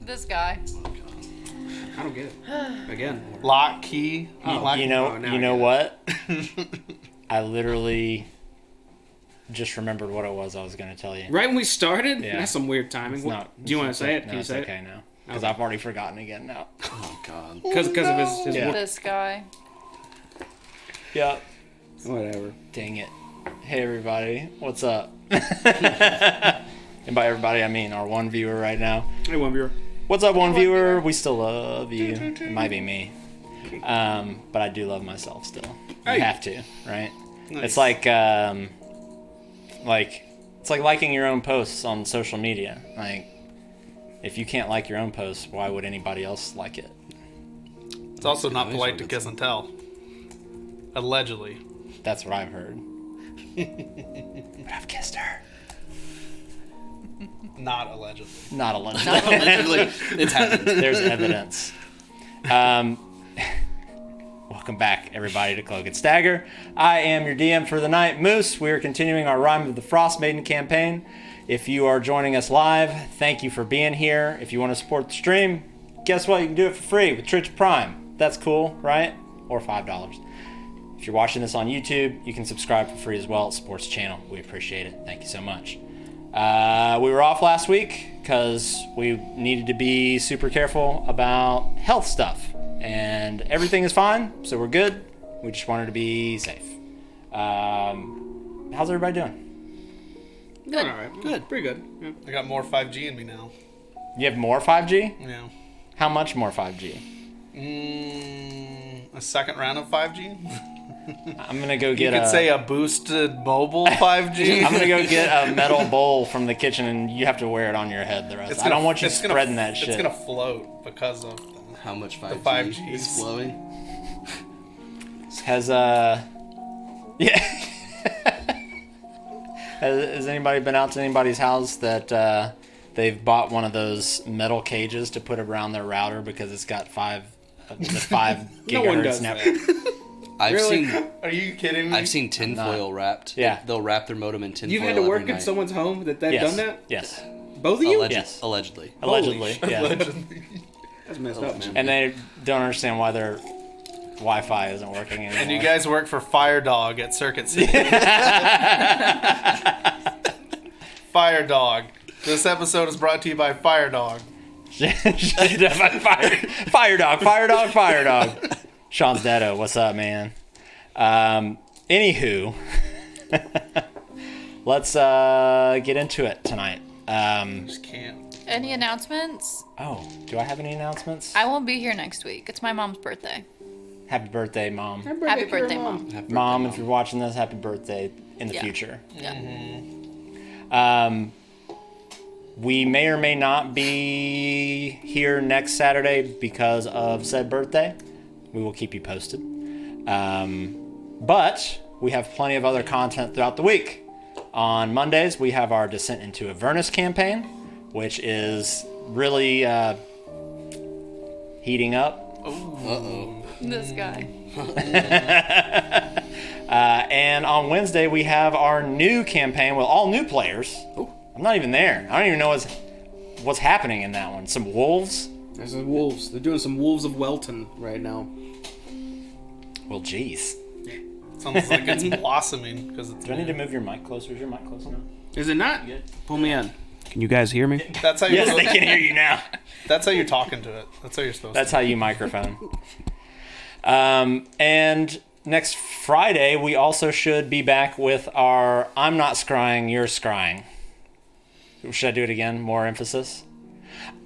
This guy. I don't get it. Again. Lock, key. You know what? I literally just remembered what it was I was going to tell you. Right when we started? Yeah. That's some weird timing. Do you want to say it? Can you say okay it? now. Because I've already forgotten again now. Oh, God. Because of his Yeah. This guy. Yeah. Whatever. Dang it. Hey, everybody. What's up? And by everybody, I mean our one viewer right now. Hey, one viewer. What's up, one viewer? We still love you. It might be me. But I do love myself still. You have to, right? Nice. It's like liking your own posts on social media. Like, if you can't like your own posts, why would anybody else like it? It's also not polite to kiss and tell. Allegedly. That's what I've heard. But I've kissed her. Not allegedly. Not allegedly. Allegedly. It's happened. There's evidence. Welcome back, everybody, to Cloak and Stagger. I am your DM for the night, Moose. We are continuing our Rime of the Frost Maiden campaign. If you are joining us live, thank you for being here. If you want to support the stream, guess what? You can do it for free with Twitch Prime. That's cool, right? Or $5. If you're watching this on YouTube, you can subscribe for free as well. It supports the channel. We appreciate it. Thank you so much. We were off last week because we needed to be super careful about health stuff. And everything is fine, so we're good. We just wanted to be safe. How's everybody doing? Good. All right. Good. Pretty good. Yeah. I got more 5G in me now. You have more 5G? Yeah. How much more 5G? A second round of 5G? I'm going to go You get could say a boosted mobile 5G. I'm going to go get a metal bowl from the kitchen, and you have to wear it on your head the rest. I don't want you spreading that shit. It's going to float because of how much 5G, 5G is flowing. Has has anybody been out to anybody's house that they've bought one of those metal cages to put around their router because it's got 5 gigahertz No one does network? that. I've Really? seen Are you kidding me? I've seen tinfoil wrapped. Yeah. They'll wrap their modem in tinfoil. You've had to work every in night. someone's home that they've Yes. done that? Yes. Both of you? Yes. Allegedly. Allegedly. Yeah. Allegedly. That's messed up, man. And they don't understand why their Wi-Fi isn't working anymore. And you guys work for Fire Dog at Circuit City. Fire Dog. This episode is brought to you by Fire Dog. Fire dog. Sean's Deado, what's up, man? Anywho, let's get into it tonight. Just can't. Any announcements? Oh, do I have any announcements? I won't be here next week. It's my mom's birthday. Happy birthday, Mom. Happy birthday, Mom. Mom, if you're watching this, happy birthday in the future. Yeah. We may or may not be here next Saturday because of said birthday. We will keep you posted. But we have plenty of other content throughout the week. On Mondays, we have our Descent into Avernus campaign, which is really heating up. This guy. And on Wednesday, we have our new campaign with all new players. I'm not even there. I don't even know what's happening in that one. Some wolves? There's some wolves. They're doing some Wolves of Welton right now. Well, geez. Sounds like it's blossoming because it's. Do I need to move your mic closer? Is your mic close enough? Is it not? Good. Pull me in. Can you guys hear me? That's how you. Yes, they can hear you now. That's how you're talking to it. That's how you're supposed That's to. how you microphone. And next Friday, we also should be back with our I'm not scrying, you're scrying. Should I do it again? More emphasis?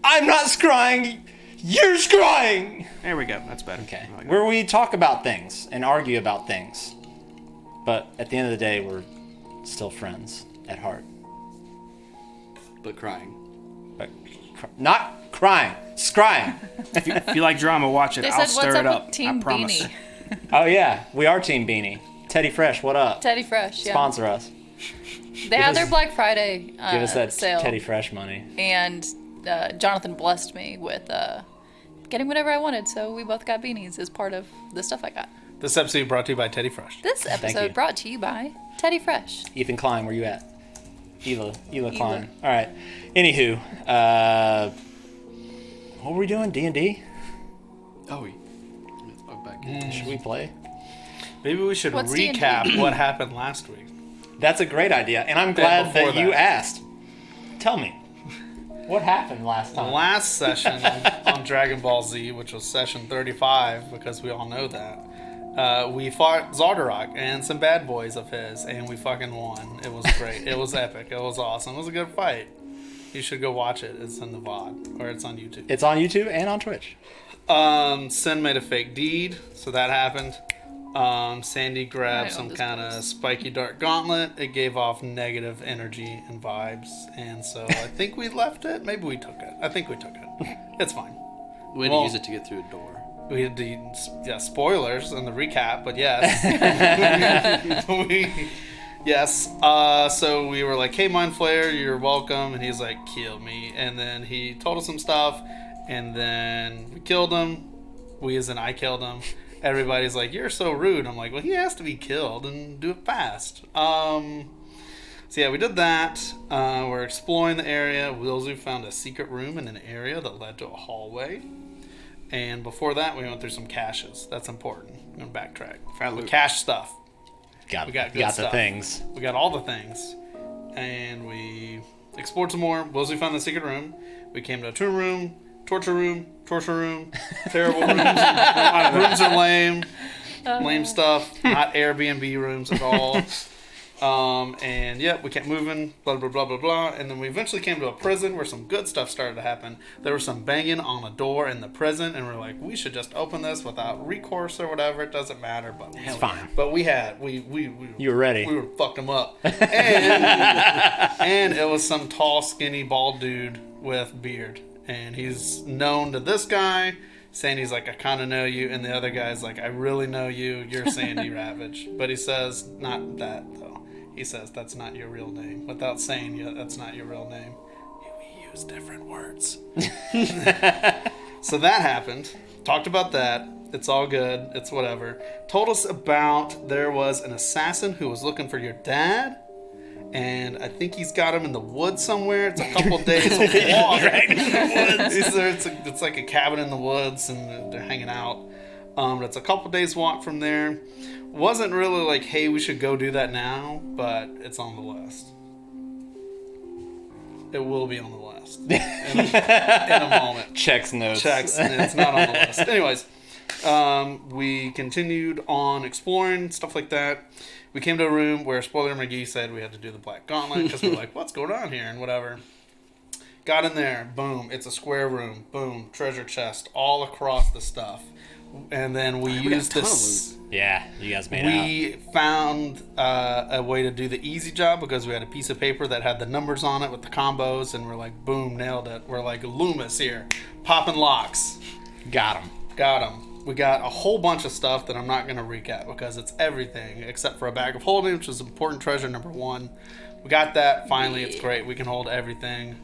I'm not scrying, you're scrying! There we go. That's better. Okay. I like Where we talk about things and argue about things. But at the end of the day, we're still friends at heart. But crying. But not crying, scrying. If you like drama, watch it. They I'll said, stir what's it up up. with Team I promise. Beanie? Oh yeah, we are Team Beanie. Teddy Fresh, what up? Teddy Fresh, yeah. Sponsor us. They had us- their Black Friday Give us that sale. Teddy Fresh money. And Jonathan blessed me with getting whatever I wanted, so we both got beanies as part of the stuff I got. This episode brought to you by Teddy Fresh. This you. episode brought to you by Teddy Fresh. Ethan Klein, where you at? Ela Klein. All right. Anywho, What were we doing? D&D? Oh, let's log back in. Should we play? Maybe we should What's recap D&D? what happened last week. That's a great idea, and I'm glad before that you that. asked. Tell me. What happened last The time? last session on Dragon Ball Z, which was session 35, because we all know that, we fought Zardarok and some bad boys of his, and we fucking won. It was great. It was epic. It was awesome. It was a good fight. You should go watch it. It's in the VOD, or it's on YouTube. It's on YouTube and on Twitch. Sin made a fake deed, so that happened. Sandy grabbed I some own this kind of box. spiky dark gauntlet. It gave off negative energy and vibes, and so I think we left it. Maybe we took it. I think we took it. It's fine. We had Well- to use it to get through a door. We had to, spoilers in the recap, but yes. Yes. So we were like, hey, Mind Flayer, you're welcome. And he's like, kill me. And then he told us some stuff, and then we killed him. We as in I killed him. Everybody's like, you're so rude. I'm like, well, he has to be killed and do it fast. So yeah, we did that. We're exploring the area. Willzu found a secret room in an area that led to a hallway. And before that, we went through some caches. That's important. I'm going to backtrack. Found We loot. cache stuff. Got We got good the stuff. things. We got all the things. And we explored some more. Willzu found the secret room. We came to a tomb room, torture room, terrible rooms. Rooms are lame. Lame stuff. Not Airbnb rooms at all. And yeah, we kept moving, blah, blah, blah, blah, blah. And then we eventually came to a prison where some good stuff started to happen. There was some banging on a door in the prison, and we're like, we should just open this without recourse or whatever. It doesn't matter, but It's fine. But we You were ready. We were fucked him up. And, and it was some tall, skinny, bald dude with beard. And he's known to this guy. Sandy's like, I kind of know you. And the other guy's like, I really know you. You're Sandy Ravage. But he says, not that, though. He says, that's not your real name. Without saying, that's not your real name. We use different words. So that happened. Talked about that. It's all good. It's whatever. Told us about there was an assassin who was looking for your dad. And I think he's got him in the woods somewhere. It's a couple days of walk. It's like a cabin in the woods, and they're hanging out. But it's a couple days walk from there. Wasn't really like, hey, we should go do that now, but it's on the list. It will be on the list in a moment. Checks notes. Checks, and it's not on the list. Anyways, we continued on exploring, stuff like that. We came to a room where Spoiler McGee said we had to do the Black Gauntlet because we were like, what's going on here and whatever. Got in there, boom, it's a square room, boom, treasure chest all across the stuff. And then we used got a ton of this. Yeah, you guys made out. We found a way to do the easy job because we had a piece of paper that had the numbers on it with the combos, and we're like, boom, nailed it. We're like Loomis here, popping locks. Got him. Got them. We got a whole bunch of stuff that I'm not going to recap because it's everything except for a bag of holding, which is important treasure number 1. We got that. Finally, it's great. We can hold everything.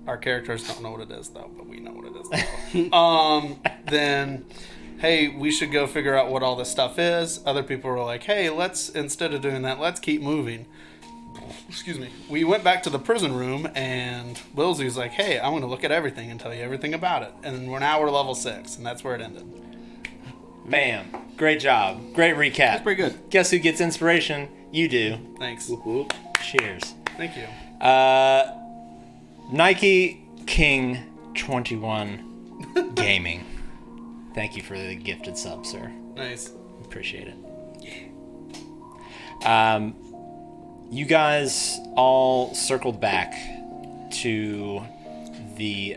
Our characters don't know what it is, though, but we know what it is, though. Then, hey, we should go figure out what all this stuff is. Other people were like, hey, instead of doing that, let's keep moving. Excuse me. We went back to the prison room, and Willzu's like, hey, I'm going to look at everything and tell you everything about it. And we're level 6, and that's where it ended. Bam. Great job. Great recap. That's pretty good. Guess who gets inspiration? You do. Thanks. Cheers. Thank you. Nike King 21 Gaming. Thank you for the gifted sub, sir. Nice. Appreciate it. You guys all circled back to the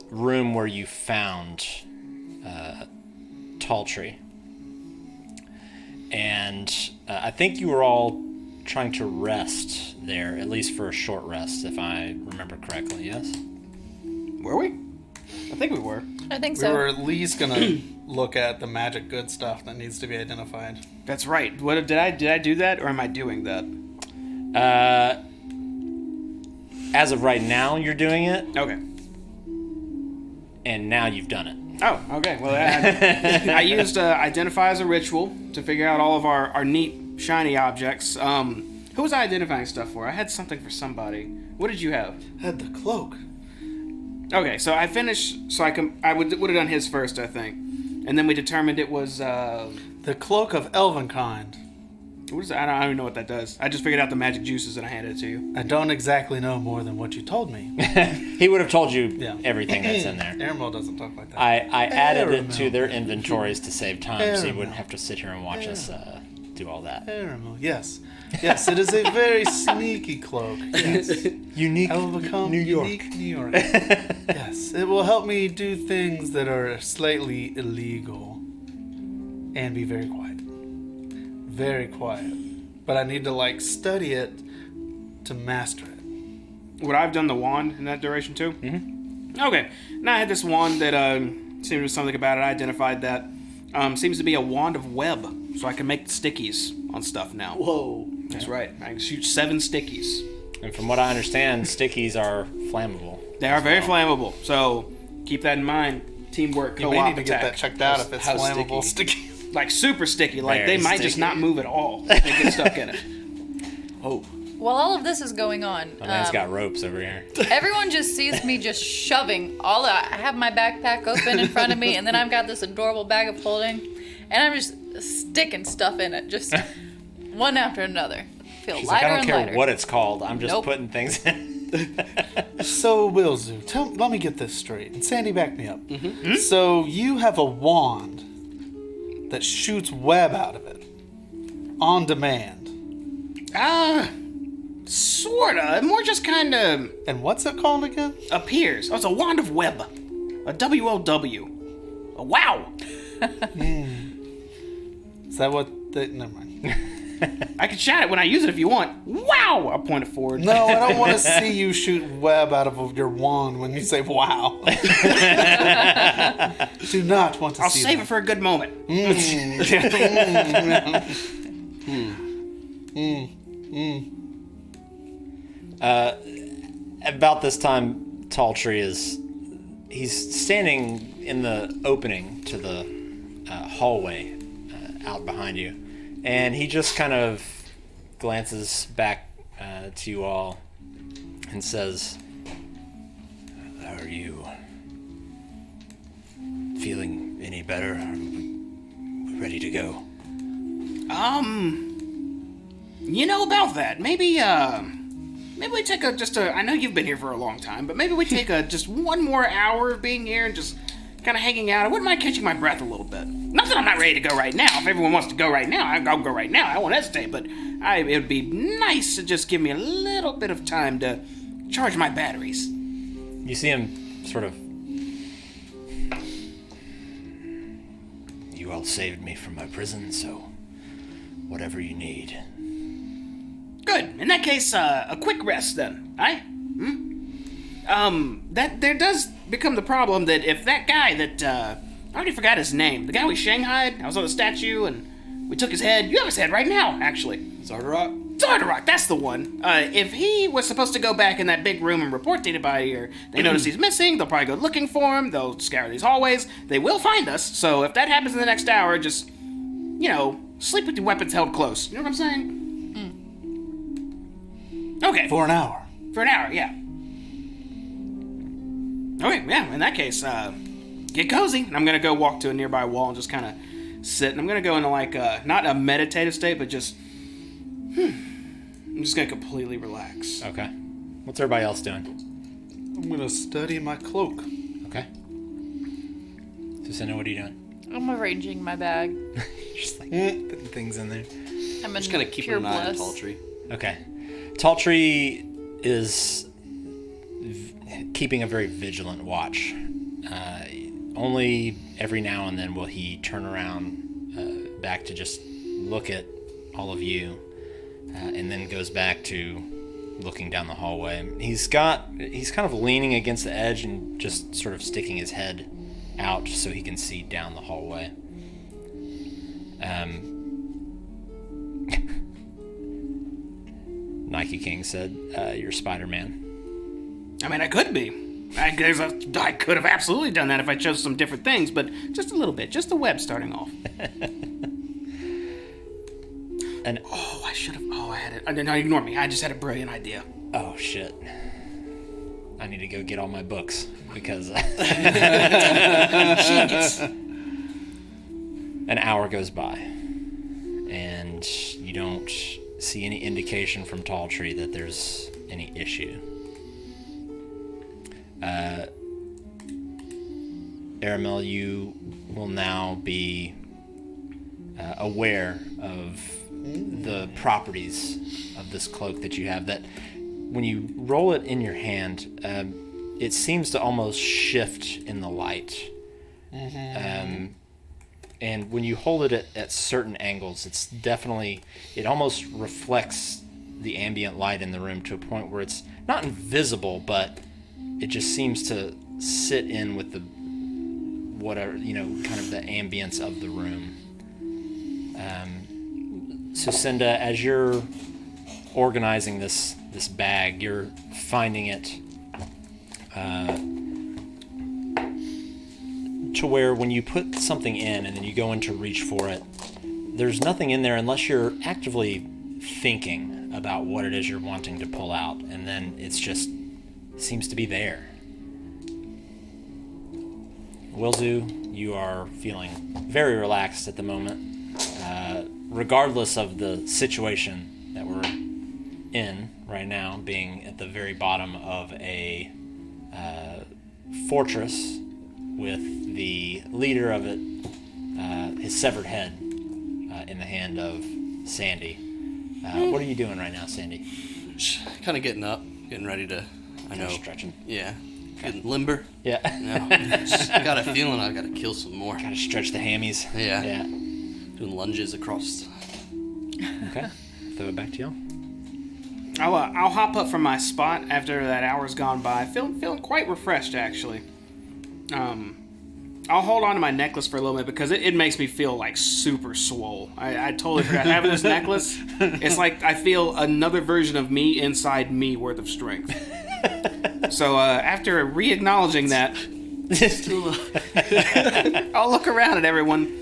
room where you found Talltree. And I think you were all trying to rest there, at least for a short rest, if I remember correctly, yes? Were we? I think we were. I think We so. were at least going to look at the magic good stuff that needs to be identified. That's right. What did I do that, or am I doing that? As of right now, you're doing it, Okay. and now you've done it. Oh, okay. Well, I used identify as a ritual to figure out all of our neat, shiny objects. Who was I identifying stuff for? I had something for somebody. What did you have? Had the cloak. Okay, so I finished. So I would have done his first, I think, and then we determined it was. The Cloak of Elvenkind. What is that? I don't even know what that does. I just figured out the magic juices and I handed it to you. I don't exactly know more than what you told me. He would have told you Yeah. everything that's in there. Aramil doesn't talk like that. I added it to Aramil. their inventories to save time, so you Aramil. wouldn't have to sit here and watch us do all that. Aramil, yes. Yes, it is a very sneaky cloak. Yes. Unique I will become New York. unique New York. Yes, it will help me do things that are slightly illegal and be very quiet. Very quiet. But I need to, like, study it to master it. Would I have done the wand in that duration too? Mm-hmm. Okay. Now I had this wand that seemed to be something about it. I identified that. Seems to be a wand of web, so I can make stickies on stuff now. Whoa. That's right. I can shoot 7 stickies. And from what I understand, stickies are flammable. They are very flammable, so keep that in mind. Teamwork, You co-op may need to get attack. that checked out if it's how flammable sticky. Like super sticky. Like Very they might just sticky. not move at all. They get stuck in it. Oh. While all of this is going on, My man's got ropes over here. everyone just sees me just shoving all out. I have my backpack open in front of me, and then I've got this adorable bag of holding, and I'm just sticking stuff in it, just one after another. Feel She's like, lighter I don't and care lighter. what it's called. I'm just Nope. putting things in. So, Wilzu, let me get this straight. And Sandy, back me up. So, you have a wand that shoots web out of it on demand. Sorta. More just kind of And what's it called again? appears. Oh, it's a wand of web. A WOW. A wow. Is that what the... Never mind. I can shout it when I use it if you want. Wow. I'll point it forward. No, I don't want to see you shoot web out of your wand when you say wow. Do not want to I'll see save that. it for a good moment. About this time, Tall Tree he's standing in the opening to the hallway out behind you, and he just kind of glances back to you all and says, "How are you? Feeling any better? Are we ready to go?" You know about that. Maybe we take I know you've been here for a long time, but maybe we take just one more hour of being here and just kind of hanging out. I wouldn't mind catching my breath a little bit. Not that I'm not ready to go right now. If everyone wants to go right now, I'll go right now. I won't hesitate, but it would be nice to just give me a little bit of time to charge my batteries. You see him sort of... You all saved me from my prison, so whatever you need. Good. In that case, a quick rest then, aye? That there does become the problem that if that guy that, I already forgot his name, the guy we shanghaied, I was on the statue and we took his head. You have his head right now, actually. Zardarok? Zardarok, that's the one. If he was supposed to go back in that big room and report to anybody, or they notice he's missing, they'll probably go looking for him, they'll scour these hallways, they will find us, so if that happens in the next hour, just, sleep with your weapons held close. You know what I'm saying? Okay. For an hour. For an hour, yeah. Okay, yeah, in that case, get cozy. And I'm going to go walk to a nearby wall and just kind of sit. And I'm going to go into, not a meditative state, but just, I'm just going to completely relax. Okay. What's everybody else doing? I'm going to study my cloak. Okay. Susanna, what are you doing? I'm arranging my bag. Just like putting things in there. I'm Just kind of keeping an eye on Tall Tree. Okay. Tall Tree is keeping a very vigilant watch. Only every now and then will he turn around back to just look at all of you, and then goes back to looking down the hallway. He's kind of leaning against the edge and just sort of sticking his head out so he can see down the hallway. Nike King said, "You're Spider-Man." I mean, I could be. I could have absolutely done that if I chose some different things, but just a little bit. Just the web starting off. And I should have. I had it. No, ignore me. I just had a brilliant idea. oh shit! I need to go get all my books because Genius. an hour goes by and you don't see any indication from Tall Tree that there's any issue. Aramel, you will now be aware of the properties of this cloak that you have, that when you roll it in your hand, it seems to almost shift in the light. And when you hold it at certain angles, it almost reflects the ambient light in the room to a point where it's not invisible, but it just seems to sit in with the whatever, kind of the ambience of the room. So Cinda, as you're organizing this bag, you're finding it to where when you put something in and then you go in to reach for it, there's nothing in there unless you're actively thinking about what it is you're wanting to pull out, and then it's just seems to be there. Wilzu, you are feeling very relaxed at the moment, regardless of the situation that we're in right now, being at the very bottom of a fortress with the leader of it, his severed head, in the hand of Sandy. What are you doing right now, Sandy? Kind of getting up, getting ready to. I know. Stretching. Yeah. Getting limber. Yeah. Just got a feeling I gotta kill some more. Gotta stretch the hammies. Yeah. Yeah. Doing lunges across. Okay. Throw it back to y'all. I'll hop up from my spot after that hour's gone by, feeling quite refreshed actually. I'll hold on to my necklace for a little bit because it makes me feel like super swole. I totally forgot having this necklace. It's like I feel another version of me inside me worth of strength. So after re-acknowledging that, I'll look around at everyone.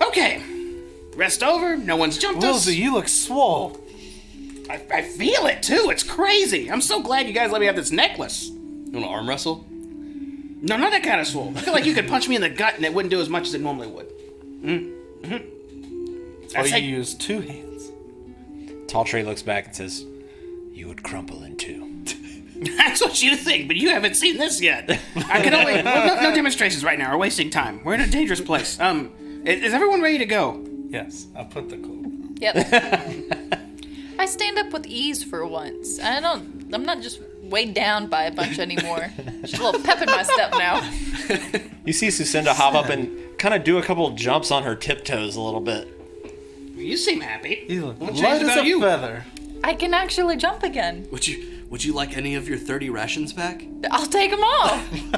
Okay, rest over. No one's jumped us. Wilzy, you look swole. I feel it too. It's crazy. I'm so glad you guys let me have this necklace. You wanna arm wrestle? No, not that kind of swole. I feel like you could punch me in the gut and it wouldn't do as much as it normally would. Oh, you use two hands. Tall Tree looks back and says, "You would crumple in two." That's what you think, but you haven't seen this yet. I can only no demonstrations right now. We're wasting time. We're in a dangerous place. Is everyone ready to go? Yes, I put the cloak on. Yep. I stand up with ease for once. I'm not just weighed down by a bunch anymore. Just a little pep in my step now. You see Sucinda hop up and kind of do a couple jumps on her tiptoes a little bit. You seem happy. You look What light changed as about a you? feather. I can actually jump again. Would you like any of your 30 rations back? I'll take them all.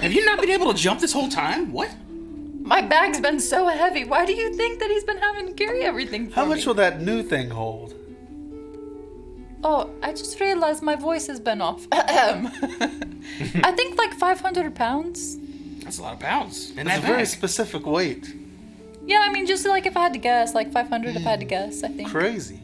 Have you not been able to jump this whole time? What? My bag's been so heavy. Why do you think that he's been having to carry everything for How me? much will that new thing hold? Oh, I just realized my voice has been off. I think like 500 pounds. That's a lot of pounds. And That's that a very bag. specific weight. Yeah, I mean, just like if I had to guess, like 500 if I had to guess, I think. Crazy.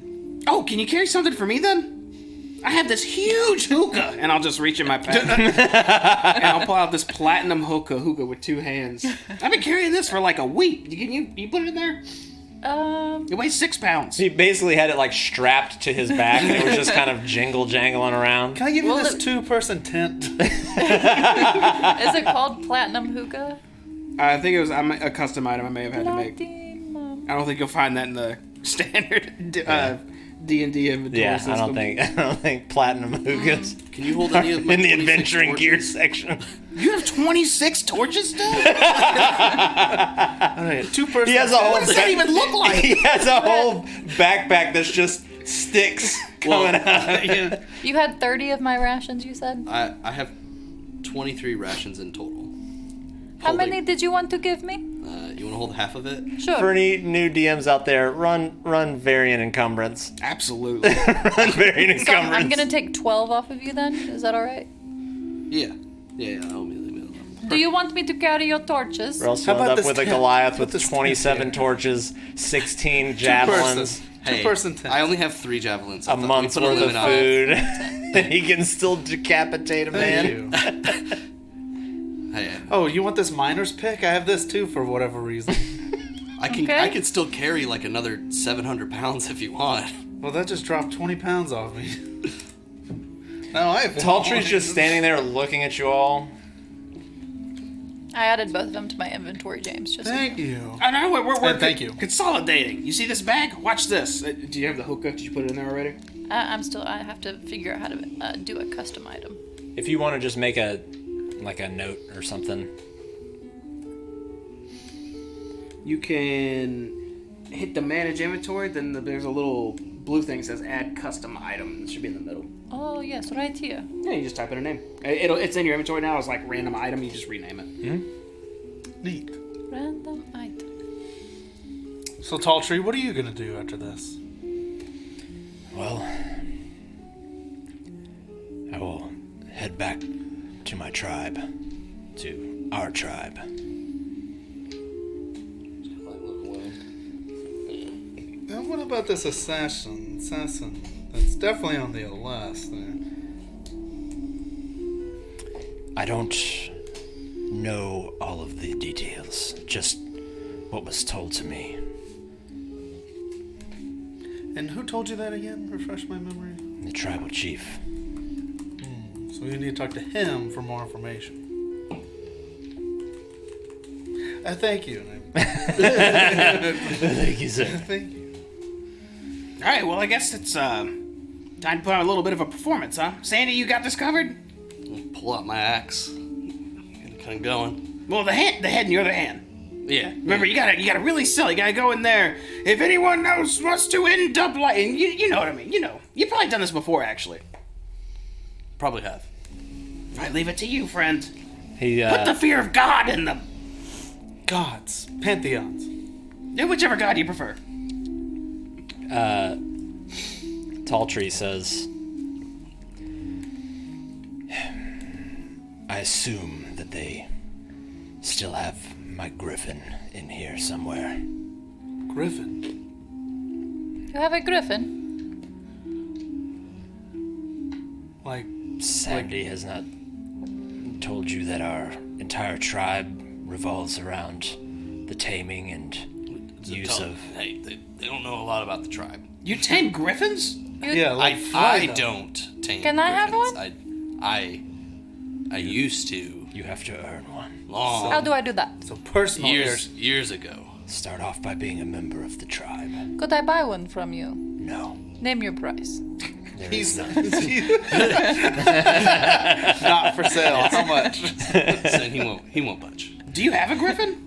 Oh, can you carry something for me then? I have this huge hookah, and I'll just reach in my pack, and I'll pull out this platinum hookah with two hands. I've been carrying this for like a week. Can you put it in there? It weighs 6 pounds. He basically had it like strapped to his back and it was just kind of jangling around. Can I give you Well, this it- two-person tent? Is it called platinum hookah? I think it was a custom item I may have had to make. Platinum. I don't think you'll find that in the standard D&D inventory Yeah, system. I don't think platinum hookahs Can you hold any of my in the 26 adventuring gear torches? section. You have 26 torches still? Alright, two-person He has a tent. whole What does that even look like? He has a whole backpack that's just sticks coming out. You had 30 of my rations, you said? I have 23 rations in total. How many did you want to give me? You want to hold half of it? Sure. For any new DMs out there, run variant encumbrance. Absolutely. Run variant So encumbrance. I'm gonna take 12 off of you then? Is that alright? Yeah. I'll immediately mail them. Do you want me to carry your torches? Or else How you'll about end up this with a tent? Goliath Put with this tent 27 here. torches, 16 javelins, Hey, Two-person tent. I only have 3 javelins. A month's worth of food. And he can still decapitate a man. Thank you. Hey, Oh, you want this miner's pick? I have this too for whatever reason. I can Okay. I can still carry like another 700 pounds if you want. Well, that just dropped 20 pounds off me. No, I have Tall Tree's just standing there looking at you all. I added both of them to my inventory, James. Just Thank you. I know we're And thank you. consolidating. You see this bag? Watch this. Do you have the hookah? Did you put it in there already? I have to figure out how to do a custom item. If you want to just make a note or something. You can hit the manage inventory. Then there's a little blue thing that says add custom item. It should be in the middle. Oh yes, right here. Yeah, you just type in a name. It's in your inventory now. It's like random item. You just rename it. Neat. Random item. So, Tall Tree, what are you going to do after this? Well, I will head back to my tribe. To our tribe. And what about this assassin? That's definitely on the LS there. I don't know all of the details, just what was told to me. And who told you that again? Refresh my memory. The tribal chief. So you need to talk to him for more information. Thank you. Thank you, sir. Thank you. All right. Well, I guess it's time to put on a little bit of a performance, huh? Sandy, you got this covered. Pull out my axe. Get kind of going. Well, the head in your other hand. Yeah. Remember, you gotta really sell. You gotta go in there. If anyone wants to end up like, and you know what I mean. You know, you've probably done this before, actually. Probably have. I leave it to you, friend. He Put the fear of God in them. Gods. Pantheons. Do whichever god you prefer. Tall Tree says, I assume that they still have my griffin in here somewhere. Griffin. You have a griffin. Like, Sandy has not told you that our entire tribe revolves around the taming and use of... Hey, they don't know a lot about the tribe. You tame griffins? yeah, like I them. don't tame Can I have griffins. I used to You have to earn one. long How do I do that? So personal years ago. Start off by being a member of the tribe. Could I buy one from you? No. Name your price. There He's is none. not for sale. How much? So he won't budge. Do you have a griffin?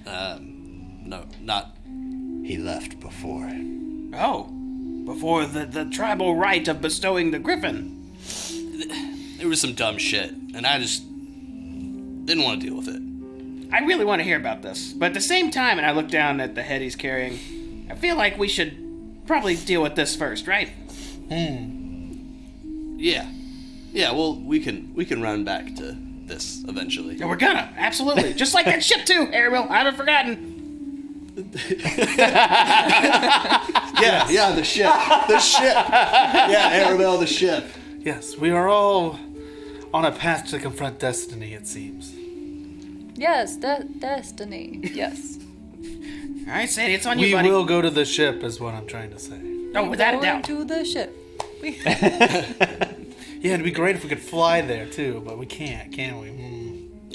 No, not He left before. Oh, before the tribal right of bestowing the griffin. there was some dumb shit, and I just didn't want to deal with it. I really want to hear about this, but at the same time, and I look down at the head he's carrying, I feel like we should probably deal with this first, right? Yeah. Well, we can run back to this eventually. Yeah, we're gonna, absolutely. Just like that ship too, Ariel. I haven't forgotten. Yeah, the ship. Yeah, Arabelle, the ship. Yes, we are all on a path to confront destiny, it seems. Yes, destiny. Yes. All right, Sandy, it's on you, We buddy. will go to the ship, is what I'm trying to say. Oh, without a Going doubt. to the ship. Yeah, it'd be great if we could fly there too, but we can't, can we?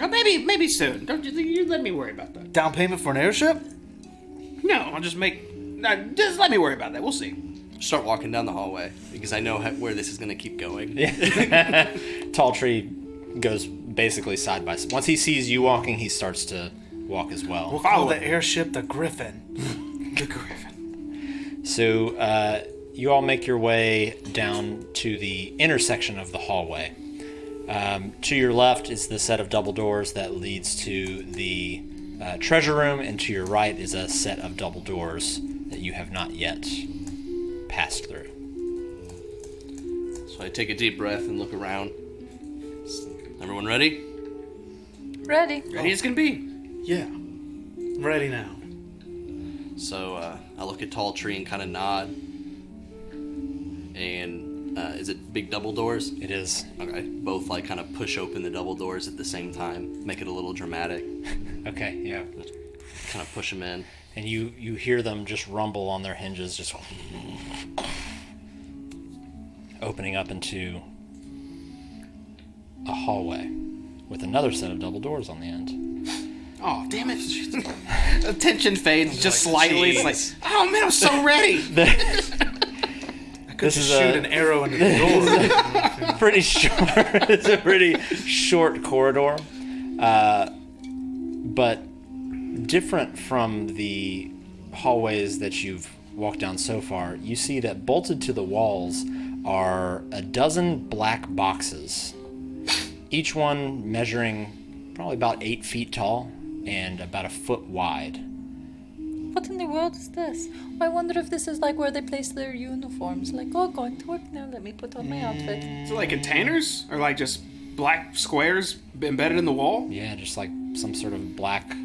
Oh, maybe soon. Don't you let me worry about that. Down payment for an airship? No, I'll just just let me worry about that. We'll see. Start walking down the hallway because I know where this is going to keep going. Tall Tree goes basically side by side. Once he sees you walking, he starts to walk as well. We'll call Follow the it. airship the Griffin. The griffin. So you all make your way down to the intersection of the hallway. To your left is the set of double doors that leads to the treasure room, and to your right is a set of double doors that you have not yet passed through. So I take a deep breath and look around. Everyone ready? Ready. Ready as can be. Yeah. I'm ready now. So I look at Tall Tree and kind of nod. And is it big double doors? It is. Okay. Both like kind of push open the double doors at the same time, make it a little dramatic. Okay, yeah. Kind of push them in. And you hear them just rumble on their hinges, just opening up into a hallway with another set of double doors on the end. Oh, damn it. The tension fades just slightly. Jeez. It's like, oh man, I'm so ready. Could This is shoot a- an arrow into the door. Pretty short. It's a pretty short corridor, but different from the hallways that you've walked down so far. You see that bolted to the walls are a dozen black boxes, each one measuring probably about 8 feet tall and about a foot wide. What in the world is this? I wonder if this is like where they place their uniforms. Like, oh, going to work now. Let me put on my outfit. Is it like containers? Or like just black squares embedded in the wall? Yeah, just like some sort of black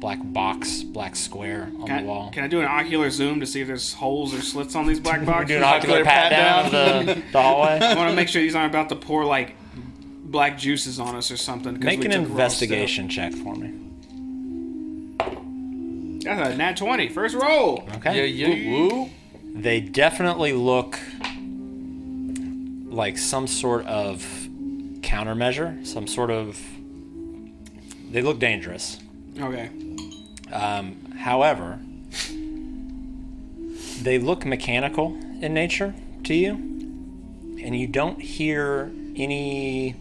box, black square on the wall. Can I do an ocular zoom to see if there's holes or slits on these black boxes? Do an ocular pat down of the hallway. I want to make sure these aren't about to pour like black juices on us or something. 'cause Make we an took raw investigation check for me. stuff. That's a nat 20. First roll. Okay. Yeah. They definitely look like some sort of countermeasure, some sort of. They look dangerous. Okay. However, they look mechanical in nature to you, and you don't hear any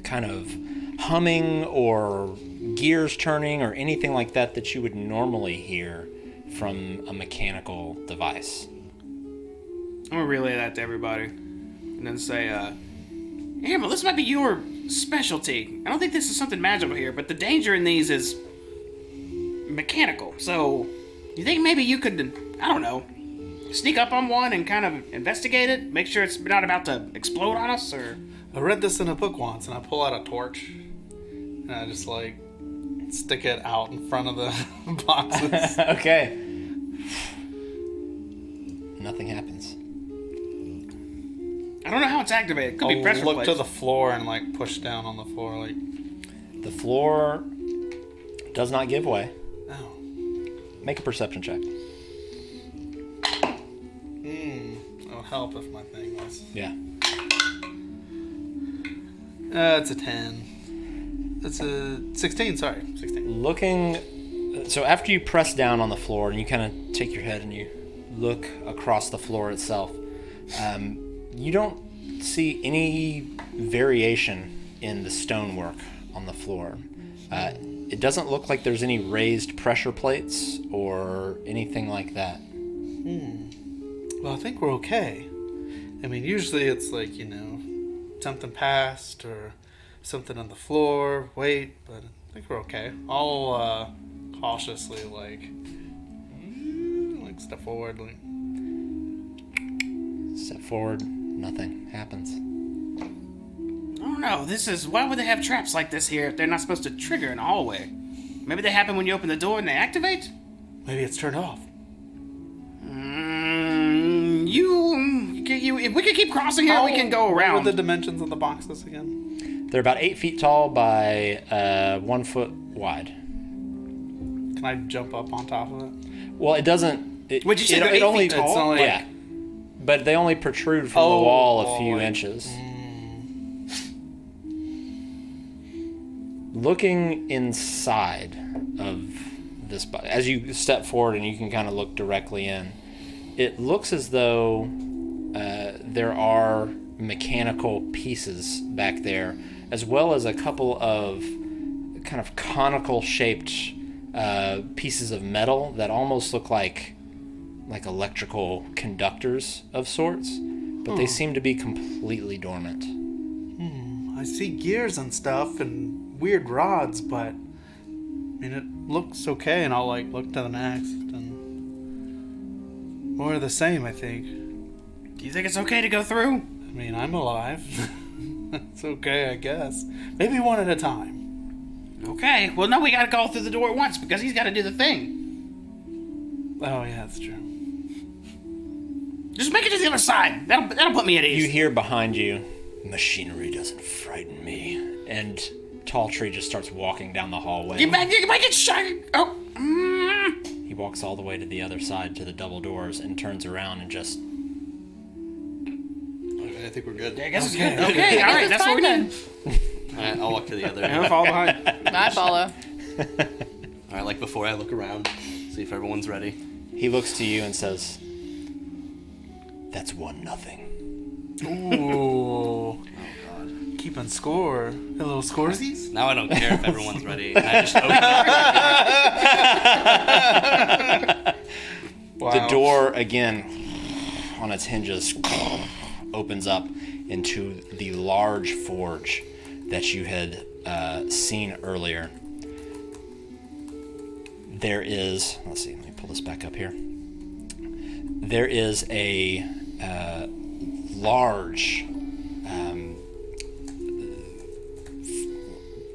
kind of humming or gears turning or anything like that that you would normally hear from a mechanical device. I'm gonna relay that to everybody, and then say, "Yeah, well, this might be your specialty. I don't think this is something magical here, but the danger in these is mechanical. So, you think maybe you could, I don't know, sneak up on one and kind of investigate it, make sure it's not about to explode on us, or?" I read this in a book once, and I pull out a torch, and I just like stick it out in front of the boxes. Okay. Nothing happens. I don't know how it's activated. Could be pressure I'll look plates. to the floor and like push down on the floor, like, The floor does not give way. oh, Make a perception check. it'll help if my thing was. Yeah. It's a 10. It's a 16. Sorry, 16. Looking, so after you press down on the floor and you kind of take your head and you look across the floor itself, you don't see any variation in the stonework on the floor. It doesn't look like there's any raised pressure plates or anything like that. Well, I think we're okay. I mean, usually it's like, you know, something passed or something on the floor, wait, but I think we're okay. I'll cautiously like step forward, like, Step forward, nothing happens. I don't know. Why would they have traps like this here if they're not supposed to trigger in a hallway? Maybe they happen when you open the door and they activate? maybe it's turned off. If we could keep crossing here, we can go What around. were the dimensions of the boxes again? They're about 8 feet tall by 1 foot wide. Can I jump up on top of it? Well, it doesn't. Would you say they're 8 only, feet tall? It's only Yeah. But they only protrude from the wall a few inches. Looking inside of this, as you step forward and you can kind of look directly in, it looks as though there are mechanical pieces back there, as well as a couple of kind of conical shaped pieces of metal that almost look like electrical conductors of sorts, but they seem to be completely dormant. I see gears and stuff and weird rods, but I mean, it looks okay, and I'll like look to the next, and more of the same, I think. Do you think it's okay to go through? I mean, I'm alive. It's okay, I guess. Maybe one at a time. Okay. Well, no, we gotta go through the door at once because he's gotta do the thing. Oh, yeah, that's true. Just make it to the other side. That'll put me at ease. You hear behind you, machinery doesn't frighten me. And Tall Tree just starts walking down the hallway. You make it shine. Oh. He walks all the way to the other side to the double doors and turns around and just... Okay, I think we're good. I guess it's good. Okay, all right, that's what we need. All right, I'll walk to the other I'll end. follow behind. I follow. All right, like before, I look around, see if everyone's ready. He looks to you and says, "That's 1-0. Ooh. Oh, God. Keeping score. Hello, scoresies? Now I don't care if everyone's ready. I just open Wow. The door, again, on its hinges, opens up into the large forge that you had seen earlier. There is, let's see, let me pull this back up here. There is a large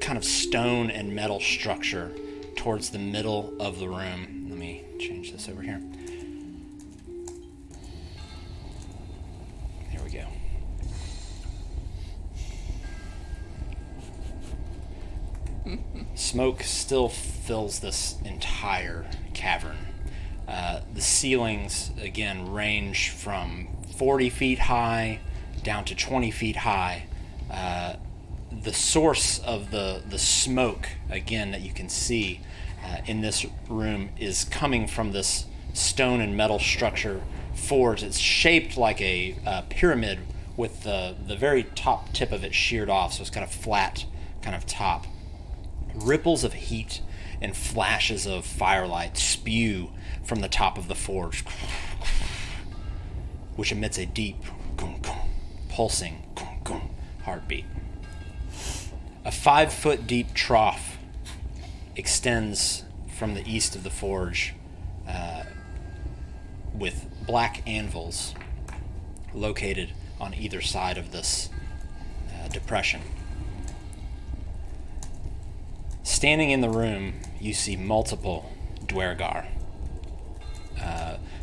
kind of stone and metal structure towards the middle of the room. Let me change this over here. There we go. Smoke still fills this entire cavern. The ceilings, again, range from 40 feet high down to 20 feet high. The source of the smoke, again, that you can see in this room is coming from this stone and metal structure forge. It's shaped like a pyramid with the very top tip of it sheared off, so it's kind of flat kind of top. Ripples of heat and flashes of firelight spew from the top of the forge, which emits a deep, pulsing heartbeat. A 5-foot deep trough extends from the east of the forge with black anvils located on either side of this depression. Standing in the room, you see multiple Dwergar.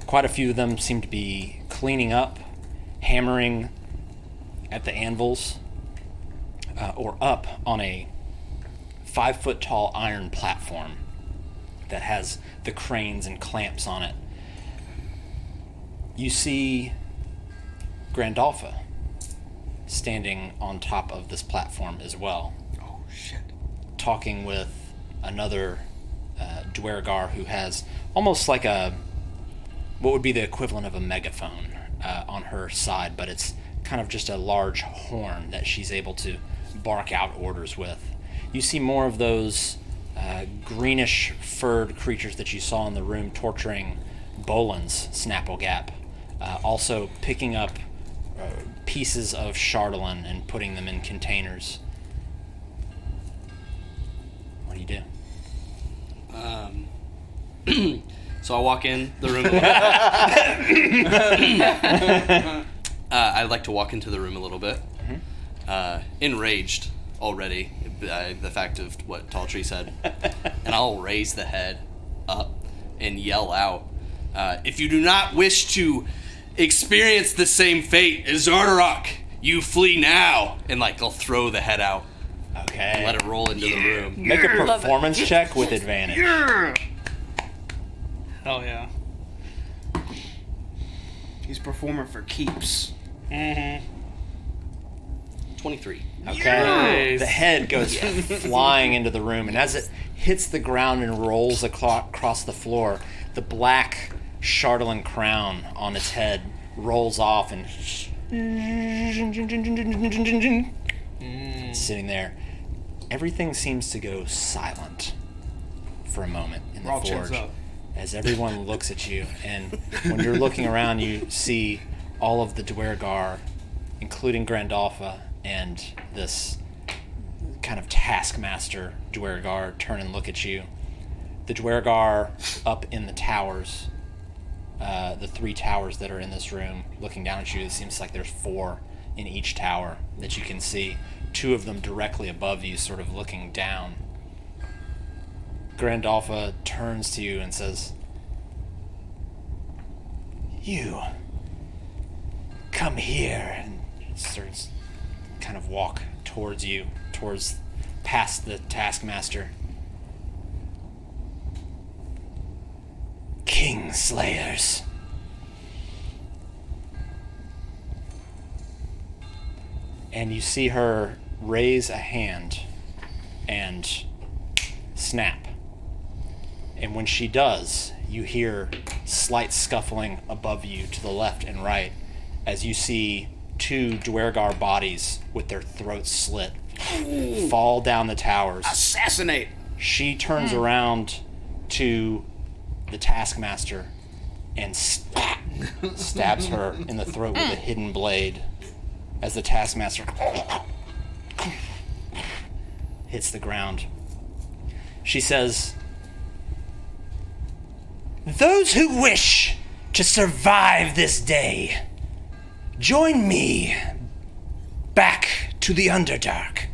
Quite a few of them seem to be cleaning up, hammering at the anvils, or up on a 5-foot tall iron platform that has the cranes and clamps on it. You see Grandalfa standing on top of this platform as well. Oh, shit. Talking with another Dwergar who has almost like what would be the equivalent of a megaphone on her side, but it's kind of just a large horn that she's able to bark out orders with. You see more of those greenish furred creatures that you saw in the room torturing Bolan's Snapplegap, also picking up pieces of Chardalyn and putting them in containers. What do you do? So I walk in the room. I'd like to walk into the room a little bit. Enraged already by the fact of what Tall Tree said. And I'll raise the head up and yell out, if you do not wish to experience the same fate as Zardarok, you flee now. And I'll throw the head out. Okay. And let it roll into the room. Make a performance check with advantage. Yeah. Hell yeah. He's performing for keeps. 23. Okay. Nice. The head goes flying into the room, and as it hits the ground and rolls across the floor, the black Chardalyn crown on its head rolls off and sitting there. Everything seems to go silent for a moment in the Roll chins forge up. as everyone looks at you, and when you're looking around, you see all of the Dwergar, including Grandalfa and this kind of taskmaster Dwergar, turn and look at you. The Dwergar up in the towers, the 3 towers that are in this room, looking down at you, it seems like there's 4 in each tower that you can see. 2 of them directly above you, sort of looking down. Grandalfa turns to you and says, You come here, and starts kind of walk towards you, towards past the Taskmaster. Kingslayers. And you see her raise a hand and snap. And when she does, you hear slight scuffling above you to the left and right as you see two Dwergar bodies with their throats slit fall down the towers. Assassinate! She turns around to the Taskmaster and stabs her in the throat with a hidden blade as the Taskmaster hits the ground. She says, "Those who wish to survive this day, join me back to the Underdark.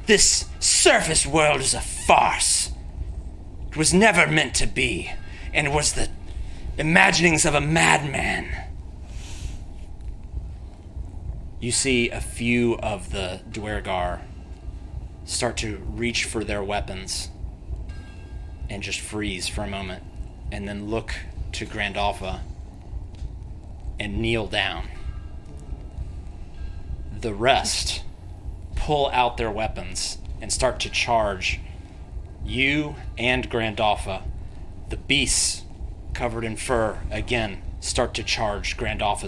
This surface world is a farce. It was never meant to be, and was the imaginings of a madman." You see a few of the Dwergar start to reach for their weapons and just freeze for a moment, and then look to Grandalfa and kneel down. The rest pull out their weapons and start to charge you and Grandalfa. The beasts covered in fur again start to charge Grandalfa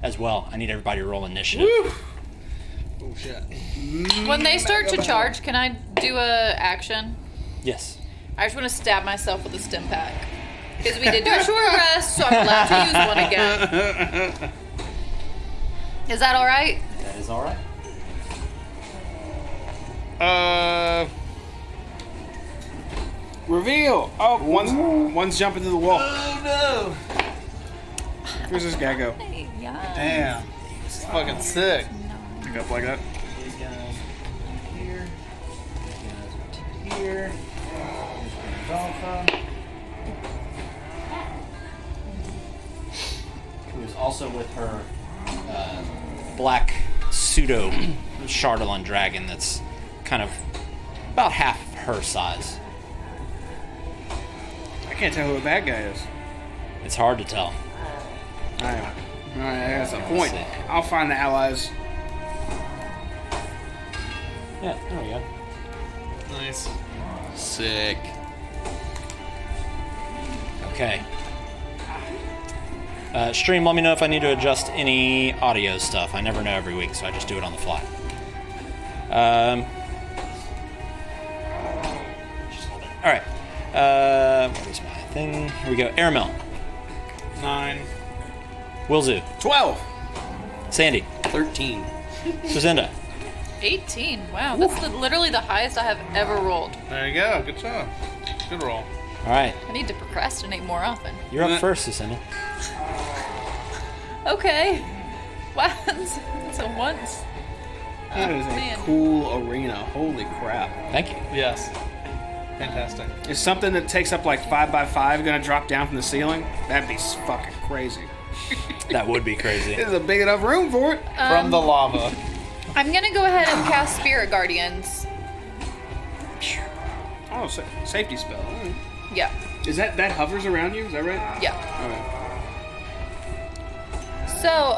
as well. I need everybody to roll initiative. Woo! Oh shit. When they start to charge, can I do a action? Yes. I just want to stab myself with a stim pack. Because we did do a short rest, so I'm allowed to use one again. Is that alright? That is all right. Reveal! Oh, one's jumping through the wall. Oh no! Where's this guy go? Damn. It's fucking sick. Pick up like that. These guys here. These guys here. Grandalfa. Who is also with her black pseudo Chardalyn Dragon that's kind of about half her size. I can't tell who the bad guy is. It's hard to tell. Alright, that's the Let's point. see. I'll find the allies. Yeah, there we go. Nice. Sick. Okay. Stream, let me know if I need to adjust any audio stuff. I never know every week, so I just do it on the fly. All right. What is my thing? Here we go. Aramel, 9. Wilzu, 12! Sandy, 13. Suzinda. 18. Wow, that's literally the highest I have ever rolled. There you go. Good job. Good roll. All right. I need to procrastinate more often. You're up first, Suzinda. Okay. Wow, that's a once. That is a man. cool arena. Holy crap. Thank you. Yes. Fantastic. Is something that takes up like 5x5 gonna drop down from the ceiling? That'd be fucking crazy. That would be crazy. There's a big enough room for it. From the lava. I'm gonna go ahead and cast Spirit Guardians. Oh, safety spell. All right. Yeah. Is that hovers around you? Is that right? Yeah. Okay. So,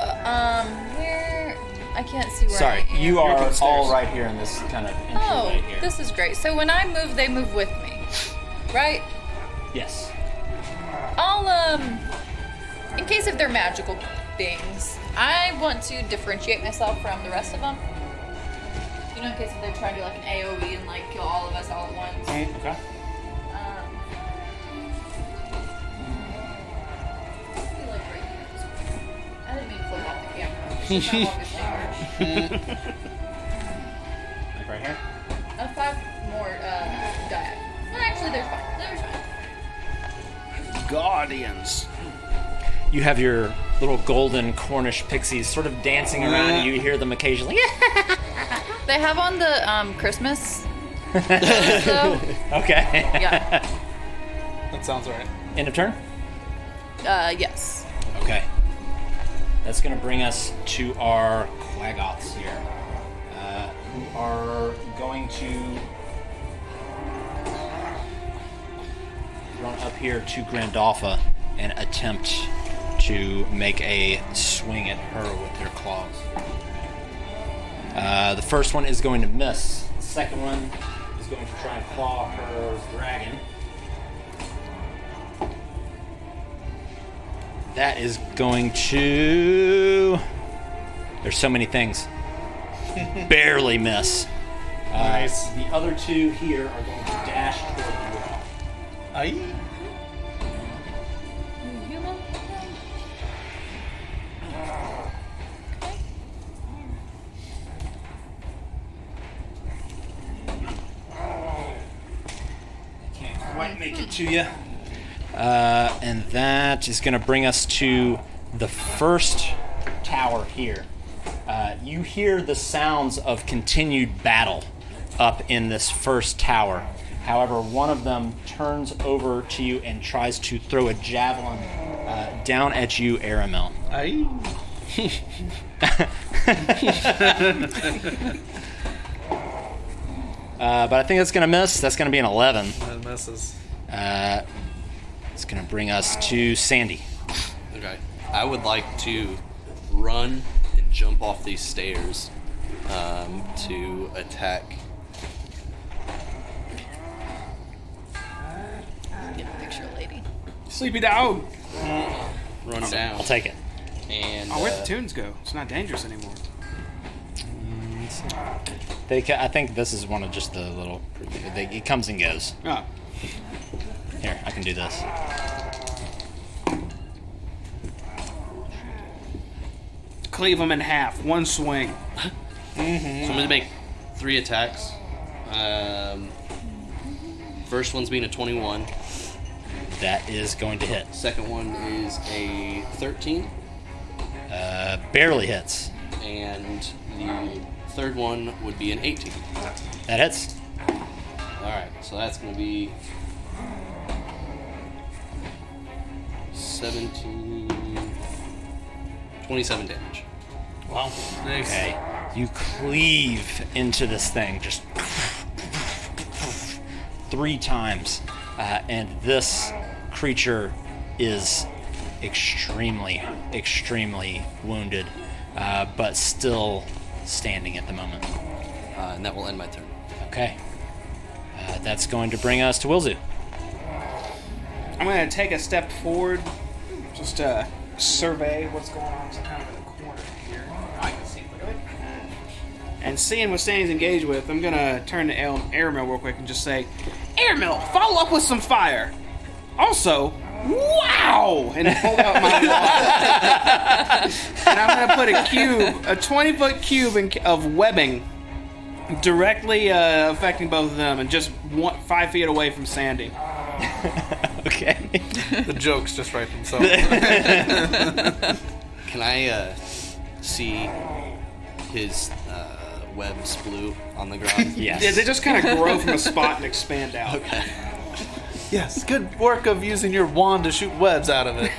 where... I can't see where Sorry, I am. you You're are up the all stairs. right here in this kind of Oh, entryway here. this is great. So when I move, they move with me. Right? Yes. I'll, in case if they're magical beings, I want to differentiate myself from the rest of them. You know, in case if they're trying to do like an AoE and like kill all of us all at once. Okay. Maybe, like, right here. I didn't mean to flip off the camera. It's just my longest finger. Like right here? 5 more diag. Well, actually, there's 5. There's 5. Guardians. You have your little golden Cornish pixies sort of dancing around, and you hear them occasionally. They have on the Christmas. So, Okay. yeah. That sounds right. End of turn? Yes. Okay. That's going to bring us to our Quaggoths here, who are going to run up here to Grandolpha and attempt to make a swing at her with their claws. The first one is going to miss. The second one is going to try and claw her dragon. That is going to... There's so many things. Barely miss. Nice. The other two here are going to dash toward the wall. Aye. Human? Can't quite make it to you. And that is going to bring us to the first tower here. You hear the sounds of continued battle up in this first tower. However, one of them turns over to you and tries to throw a javelin down at you, Aramel. Aye. But I think that's going to miss. That's going to be an 11. That misses. It's going to bring us to Sandy. Okay. I would like to run and jump off these stairs to attack. Get a picture, lady. Sleepy dog. Run down. I'll take it. And Oh, where'd the tunes go? It's not dangerous anymore. I think this is one of just the little... It comes and goes. Oh. Here, I can do this. Cleave them in half. One swing. So I'm going to make 3 attacks. First one's being a 21. That is going to hit. Second one is a 13. Barely hits. And the third one would be an 18. That hits. Alright, so that's going to be 27 damage. Wow. Nice. Okay. You cleave into this thing just 3 times. And this creature is extremely, extremely wounded, but still standing at the moment. And that will end my turn. Okay. That's going to bring us to Wilzu. I'm going to take a step forward. Just survey what's going on. So kind of in the corner here. I can see clearly. And seeing what Sandy's engaged with, I'm going to turn to Aramel real quick and just say, Aramel, follow up with some fire. Also, wow! And hold out my wand. And I'm going to put a cube, a 20-foot cube of webbing directly affecting both of them and just 5 feet away from Sandy. Okay. The jokes just write themselves. Can I see his webs blue on the ground? Yes. Yeah, they just kind of grow from a spot and expand out. Okay. Yes, good work of using your wand to shoot webs out of it.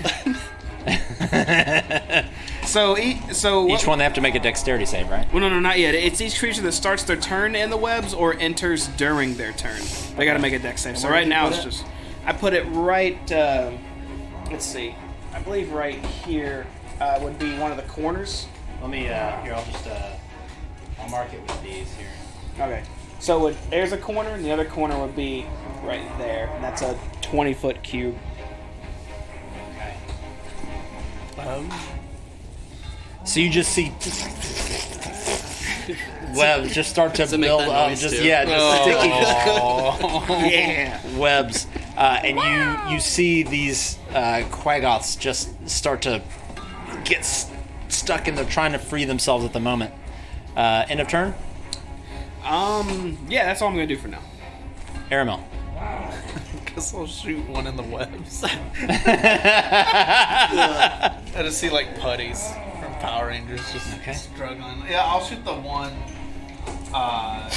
So Each one they have to make a dexterity save, right? Well, no, not yet. It's each creature that starts their turn in the webs or enters during their turn. They got to make a dex save. So right now it's just, I put it right. Let's see. I believe right here would be one of the corners. Let me, here, I'll just, I'll mark it with these here. Okay. So there's a corner, and the other corner would be right there. And that's a 20-foot cube. Okay. So you just see webs just start to Does it make build that up. noise Just too? yeah, just sticky Yeah. webs, and you see these Quaggoths just start to get stuck in there, trying to free themselves at the moment. End of turn. Yeah, that's all I'm gonna do for now. Aramel. Guess I'll shoot one in the webs. I just see like putties from Power Rangers just struggling. Yeah, I'll shoot the one. I'll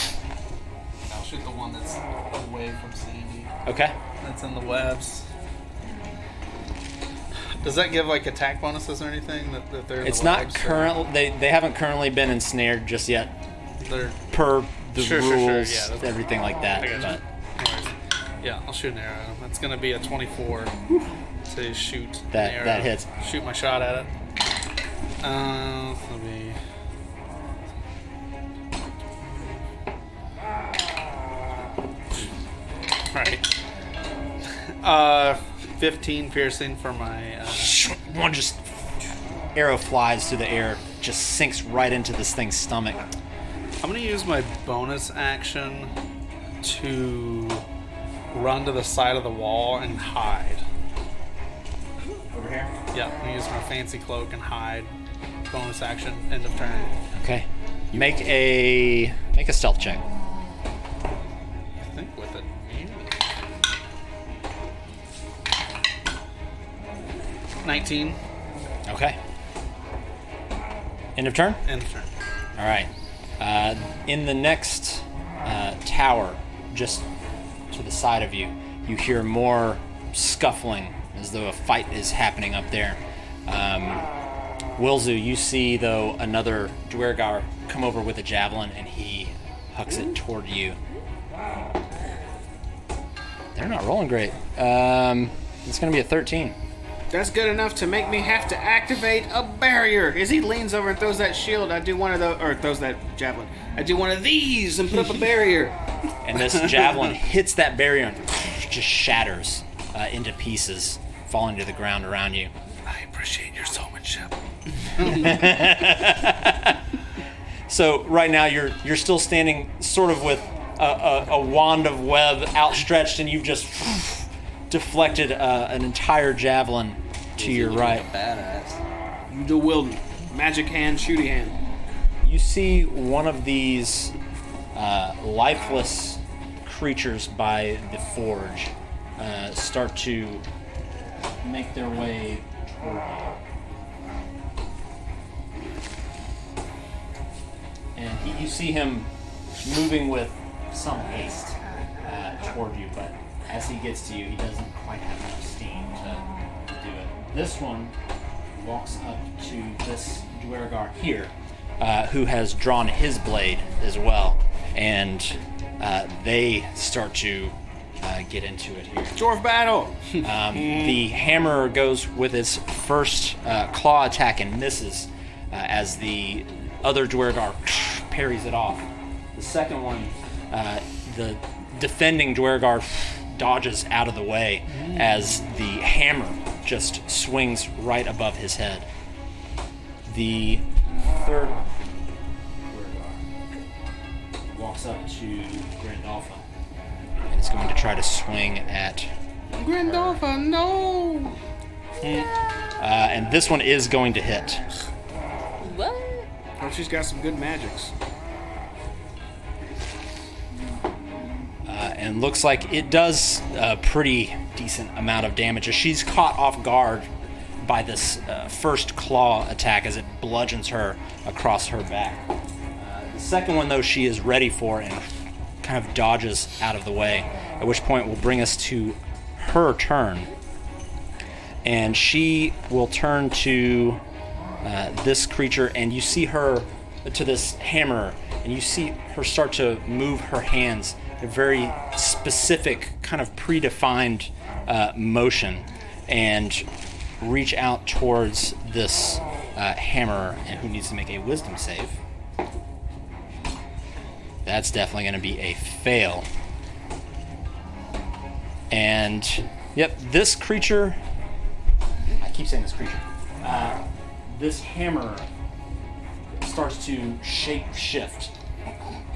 shoot the one that's away from Sandy. Okay. That's in the webs. Does that give like attack bonuses or anything that they're? In It's the not labs, or current. They haven't currently been ensnared just yet, They're per the Sure, rules, yeah, that's- everything like that. I got you. But Anyways, yeah, I'll shoot an arrow at him. That's gonna be a 24 to shoot That- an arrow. that hits. Shoot my shot at it. Let me. Right. 15 piercing for my. one just arrow flies through the air, just sinks right into this thing's stomach. I'm gonna use my bonus action to run to the side of the wall and hide. Over here. Yeah, I'm gonna use my fancy cloak and hide. Bonus action, end of turn. Okay. Make a stealth check. I think with it. 19. Okay. End of turn. End of turn. All right. In the next tower, just to the side of you, you hear more scuffling as though a fight is happening up there. Wilzu, you see, though, another Dwergar come over with a javelin, and he hucks it toward you. They're not rolling great. It's going to be a 13. That's good enough to make me have to activate a barrier. As he leans over and throws that shield, I do one of those, or throws that javelin. I do one of these and put up a barrier. And this javelin hits that barrier and just shatters into pieces, falling to the ground around you. I appreciate your swordsmanship. So right now you're still standing sort of with a wand of web outstretched, and you've just deflected an entire javelin to your right. Badass. You do wielding. Magic hand, shooty hand. You see one of these lifeless creatures by the forge start to make their way toward you. And you see him moving with some haste toward you, but as he gets to you, he doesn't quite have enough steam to do it. This one walks up to this Dwergar here, who has drawn his blade as well, and they start to get into it here. Dwarf battle. The hammer goes with its first claw attack and misses as the other Dwergar parries it off. The second one, the defending Dwergar dodges out of the way as the hammer just swings right above his head. The third Dwergar walks up to Grandolpha and is going to try to swing at Grandolpha, no. and this one is going to hit. What? Oh, she's got some good magics. And looks like it does a pretty decent amount of damage as she's caught off guard by this first claw attack as it bludgeons her across her back. The second one, though, she is ready for and kind of dodges out of the way, at which point will bring us to her turn. And she will turn to this creature, and you see her to this hammer, and you see her start to move her hands, a very specific kind of predefined motion, and reach out towards this hammer, and who needs to make a wisdom save. That's definitely going to be a fail. And yep, this creature, I keep saying this creature, this hammer starts to shape shift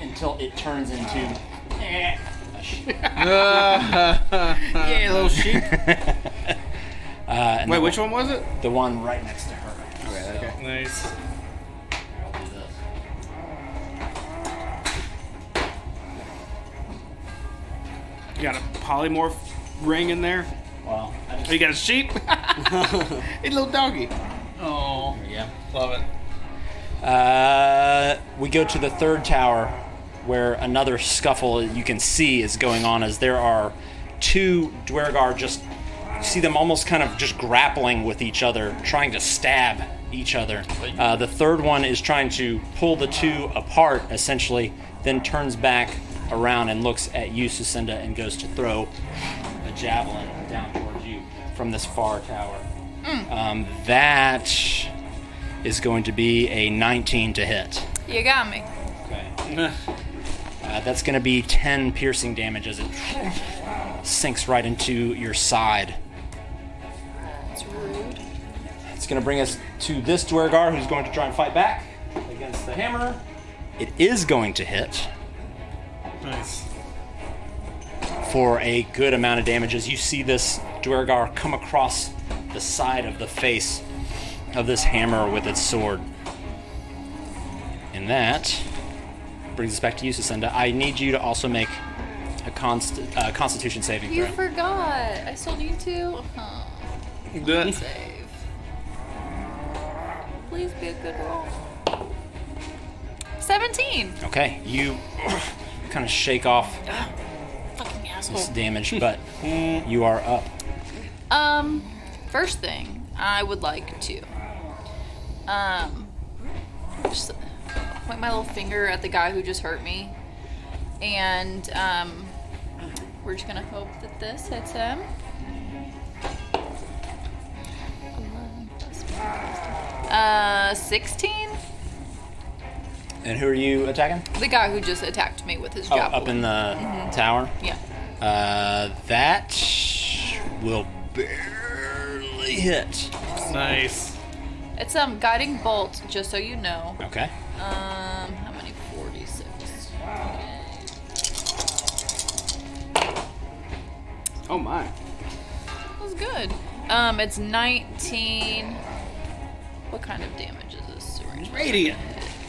until it turns into a sheep. Yeah, little sheep. And Wait, which one was it? the one right next to her. Okay. Nice. I'll do this. You got a polymorph ring in there? Well, I just, Oh, you got a sheep? A little doggy. Oh, yeah. love it. We go to the third tower, where another scuffle you can see is going on as there are two Dwergar just see them almost kind of just grappling with each other, trying to stab each other. The third one is trying to pull the two apart, essentially, then turns back around and looks at you, Sucinda, and goes to throw a javelin down towards you from this far tower. That is going to be a 19 to hit. You got me. Okay. That's going to be 10 piercing damage as it sinks right into your side. That's rude. It's going to bring us to this Dwergar, who's going to try and fight back against the hammer. It is going to hit Nice. for a good amount of damage as you see this Dwergar come across the side of the face of this hammer with its sword. And that brings us back to you, Sucinda. I need you to also make a Constitution saving You throw. forgot. I still need to. Oh, Good. save. Please be a good roll. 17. Okay, you kind of shake off Fucking asshole. this damage, but you are up. First thing I would like to just point my little finger at the guy who just hurt me, and we're just gonna hope that this hits him. 16. And who are you attacking? The guy who just attacked me with his Oh, javelin. up in the tower? Yeah. That will barely hit. Nice. It's guiding bolt, just so you know. Okay. How many? 46. Okay. Oh my. That was good. It's 19. What kind of damage is this? Radiant.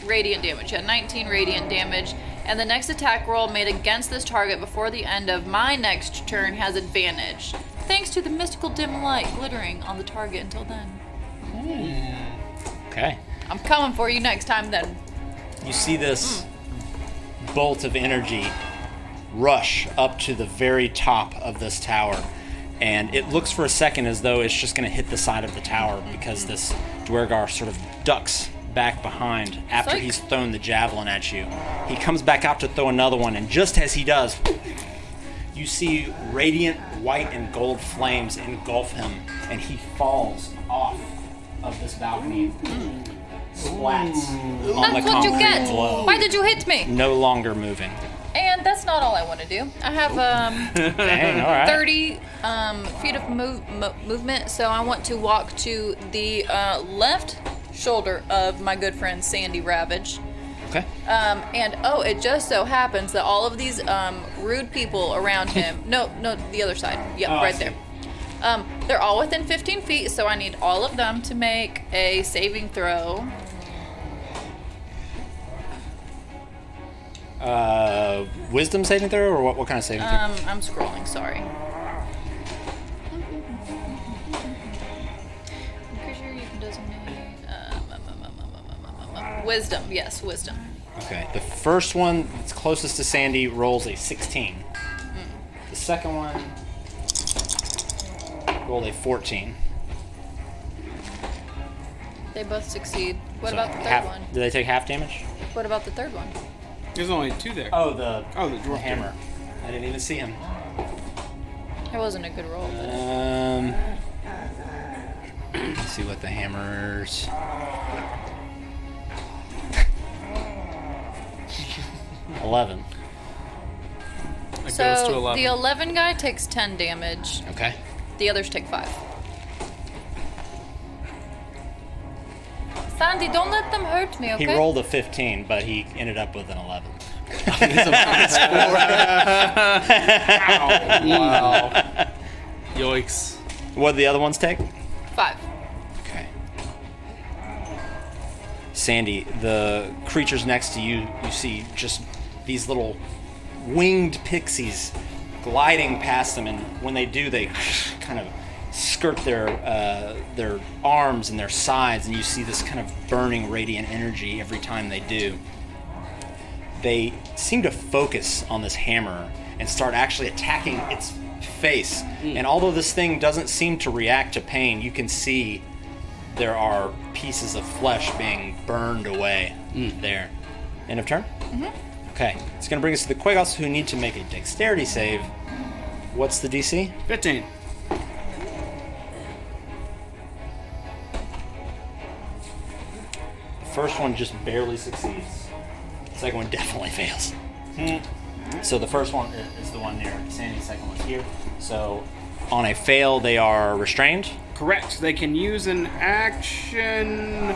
Radiant damage. Yeah, 19 radiant damage. And the next attack roll made against this target before the end of my next turn has advantage, thanks to the mystical dim light glittering on the target until then. Okay. I'm coming for you next time then. You see this bolt of energy rush up to the very top of this tower. And it looks for a second as though it's just going to hit the side of the tower because this Dwergar sort of ducks back behind after Psych. he's thrown the javelin at you. He comes back out to throw another one, and just as he does, you see radiant white and gold flames engulf him, and he falls off of this balcony. Splats on the That's what you concrete get. below. Why did you hit me? No longer moving. And that's not all I want to do. I have Dang, all right. 30 feet of movement, so I want to walk to the left shoulder of my good friend Sandy Ravage. Okay. And it just so happens that all of these rude people around him, no, the other side, yep, Oh, I right see. there. They're all within 15 feet, so I need all of them to make a saving throw. Wisdom saving throw, or what kind of saving throw? I'm scrolling, sorry. Creature you can designate. Wisdom, yes, wisdom. Okay. The first one that's closest to Sandy rolls a 16. The second one rolled a 14. They both succeed. What So about the third half, one? Do they take half damage? What about the third one? There's only two there. Oh, the dwarf hammer. I didn't even see him. It wasn't a good roll. Let's see what the hammer's. $11. It goes to So 11. the 11 guy takes 10 damage. Okay. The others take 5. Sandy, don't let them hurt me, okay? He rolled a 15, but he ended up with an 11. Wow. Yikes. What did the other ones take? 5. Okay. Sandy, the creatures next to you, you see just these little winged pixies gliding past them, and when they do, they kind of skirt their arms and their sides, and you see this kind of burning radiant energy every time they do. They seem to focus on this hammer and start actually attacking its face. And although this thing doesn't seem to react to pain, you can see there are pieces of flesh being burned away there. End of turn? Okay. It's going to bring us to the Quagos, who need to make a dexterity save. What's the DC? 15. The first one just barely succeeds. The second one definitely fails. So the first one is the one near Sandy, the second one's here. So on a fail, they are restrained. Correct. They can use an action.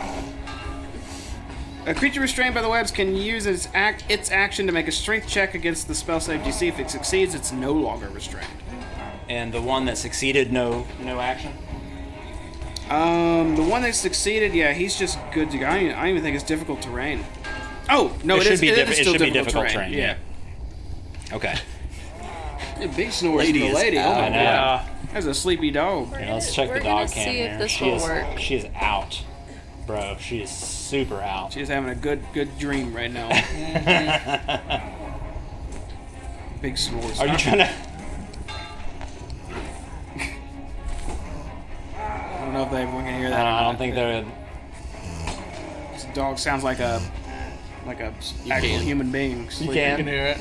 A creature restrained by the webs can use its action to make a strength check against the spell save DC. If it succeeds, it's no longer restrained. And the one that succeeded, no action? The one that succeeded, yeah, he's just good to go. I don't even think it's difficult terrain. Oh, no, it is still difficult terrain. Yeah. Okay. Yeah, big snores Lady from the is lady. out. Oh my I know. god. That's a sleepy dog. Yeah, let's check We're the gonna dog cam see if here. this She will is work. she is out, bro. She is super out. She's having a good dream right now. Big snores. Are you trying to? I don't know if everyone can hear that. I don't think they're. This dog sounds like a actual can. human being. You sleeping. You can can. hear it.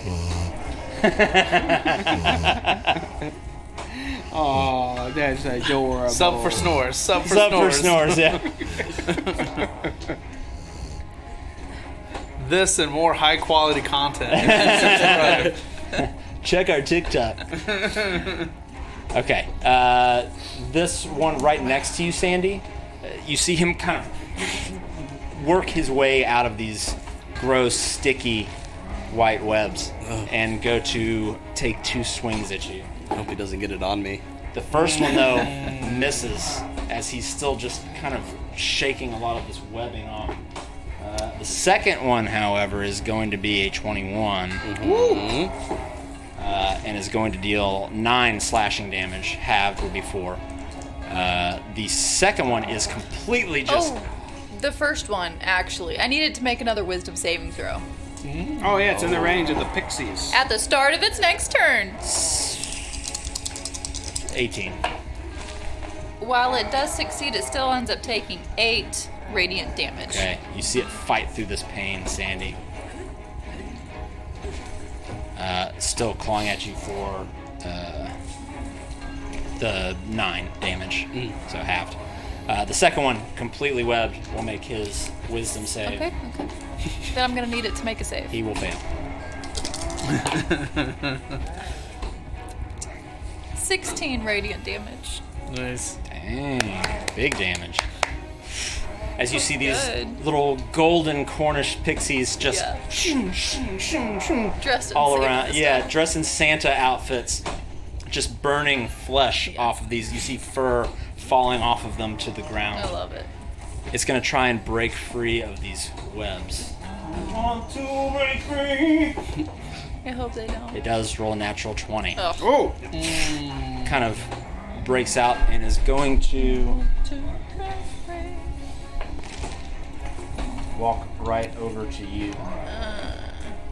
Oh, that's adorable. Sub for snores. Sub for Sub for snores. snores, yeah. This and more high quality content. Check our TikTok. Okay, this one right next to you, Sandy. You see him kind of work his way out of these gross, sticky white webs and go to take 2 swings at you. I hope he doesn't get it on me. The first one, though, misses as he's still just kind of shaking a lot of this webbing off. The second one, however, is going to be a 21 and is going to deal 9 slashing damage. Halved would be 4. The second one is completely just... Oh, the first one, actually. I needed to make another wisdom saving throw. Oh yeah, it's in the range of the pixies. At the start of its next turn. 18. While it does succeed, it still ends up taking 8 radiant damage. Okay, you see it fight through this pain, Sandy. Still clawing at you for the 9 damage, so halved. The second one, completely webbed, will make his wisdom save. Okay. Then I'm gonna need it to make a save. He will fail. 16 radiant damage. Nice. Dang, big damage. As you see these Good. little golden Cornish pixies just Yeah. Dressed in all Santa around. stuff. Yeah, dressed in Santa outfits, just burning flesh off of these. You see fur falling off of them to the ground. I love it. It's gonna try and break free of these webs. Want to break free? I hope they don't. It does roll a natural 20. Oh. Oh, Kind of breaks out and is going to walk right over to you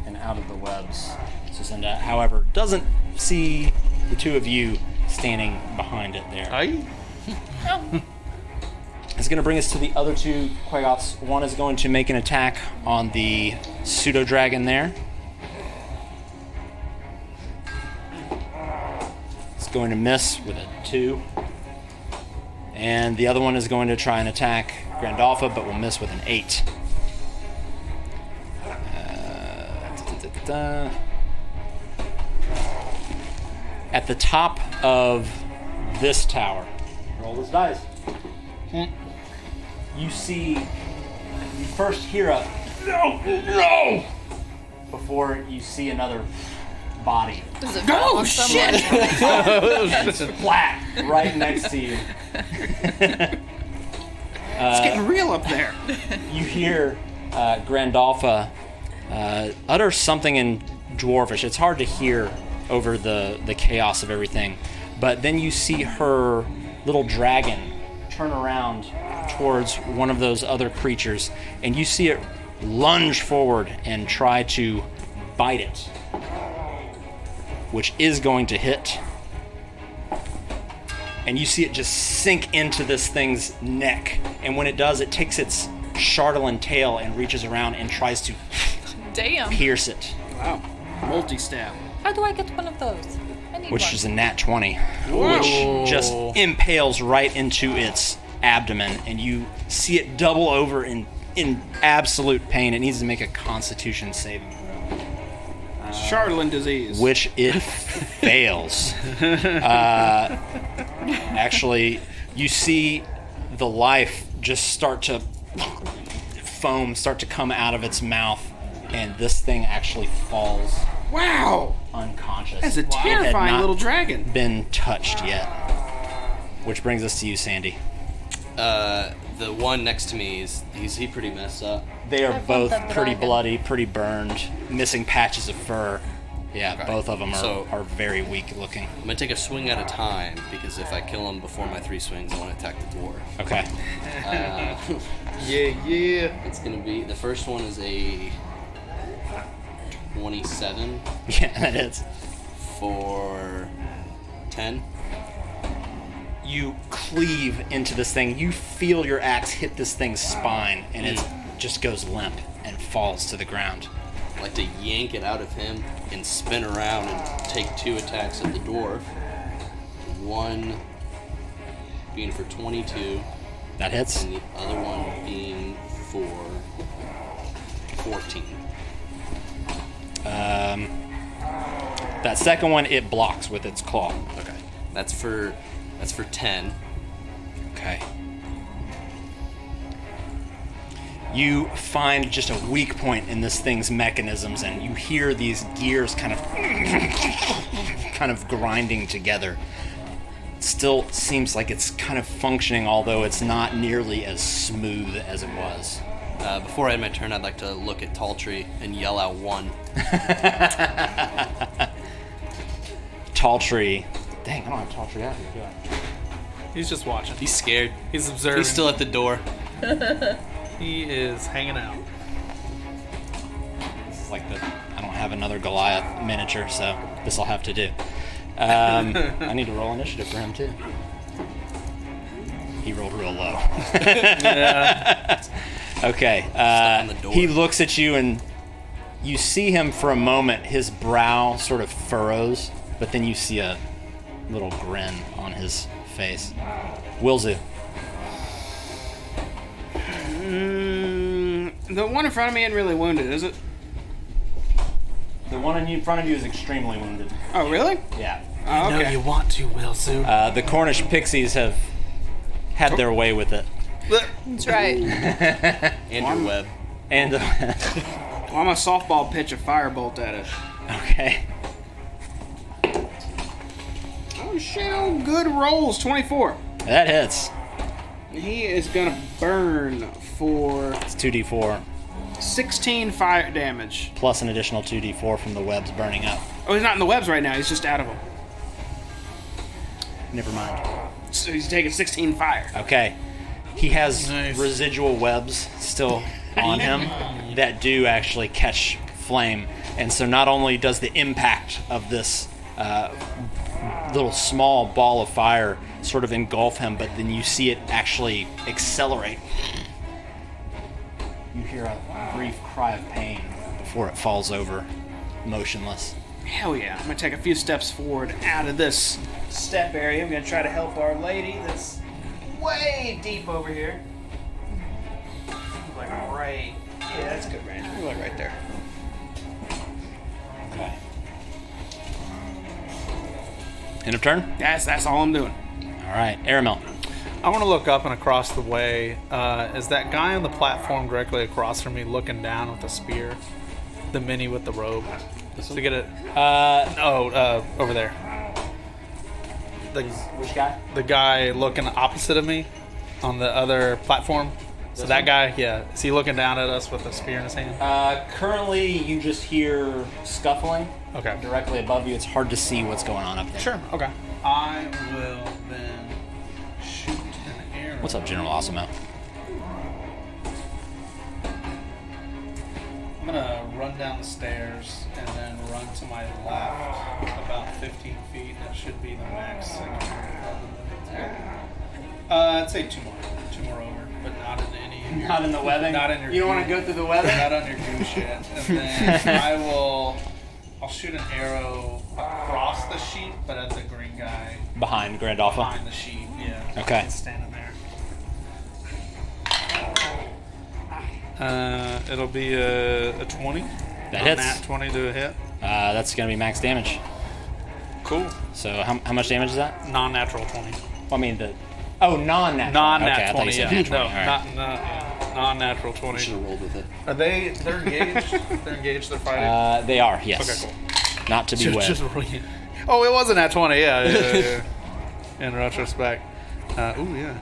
and out of the webs. Susinda, however, doesn't see the two of you standing behind it there. Aye. Oh. It's going to bring us to the other 2 Quagoths. One is going to make an attack on the pseudo dragon there. It's going to miss with a 2. And the other one is going to try and attack Grandalfa, but will miss with an 8. At the top of this tower, roll this dice. You first hear a no before you see another body Does it fall on someone? flat right next to you. it's getting real up there. You hear Grandalfa utter something in Dwarvish. It's hard to hear over the chaos of everything, but then you see her little dragon turn around towards one of those other creatures, and you see it lunge forward and try to bite it, which is going to hit. and you see it just sink into this thing's neck. And when it does, it takes its Chardalyn tail and reaches around and tries to Damn. pierce it, Wow. Multi-stab. How do I get one of those? I need which one. is a nat 20, which just impales right into its abdomen, and you see it double over in absolute pain. It needs to make a Constitution saving throw, Chardalyn disease. which it fails. Actually, you see the life just start to come out of its mouth, and this thing actually falls Wow. unconscious. That's a It had terrifying not little dragon. been touched yet. Which brings us to you, Sandy. The one next to me is he pretty messed up. They are I want both the pretty dragon. bloody, pretty burned, missing patches of fur. Yeah, Okay. both of them So- are very weak looking. I'm gonna take a swing at a time because if I kill him before my 3 swings, I want to attack the dwarf. Okay. Yeah. It's gonna be the first one is a 27 Yeah, that is. for 10. You cleave into this thing. You feel your axe hit this thing's spine, and it just goes limp and falls to the ground. I like to yank it out of him and spin around and take 2 attacks at the dwarf. One being for 22, That hits. and the other one being for 14. That second one, it blocks with its claw. Okay, that's for 10. Okay. You find just a weak point in this thing's mechanisms, and you hear these gears kind of grinding together. It still seems like it's kind of functioning, although it's not nearly as smooth as it was. Before I end my turn, I'd like to look at Tall Tree and yell out 1. Tall Tree. Dang, I don't have Tall Tree out here, do I? He's just watching. He's scared. He's observing. He's still at the door. He is hanging out. This is like I don't have another Goliath miniature, so this will have to do. I need to roll initiative for him, too. He rolled real low. Okay. on the door. He looks at you, and you see him for a moment. His brow sort of furrows, but then you see a little grin on his face. Wilzu. The one in front of me ain't really wounded, is it? The one in front of you is extremely wounded. Oh, really? Yeah. Oh, No, okay. you want to, Wilson. The Cornish pixies have had their way with it. That's right. And your web. And, Well, I'm a softball pitch a firebolt at it. okay. Oh, shit. Oh, good rolls. 24. That hits. He is going to burn for It's 2d4, 16 fire damage. plus an additional 2d4 from the webs burning up. Oh, he's not in the webs right now. He's just out of them. Never mind. So he's taking 16 fire. Okay. He has Nice. residual webs still on him that do actually catch flame. And so not only does the impact of this little small ball of fire sort of engulf him, but then you see it actually accelerate. You hear a brief cry of pain before it falls over, motionless. Hell yeah. I'm going to take a few steps forward out of this step area. I'm going to try to help our lady that's way deep over here. Like right. Yeah, that's good range. We're like right there. Okay. End of turn? That's all I'm doing. All right, Aramel. I want to look up and across the way. Is that guy on the platform directly across from me looking down with a spear? The mini with the robe. To get it. Over there. Which guy? The guy looking opposite of me on the other platform. So that guy, yeah. Is he looking down at us with a spear in his hand? Currently, you just hear scuffling Okay. directly above you. It's hard to see what's going on up there. Sure. Okay. I will then shoot an arrow. What's up, General Osimo? I'm gonna run down the stairs and then run to my left about 15 feet. That should be the max. I'd say two more over, but not in any. Not in the webbing? Not in your. You don't want to go through the webbing? Not on your goose yet. And then I'll shoot an arrow across the sheet, but at the green guy Behind Grandolpha? behind the sheet. Yeah. Okay. He's standing there. It'll be a 20. That hits. Nat 20 to a hit. That's going to be max damage. Cool. So how much damage is that? Non-natural 20. Well, I mean the... Oh, non-natural. Non-nat okay, I thought 20, you said yeah. nat 20. No, All right. not non-natural Should 20. have rolled with it. They're engaged? They're engaged, they're fighting? They are, yes. Okay, cool. Not to be Just webbed. really- Oh, it wasn't at 20, yeah. In retrospect. Ooh, yeah.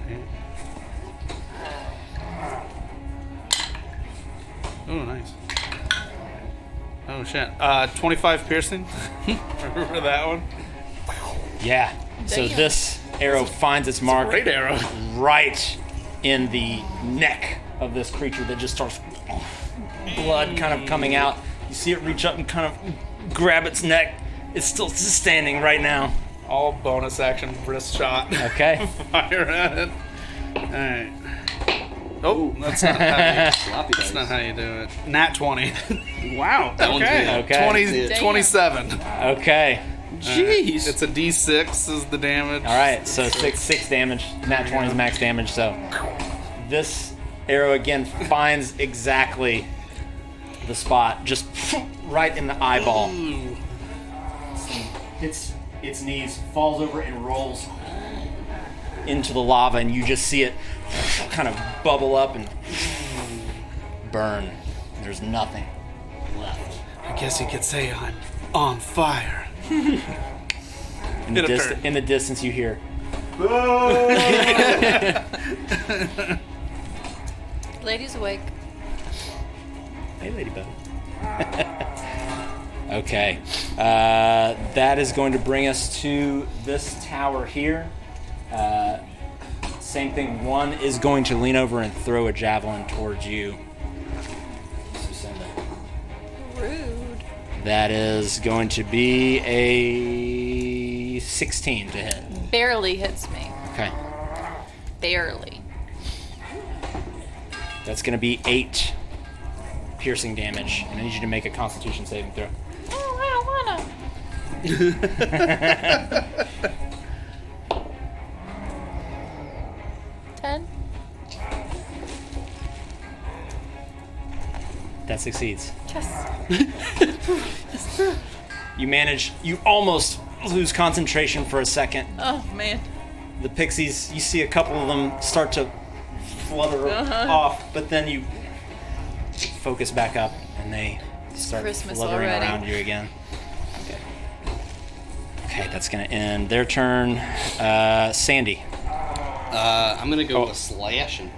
Oh, nice. Oh, shit. 25 piercing. Remember that one? Yeah. So Damn. this arrow finds its mark Great arrow. right in the neck of this creature that just starts blood kind of coming out. You see it reach up and kind of grab its neck. It's still standing right now. All bonus action wrist shot. Okay. Fire at it. Alright. Oh, that's not how you, Sloppy that's not dice. how you do it. Nat 20. Wow. That one's Okay. good. Okay. 20, Damn. 27. Okay. Jeez. It's a D6 is the damage. All right. So six damage. Nat 20 is max damage. So this arrow again finds exactly the spot, just right in the eyeball. Ooh. Hits its knees, falls over and rolls into the lava, and you just see it kind of bubble up and burn. There's nothing left. I guess you could say I'm on fire. In Get a turn. in the distance, you hear. Lady's awake. Hey, Ladybug. Okay. That is going to bring us to this tower here. Same thing. One is going to lean over and throw a javelin towards you. Sucinda. Rude. That is going to be a 16 to hit. Barely hits me. Okay. Barely. That's going to be 8 piercing damage. And I need you to make a Constitution saving throw. Oh, I don't wanna. 10. That succeeds. Yes. You almost lose concentration for a second. Oh man. The pixies, you see a couple of them start to flutter off, but then you focus back up and they start Christmas fluttering already. around you again. Okay, that's going to end their turn. Sandy, I'm gonna go with a slashing.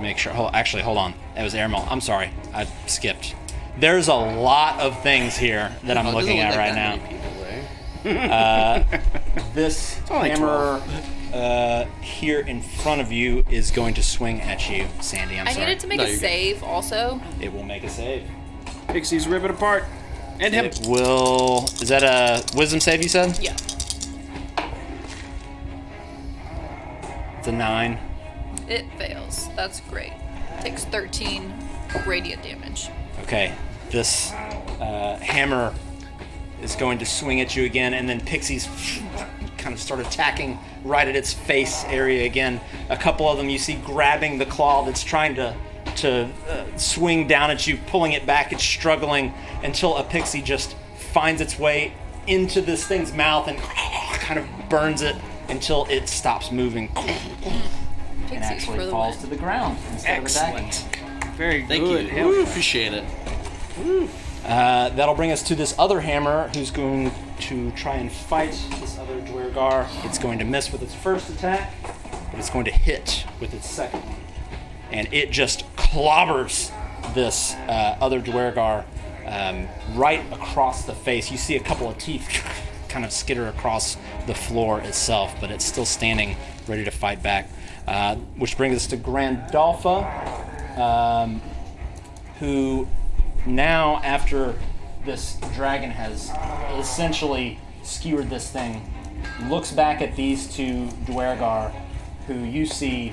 make sure. Hold on. It was Airmail. I'm sorry. I skipped. There's a lot of things here that I'm Oh, it doesn't looking look at like right now. that many people, right? This only hammer here in front of you is going to swing at you, Sandy. I'm I sorry. needed to make No, a you're good. save also. It will make a save. Pixies rip it apart. And him. It will. Is that a wisdom save? You said Yeah. it's a 9. It fails. That's great. Takes 13 radiant damage. Okay, this hammer is going to swing at you again, and then pixies kind of start attacking right at its face area again. A couple of them you see grabbing the claw that's trying to swing down at you, pulling it back. It's struggling until a pixie just finds its way into this thing's mouth and kind of burns it until it stops moving and Pixies actually for the falls win. to the ground instead of attacking. Excellent. Very Thank good. you. Hell yeah. Appreciate it. That'll bring us to this other hammer who's going to try and fight this other Dwergar. It's going to miss with its first attack, but it's going to hit with its second one. And it just clobbers this other Dwergar right across the face. You see a couple of teeth kind of skitter across the floor itself, but it's still standing ready to fight back. Which brings us to Grandolpha, who now, after this dragon has essentially skewered this thing, looks back at these two Dwergar, who you see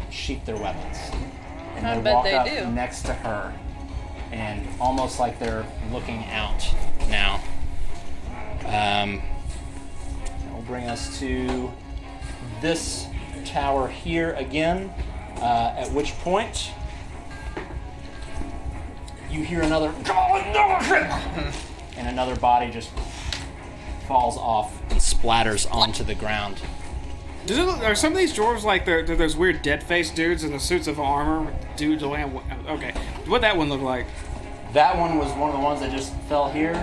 sheath their weapons. And I they bet walk they up do. next to her, and almost like they're looking out now. That will bring us to this tower here again, at which point you hear another and another body just falls off and splatters onto the ground. Are some of these dwarves like they're those weird dead-faced dudes in the suits of armor with dudes land? Okay, what'd that one look like? That one was one of the ones that just fell here.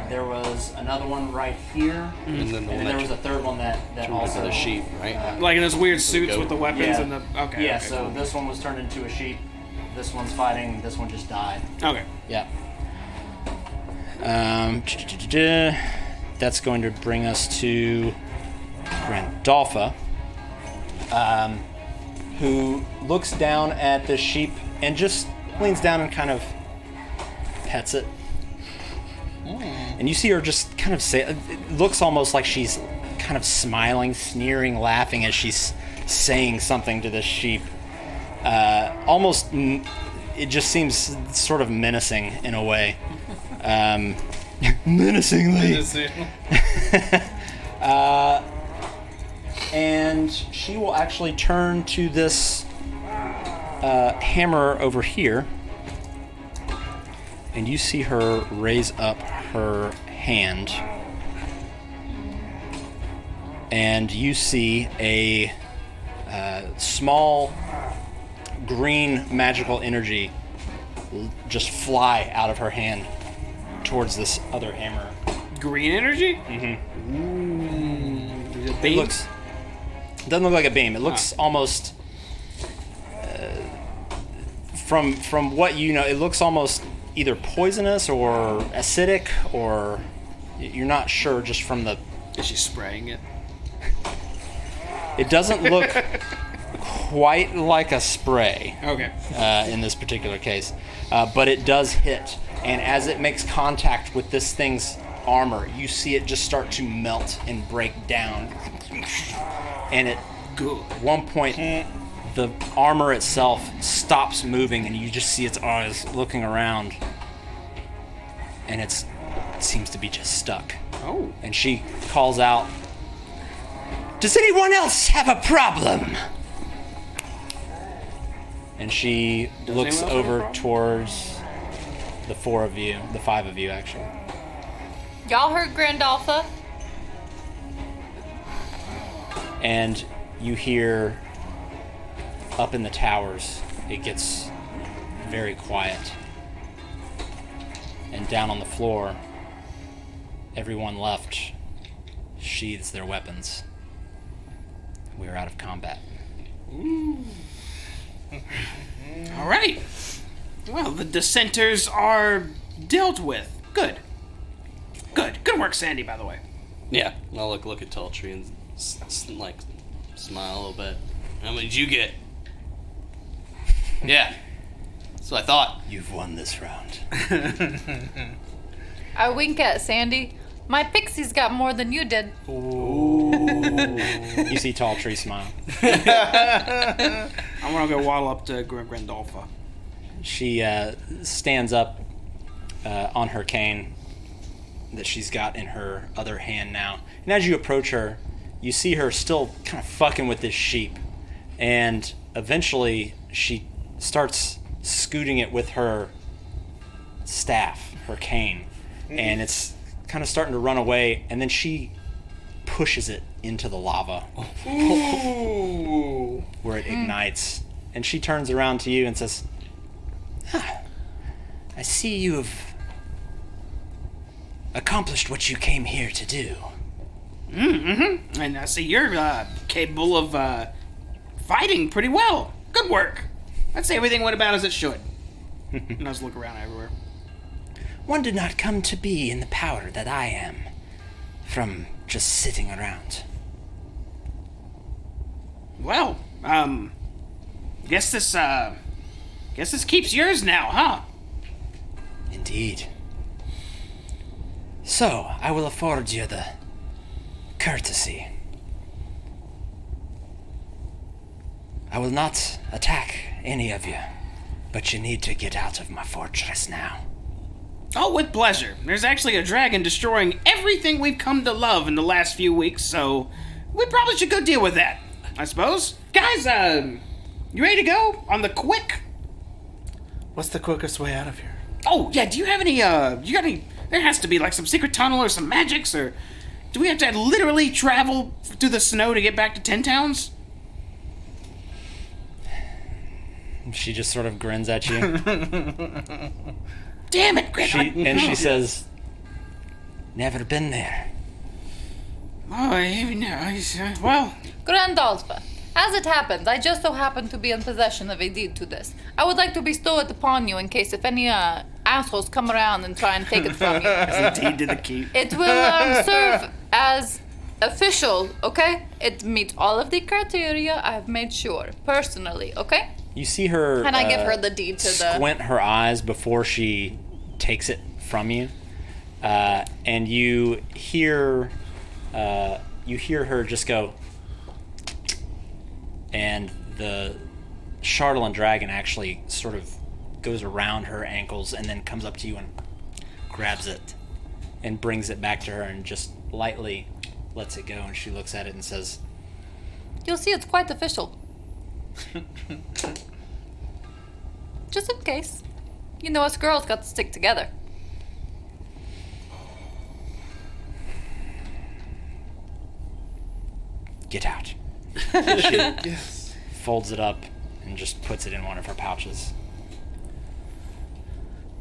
There was another one right here, And then the one there that was a third one that turned also into the sheep, right? Like in those weird suits goat. with the weapons Yeah. and the. Okay. Yeah, okay, so cool. this one was turned into a sheep. This one's fighting. This one just died. Okay. Yeah. That's going to bring us to Grandolpha, who looks down at the sheep and just leans down and kind of pets it. And you see her just kind of say, it looks almost like she's kind of smiling, sneering, laughing as she's saying something to this sheep. It just seems sort of menacing in a way. Menacingly. And she will actually turn to this hammer over here. And you see her raise up her hand. And you see a small green magical energy just fly out of her hand towards this other hammer. Green energy? It looks. Doesn't look like a beam. It looks almost. From what you know, it looks almost either poisonous or acidic, or you're not sure just from the. Is she spraying it? It doesn't look quite like a spray. Okay. In this particular case, but it does hit, and as it makes contact with this thing's armor, you see it just start to melt and break down, and at one point the armor itself stops moving, and you just see its eyes looking around, and it seems to be just stuck. Oh. And she calls out, "Does anyone else have a problem?" And she looks anyone else have a over problem? towards the five of you actually. Y'all heard Grandolpha? And you hear up in the towers, it gets very quiet. And down on the floor, everyone left sheathes their weapons. We are out of combat. All right. Well, the dissenters are dealt with. Good. Good work, Sandy, by the way. Yeah. And I'll look at Tall Tree and like smile a little bit. How many did you get? Yeah. That's what I thought. You've won this round. I wink at Sandy. My pixies got more than you did. You see Tall Tree smile. I'm gonna go waddle up to Grandolpha. She stands up on her cane that she's got in her other hand now. And as you approach her, you see her still kind of fucking with this sheep. And eventually she starts scooting it with her staff, her cane. And it's kind of starting to run away. And then she pushes it into the lava. Ooh. Where it ignites. And she turns around to you and says, I see you have accomplished what you came here to do. And I see you're capable of fighting pretty well. Good work. I'd say everything went about as it should. And I just look around everywhere. One did not come to be in the power that I am from just sitting around. Well, guess Guess this keep's yours now, huh? Indeed. So, I will afford you the courtesy. I will not attack any of you, but you need to get out of my fortress now. Oh, with pleasure. There's actually a dragon destroying everything we've come to love in the last few weeks, so we probably should go deal with that, I suppose. Guys, you ready to go? On the quick? What's the quickest way out of here? Oh, yeah, do you have any, you got any, there has to be like some secret tunnel or some magics, or do we have to literally travel through the snow to get back to 10 Towns? She just sort of grins at you. Damn it, Griffin. And she says, never been there. Oh, well, Grandolpha, as it happens, I just so happen to be in possession of a deed to this. I would like to bestow it upon you in case if any assholes come around and try and take it from you. it's a deed to the keep. It will serve as official, okay? It meets all of the criteria I've made sure, personally, okay? You see her. Can I give her the deed to the... Squint her eyes before she takes it from you, and you hear her just go, and the Chardalyn Dragon actually sort of goes around her ankles and then comes up to you and grabs it and brings it back to her and just lightly lets it go, and she looks at it and says, You'll see it's quite official. Just in case. You know, us girls got to stick together. get out. She folds it up and just puts it in one of her pouches.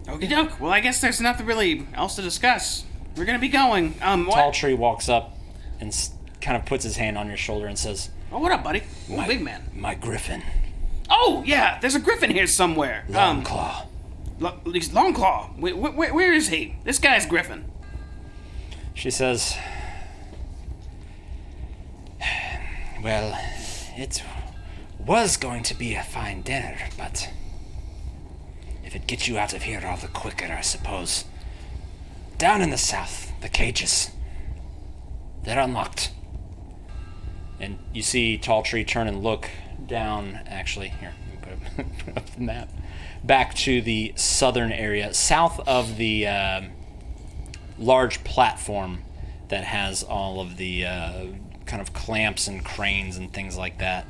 Okie doke. Well, I guess there's nothing really else to discuss. We're gonna be going. What? Tall Tree walks up and kind of puts his hand on your shoulder and says, Oh, what up, buddy? Oh, big man. My griffin. Oh, yeah. There's a griffin here somewhere. Longclaw. Longclaw. Where is he? This guy's griffin. She says, well, it was going to be a fine dinner, but if it gets you out of here all the quicker, I suppose. Down in the south, the cages, they're unlocked. And you see Tall Tree turn and look down, actually, here, let me put up the map, back to the southern area, south of the large platform that has all of the kind of clamps and cranes and things like that.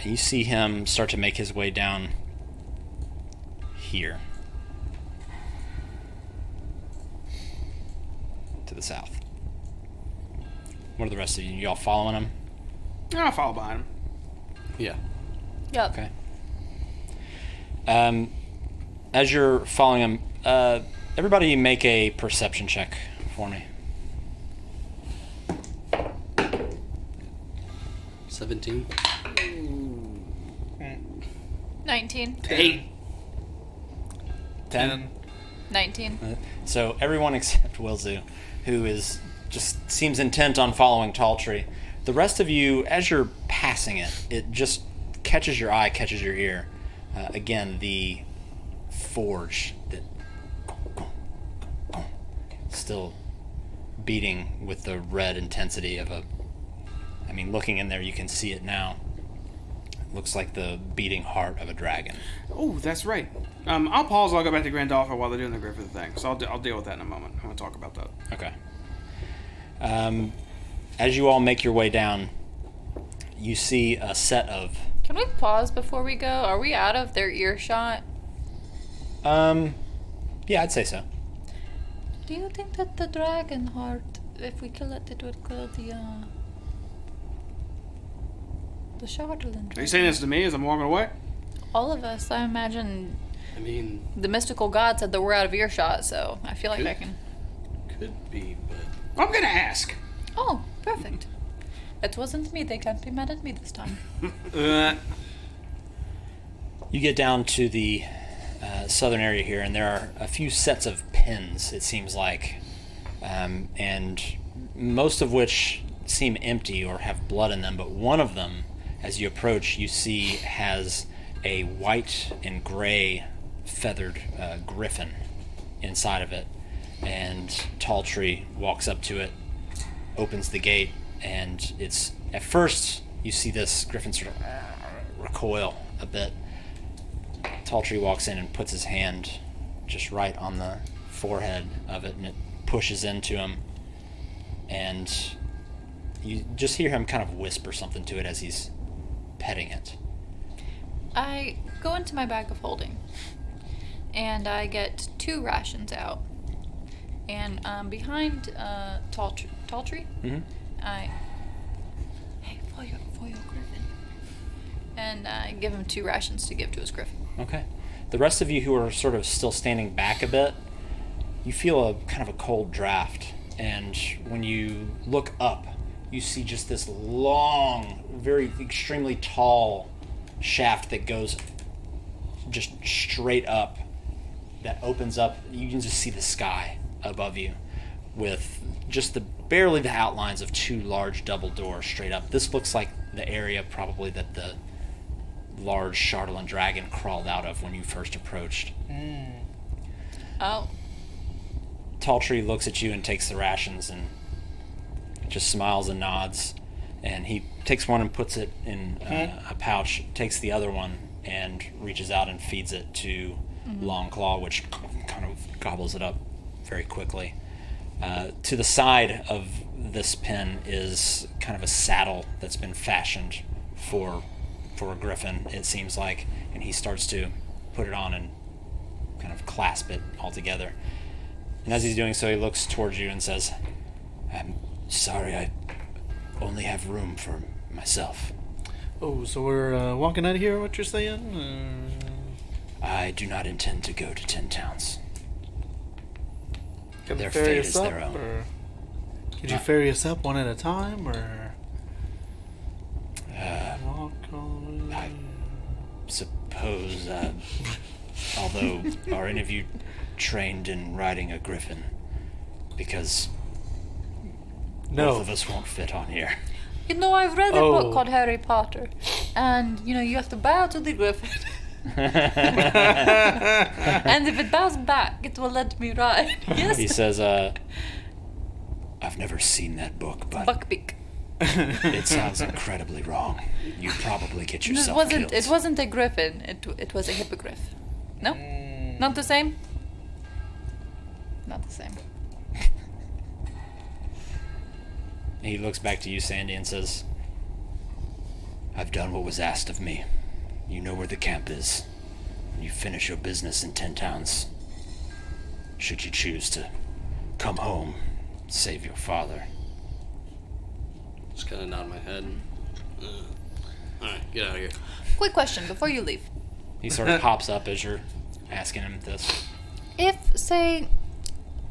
You see him start to make his way down here to the south. What are the rest of you? You all following him? I'll follow behind him. Yeah. Yep. Okay. As you're following him, everybody make a perception check for me. 17. 19. 8. 10. 19. So everyone except Wilzu, who just seems intent on following Tall Tree. The rest of you, as you're passing it, it just catches your eye, catches your ear. Again, the forge that still beating with the red intensity of looking in there, you can see it now. It looks like the beating heart of a dragon. Oh, that's right. I'll pause. I'll go back to Grandolpha while they're doing the Griffith thing. So I'll deal with that in a moment. I'm going to talk about that. Okay. As you all make your way down, you see a set of... Can we pause before we go? Are we out of their earshot? Yeah, I'd say so. Do you think that the dragon heart, if we kill it, it would kill the Chardalyn Dragon? Are you saying this to me as I'm walking away? All of us, I imagine. I mean, The mystical god said that we're out of earshot, so I feel like I can... could be, but... I'm going to ask. Oh, perfect. It wasn't me. They can't be mad at me this time. You get down to the southern area here, and there are a few sets of pins, it seems like, and most of which seem empty or have blood in them, but one of them, as you approach, you see has a white and gray feathered griffin inside of it. And Tall Tree walks up to it, opens the gate, and it's at first you see this griffin sort of recoil a bit. Tall Tree walks in and puts his hand just right on the forehead of it, and it pushes into him, and you just hear him kind of whisper something to it as he's petting it. I go into my bag of holding, and I get 2 rations out. And behind Tall Tree, I... Hey, for your griffin. And I give him 2 rations to give to his griffin. Okay. The rest of you who are sort of still standing back a bit, you feel a kind of a cold draft. And when you look up, you see just this long, very extremely tall shaft that goes just straight up, that opens up. You can just see the sky above you with just barely the outlines of 2 large double doors straight up. This looks like the area probably that the large Chardalyn Dragon crawled out of when you first approached. Oh. Tall Tree looks at you and takes the rations and just smiles and nods, and he takes one and puts it in a pouch, takes the other one and reaches out and feeds it to Longclaw, which kind of gobbles it up very quickly. To the side of this pen is kind of a saddle that's been fashioned for a griffin, it seems like, and he starts to put it on and kind of clasp it all together. And as he's doing so, he looks towards you and says, "I'm sorry, I only have room for myself." Oh, so we're walking out of here, what you're saying? I do not intend to go to 10 towns. Can Their they ferry fate us is up, their own. or could you ferry us up one at a time, or walk on? I suppose, although, are any of you trained in riding a griffin? Because both of us won't fit on here. You know, I've read a book called Harry Potter, and, you have to bow to the griffin. And if it bows back, it will let me ride. Yes. He says, I've never seen that book, but Buckbeak. it sounds incredibly wrong. You'd probably get yourself killed. It wasn't a griffin. It was a hippogriff. No? Not the same? Not the same. He looks back to you, Sandy, and says, I've done what was asked of me. You know where the camp is. When you finish your business in 10 towns, should you choose to come home, save your father. Just kind of nod my head. Alright, get out of here. Quick question before you leave. He sort of hops up as you're asking him this. If, say,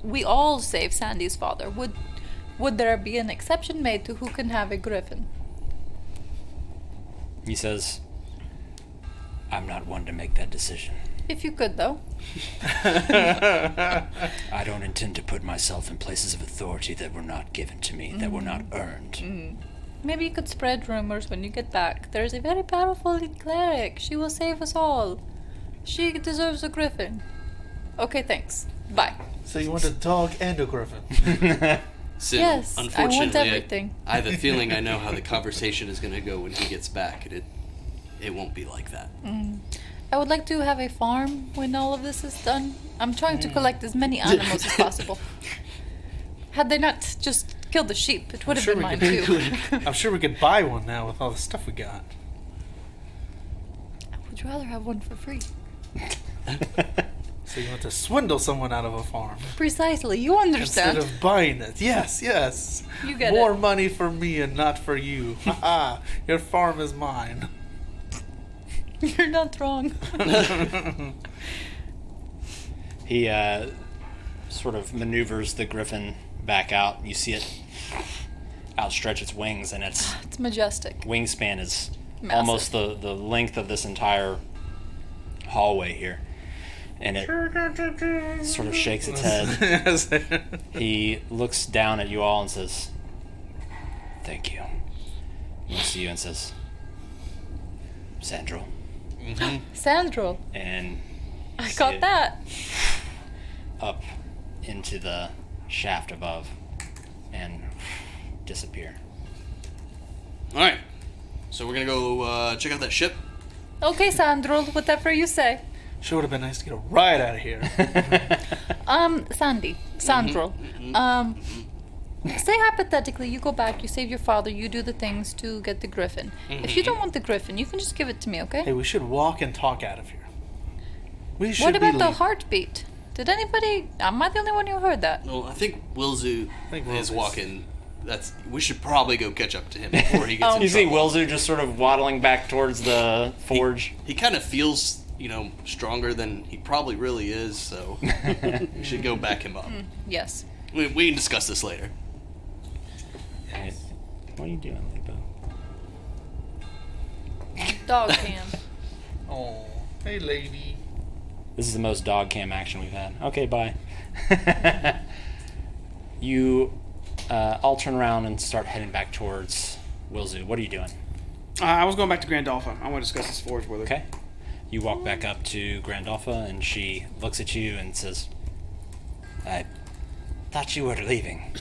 we all save Sandy's father, would there be an exception made to who can have a griffin? He says, I'm not one to make that decision. If you could, though. I don't intend to put myself in places of authority that were not given to me, that were not earned. Maybe you could spread rumors when you get back. There's a very powerful cleric. She will save us all. She deserves a griffin. Okay, thanks. Bye. So you want a dog and a griffin? Sin, Yes, I want unfortunately, everything. I have a feeling I know how the conversation is going to go when he gets back. It won't be like that. I would like to have a farm when all of this is done. I'm trying to collect as many animals as possible. Had they not just killed the sheep, it would have been mine too. I'm sure we could buy one now with all the stuff we got. I would rather have one for free. So you want to swindle someone out of a farm Precisely, you understand. instead of buying it. Yes, yes. You get More it. money for me and not for you. Haha, your farm is mine. You're not wrong. He sort of maneuvers the griffin back out. You see it outstretch its wings, and its It's majestic. wingspan is Massive. almost the length of this entire hallway here. And it sort of shakes its head. He looks down at you all and says, "Thank you." He looks to you and says, "Sandro, Sandro. and I see got it that. up into the shaft above and disappear. All right. So we're gonna go check out that ship. Okay, Sandro, whatever you say. Sure would have been nice to get a ride out of here. Sandro. Say hypothetically, you go back, you save your father, you do the things to get the griffin. If you don't want the griffin, you can just give it to me, okay? Hey, we should walk and talk out of here. We should What be about the leaving. heartbeat? Did anybody? Am I the only one who heard that? Well, I think Wilzu think is Wilzu's- walking. We should probably go catch up to him before he gets in You see trouble. Wilzu just sort of waddling back towards the forge. He kind of feels, stronger than he probably really is, so we should go back him up. Yes. We can discuss this later. What are you doing, Lipo? Dog cam. Oh, hey, lady. This is the most dog cam action we've had. Okay, bye. You all turn around and start heading back towards Wilzu. What are you doing? I was going back to Grandolpha. I want to discuss this forge with her. Okay. You walk back up to Grandolpha, and she looks at you and says, I thought you were leaving.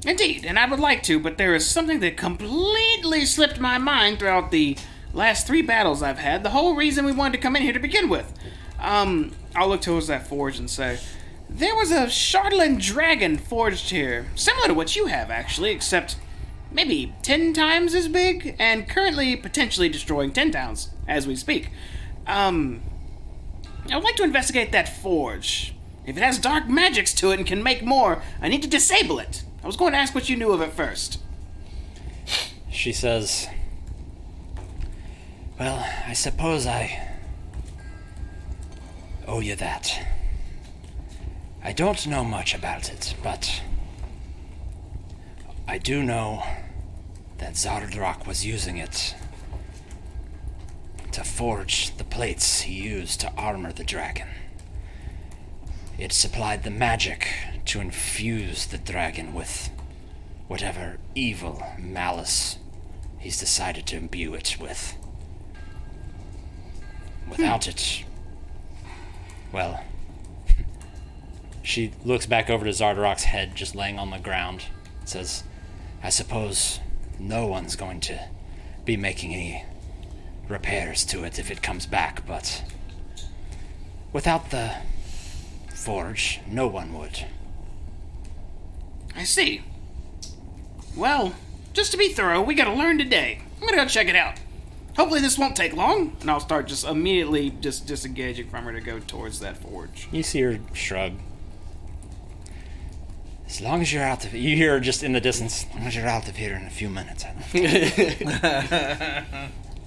Indeed, and I would like to, but there is something that completely slipped my mind throughout the last 3 battles I've had. The whole reason we wanted to come in here to begin with. I'll look towards that forge and say, there was a Chardalyn Dragon forged here, similar to what you have, actually, except maybe 10 times as big, and currently potentially destroying 10 towns as we speak. I would like to investigate that forge. If it has dark magics to it and can make more, I need to disable it. I was going to ask what you knew of it first. She says, well, I suppose I owe you that. I don't know much about it, but I do know that Zardrak was using it to forge the plates he used to armor the dragon. It supplied the magic to infuse the dragon with whatever evil malice he's decided to imbue it with. Without it, well, she looks back over to Zardrak's head just laying on the ground, says, I suppose no one's going to be making any repairs to it if it comes back, but without the forge, no one would. I see. Well, just to be thorough, we gotta learn today. I'm gonna go check it out. Hopefully this won't take long, and I'll start just immediately just disengaging from her to go towards that forge. You see her shrug. As long as you're out of, you hear her just in the distance, as long as you're out of here in a few minutes. I don't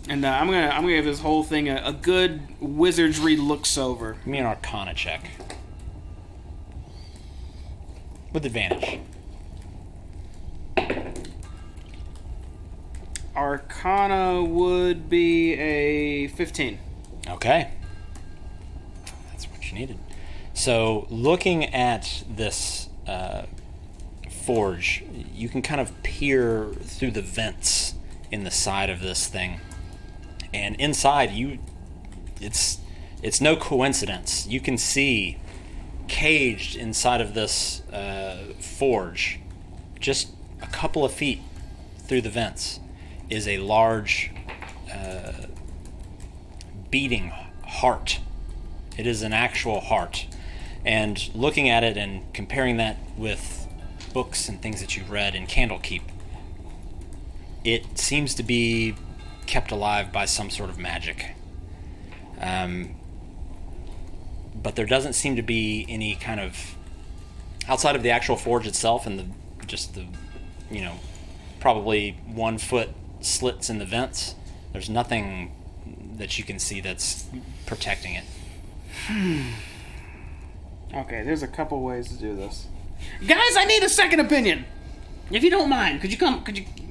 And I'm gonna give this whole thing a good wizardry looks over. Give me an Arcana check. With advantage. Arcana would be a 15. Okay. That's what you needed. So, looking at this forge, you can kind of peer through the vents in the side of this thing. And inside, it's no coincidence. You can see caged inside of this forge, just a couple of feet through the vents, is a large beating heart. It is an actual heart. And looking at it and comparing that with books and things that you've read in Candlekeep, it seems to be kept alive by some sort of magic. But there doesn't seem to be any kind of, outside of the actual forge itself and the probably 1 foot slits in the vents, there's nothing that you can see that's protecting it. Okay, there's a couple ways to do this. Guys, I need a second opinion. If you don't mind, could you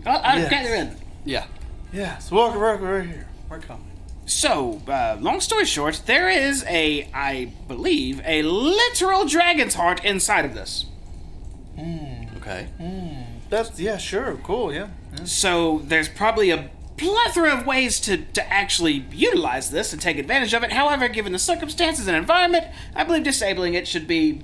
Yes. gather in? Yeah. Yes, walk right here. We're coming. So, long story short, there is I believe, a literal dragon's heart inside of this. Okay. That's, yeah, sure, cool, yeah. So, there's probably a plethora of ways to actually utilize this and take advantage of it. However, given the circumstances and environment, I believe disabling it should be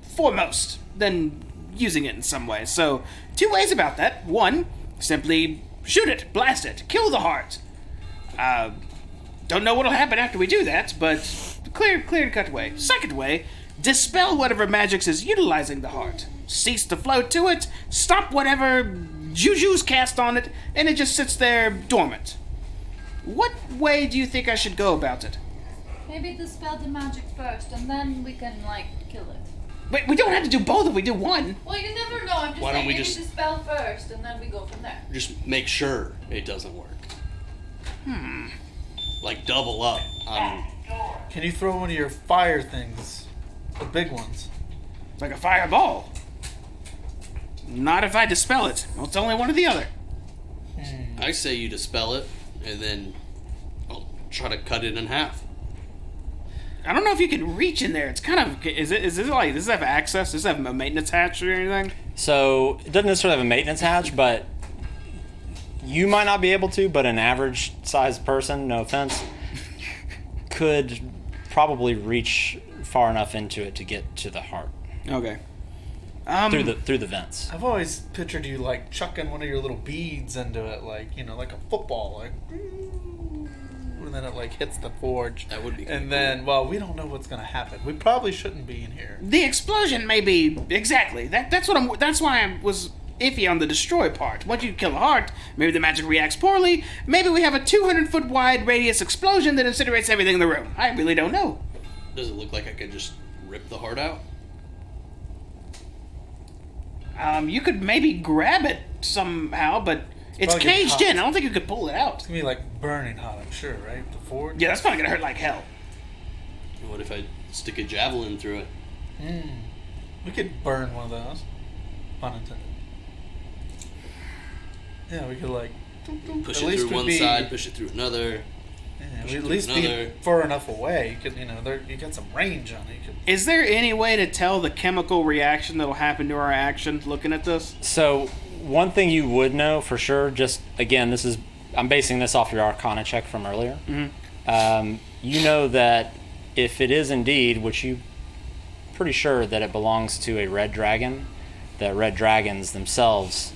foremost than using it in some way. So, 2 ways about that. 1, simply shoot it, blast it, kill the heart. Don't know what'll happen after we do that, but clear to cut way. 2nd way, dispel whatever magics is utilizing the heart. Cease the flow to it, stop whatever juju's cast on it, and it just sits there dormant. What way do you think I should go about it? Maybe dispel the magic first, and then we can, kill it. Wait, we don't have to do both if we do one. Well, you never know. I'm just Why saying don't we maybe just- dispel first, and then we go from there. Just make sure it doesn't work. Like double up on. Can you throw one of your fire things? The big ones. Like a fireball. Not if I dispel it. Well, it's only one or the other. I say you dispel it, and then I'll try to cut it in half. I don't know if you can reach in there. It's kind of... Is it like... Does it have access? Does it have a maintenance hatch or anything? So it doesn't necessarily have a maintenance hatch, but you might not be able to, but an average sized person, no offense, could probably reach far enough into it to get to the heart Okay. through the vents. I've always pictured you like chucking one of your little beads into it, like like a football, like, and then it like hits the forge. That would be kinda And then, well, we don't know what's gonna happen. We probably shouldn't be in here. The explosion may be... Exactly. That's why I was iffy on the destroy part. Once you kill a heart, maybe the magic reacts poorly. Maybe we have a 200-foot wide radius explosion that incinerates everything in the room. I really don't know. Does it look like I could just rip the heart out? You could maybe grab it somehow, but it's Probably get caged hot. in. I don't think you could pull it out. It's gonna be like burning hot, I'm sure, right? The forge. Yeah, that's probably gonna hurt like hell. What if I stick a javelin through it? We could burn one of those. Pun intended. Yeah, we could like. Push At it least through we'd one be- side, push it through another. Yeah, Push we'd it at through least another. be far enough away. You could, you got some range on it. You could. Is there any way to tell the chemical reaction that'll happen to our action looking at this? So one thing you would know for sure, just again, I'm basing this off your Arcana check from earlier. You know that if it is indeed, which you pretty sure that it belongs to a red dragon, that red dragons themselves,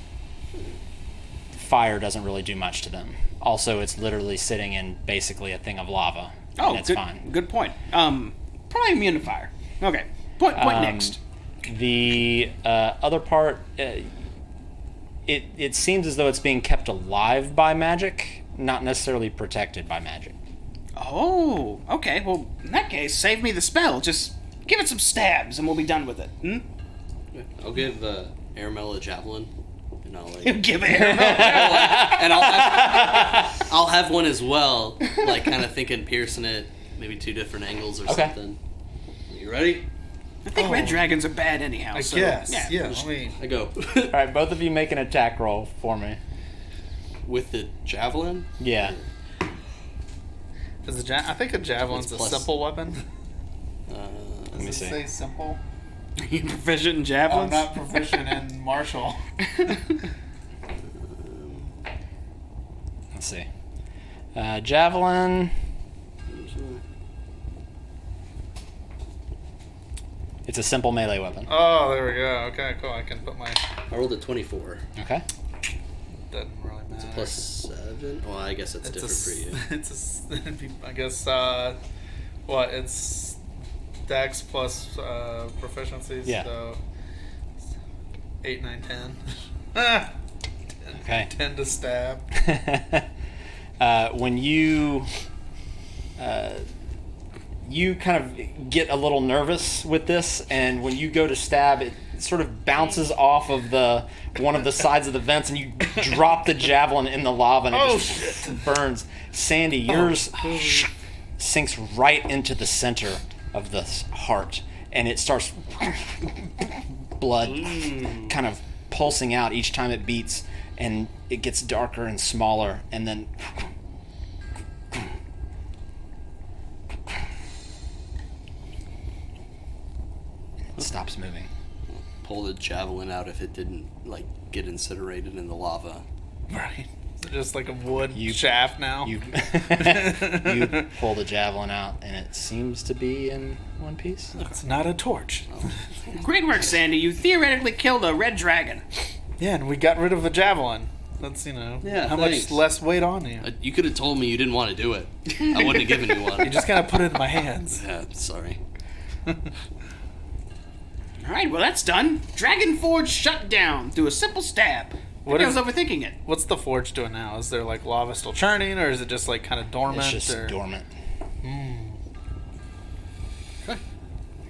fire doesn't really do much to them. Also, it's literally sitting in basically a thing of lava. Oh, and it's good, fine. good point. Probably immune to fire. Okay. Point next. The other part, it seems as though it's being kept alive by magic, not necessarily protected by magic. Oh, okay. Well, in that case, save me the spell. Just give it some stabs and we'll be done with it. I'll give Aramel a javelin, and I'll Give it here. and I'll have one as well, like kind of thinking piercing it, maybe 2 different angles or Okay. something. You ready? I think red dragons are bad anyhow. I so, guess. Yeah. Yeah. I mean, I go All right, both of you make an attack roll for me. with the javelin. Yeah. is I think a javelin's It's a plus- simple weapon. Let me Does it see. say simple? Are you proficient in I'm javelins? not proficient in martial. Let's see. Javelin. It's a simple melee weapon. Oh, there we go. Okay, cool. I can put my. I rolled a 24. Okay. Doesn't really matter. Plus 7. Well, I guess that's different for you. It's I guess what it's dex plus proficiencies. Yeah. So 8, 9, 10. Okay. 10 to stab. When you kind of get a little nervous with this, and when you go to stab, it sort of bounces off of one of the sides of the vents, and you drop the javelin in the lava, and it just burns. Sandy, yours sinks right into the center of the heart, and it starts blood kind of pulsing out each time it beats, and it gets darker and smaller, and then it stops moving. Pull the javelin out if it didn't like get incinerated in the lava. Right. Just like a wood You- shaft now. You you pull the javelin out, and it seems to be in one piece. It's not a torch. Great work, Sandy. You theoretically killed a red dragon. Yeah, and we got rid of the javelin. That's, Yeah, how thanks. much less weight on you. You could have told me you didn't want to do it. I wouldn't have given you one. You just kind of put it in my hands. Yeah, sorry. All right, well, that's done. Dragon Forge shut down through a simple stab. What I was is- overthinking it. What's the forge doing now? Is there like lava still churning, or is it just like kind of dormant? It's just or... dormant.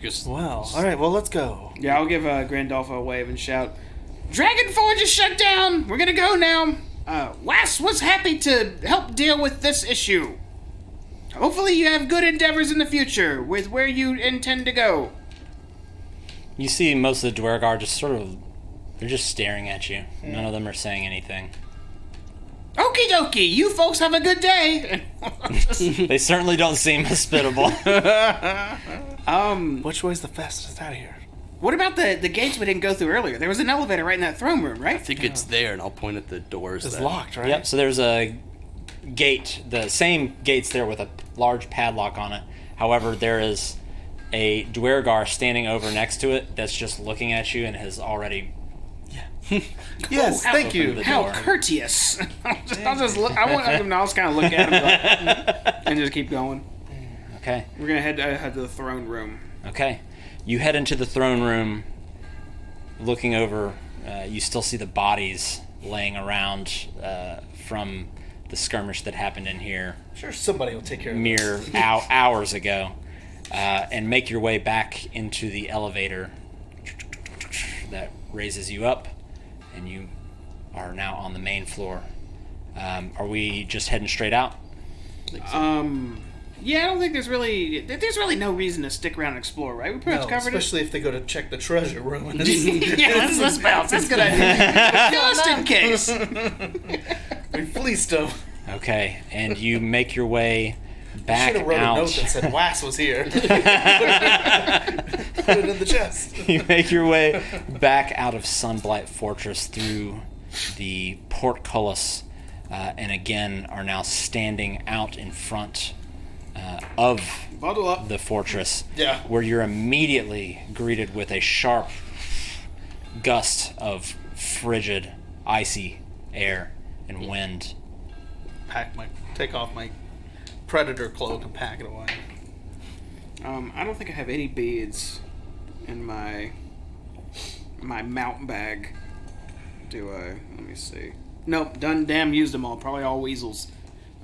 Just, Well, all right. Well, let's go. Yeah, I'll give Grandolpho a wave and shout, Dragon Forge is shut down. We're gonna go now. W.A.S.S was happy to help deal with this issue. Hopefully you have good endeavors in the future with where you intend to go. You see most of the Dwergar just sort of, they're just staring at you. None of them are saying anything. Okie dokie, you folks have a good day. They certainly don't seem hospitable. Which way's the fastest out of here? What about the gates we didn't go through earlier? There was an elevator right in that throne room, right? I think it's there, and I'll point at the doors. It's that- locked, right? Yep, so there's a gate, the same gates there with a large padlock on it. However, there is a Dwergar standing over next to it that's just looking at you and has already... Yes, how- thank you. the How door. courteous. I'll just look. I want them to just kind of look at him and just keep going. Okay, We're gonna head to the throne room. okay. You head into the throne room, looking over. You still see the bodies laying around from the skirmish that happened in here Sure, somebody will take care of it. mere hours ago, and make your way back into the elevator that raises you up, and you are now on the main floor. Are we just heading straight out? Yeah, I don't think there's really no reason to stick around and explore, right? We pretty much covered especially if they go to check the treasure room. And it. Yeah, let's bounce. That's a good idea. Just in case. we fleeced them. Okay, and you make your way back Should have wrote a note that out. said W.A.S.S was here. Put it in the chest. You make your way back out of Sunblight Fortress through the portcullis, and again are now standing out in front of Bundle up. the fortress, Yeah. where you're immediately greeted with a sharp gust of frigid, icy air and wind. Take off my predator cloak and pack it away. I don't think I have any beads in my mount bag. Do I? Let me see. Nope, damn used them all. Probably all weasels.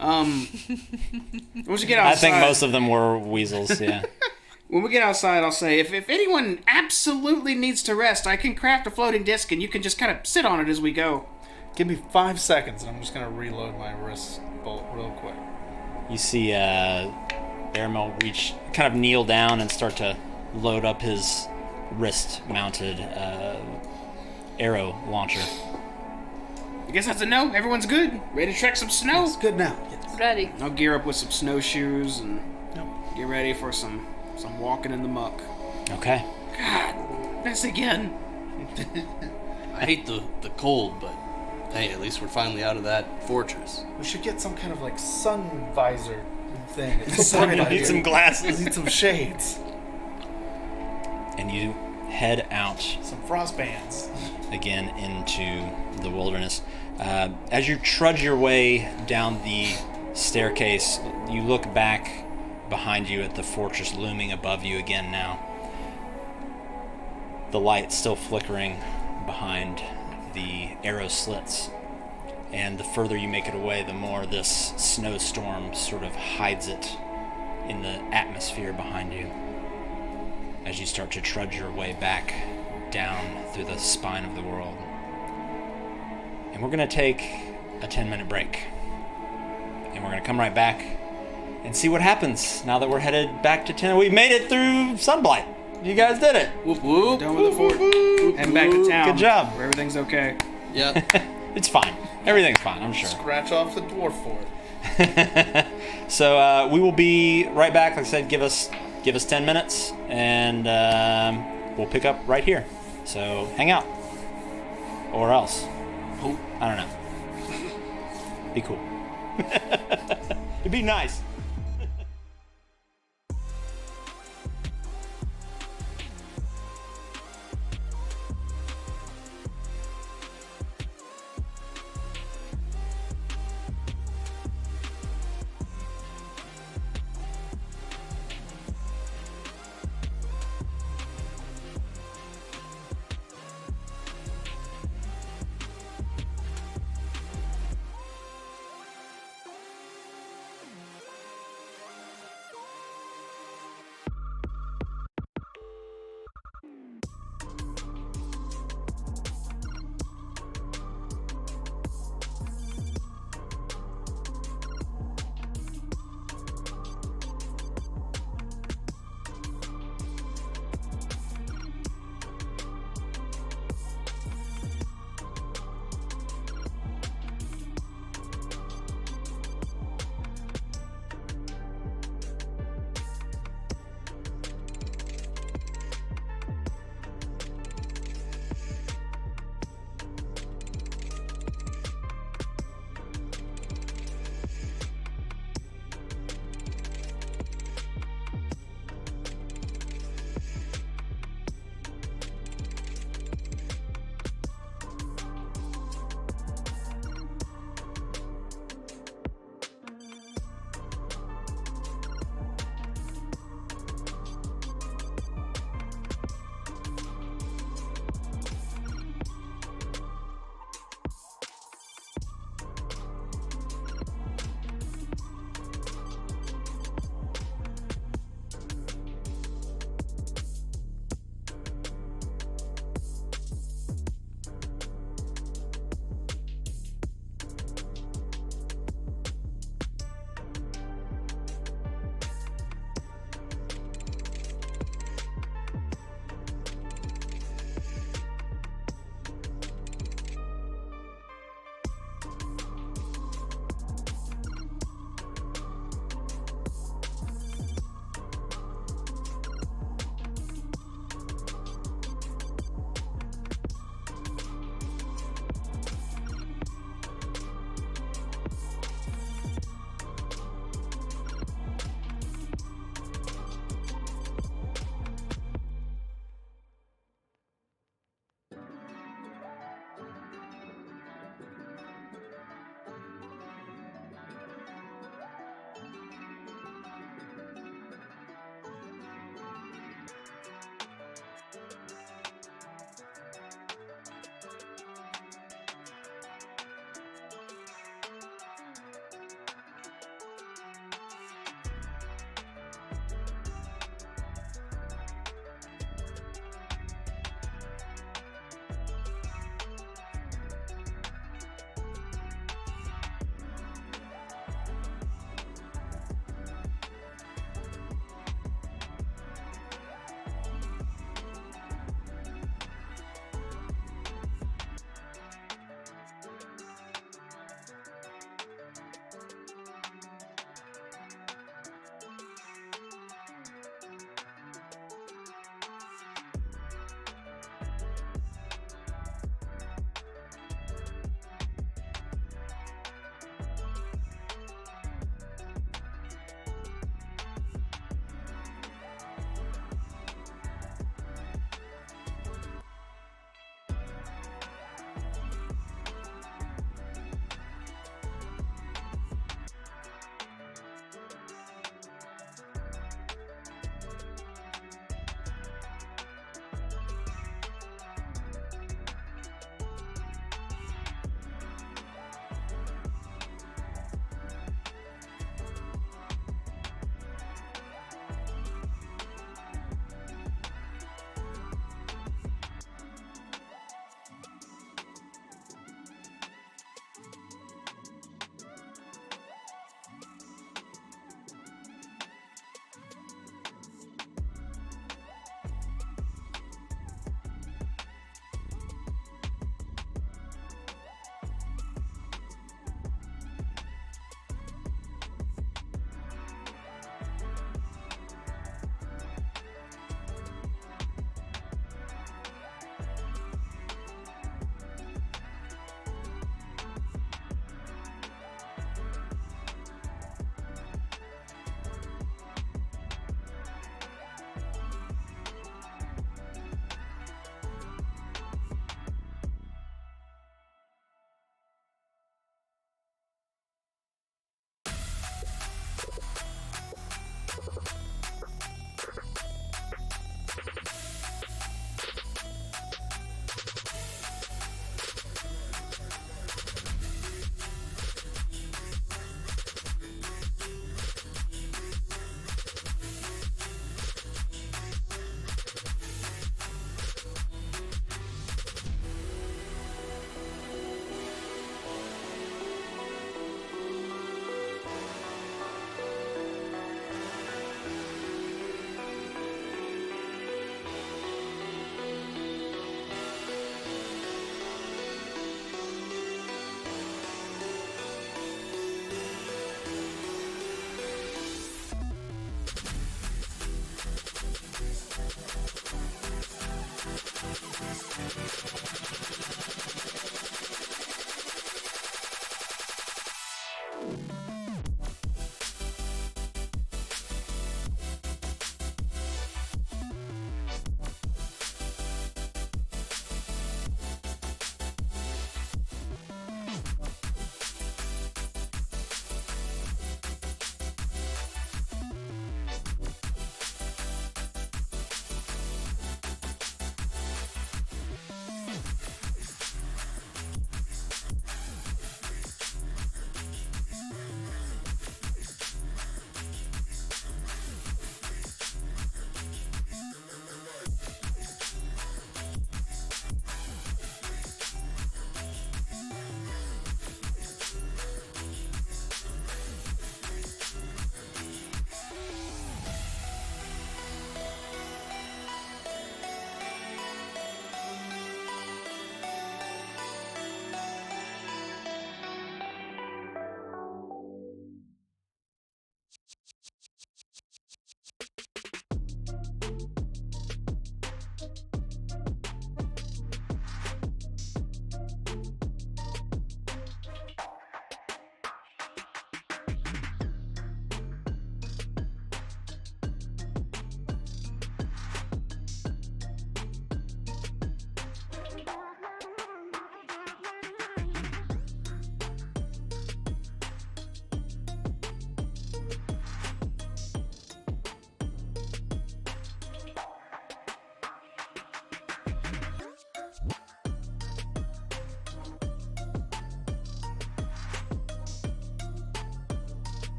Once you get outside, I think most of them were weasels, yeah. when we get outside, I'll say, if anyone absolutely needs to rest, I can craft a floating disc and you can just kind of sit on it as we go. Give me 5 seconds, and I'm just gonna reload my wrist bolt real quick. You see Airmel reach, kind of kneel down and start to load up his wrist-mounted arrow launcher. I guess that's a no. Everyone's good. Ready to trek some snow? It's good now. Yes. Ready. I'll gear up with some snowshoes and get ready for some walking in the muck. Okay. God, this again. I hate the cold, but hey, at least we're finally out of that fortress. We should get some kind of like sun visor thing. Need some glasses. Need some shades. And you head out Some frost bands. again into the wilderness. As you trudge your way down the staircase, you look back behind you at the fortress looming above you again now. The light still flickering behind the arrow slits. And the further you make it away, the more this snowstorm sort of hides it in the atmosphere behind you as you start to trudge your way back down through the spine of the world. And we're going to take a 10-minute break. And we're going to come right back and see what happens now that we're headed back to 10. We've made it through Sunblight. You guys did it. Whoop whoop. Done with the fort. Heading back to town. Good job. Where everything's okay. Yep. It's fine. Everything's fine, I'm sure. Scratch off the dwarf fort. So we will be right back. Like I said, give us 10 minutes, and we'll pick up right here. So hang out, or else. Oh. I don't know. Be cool. It'd be nice.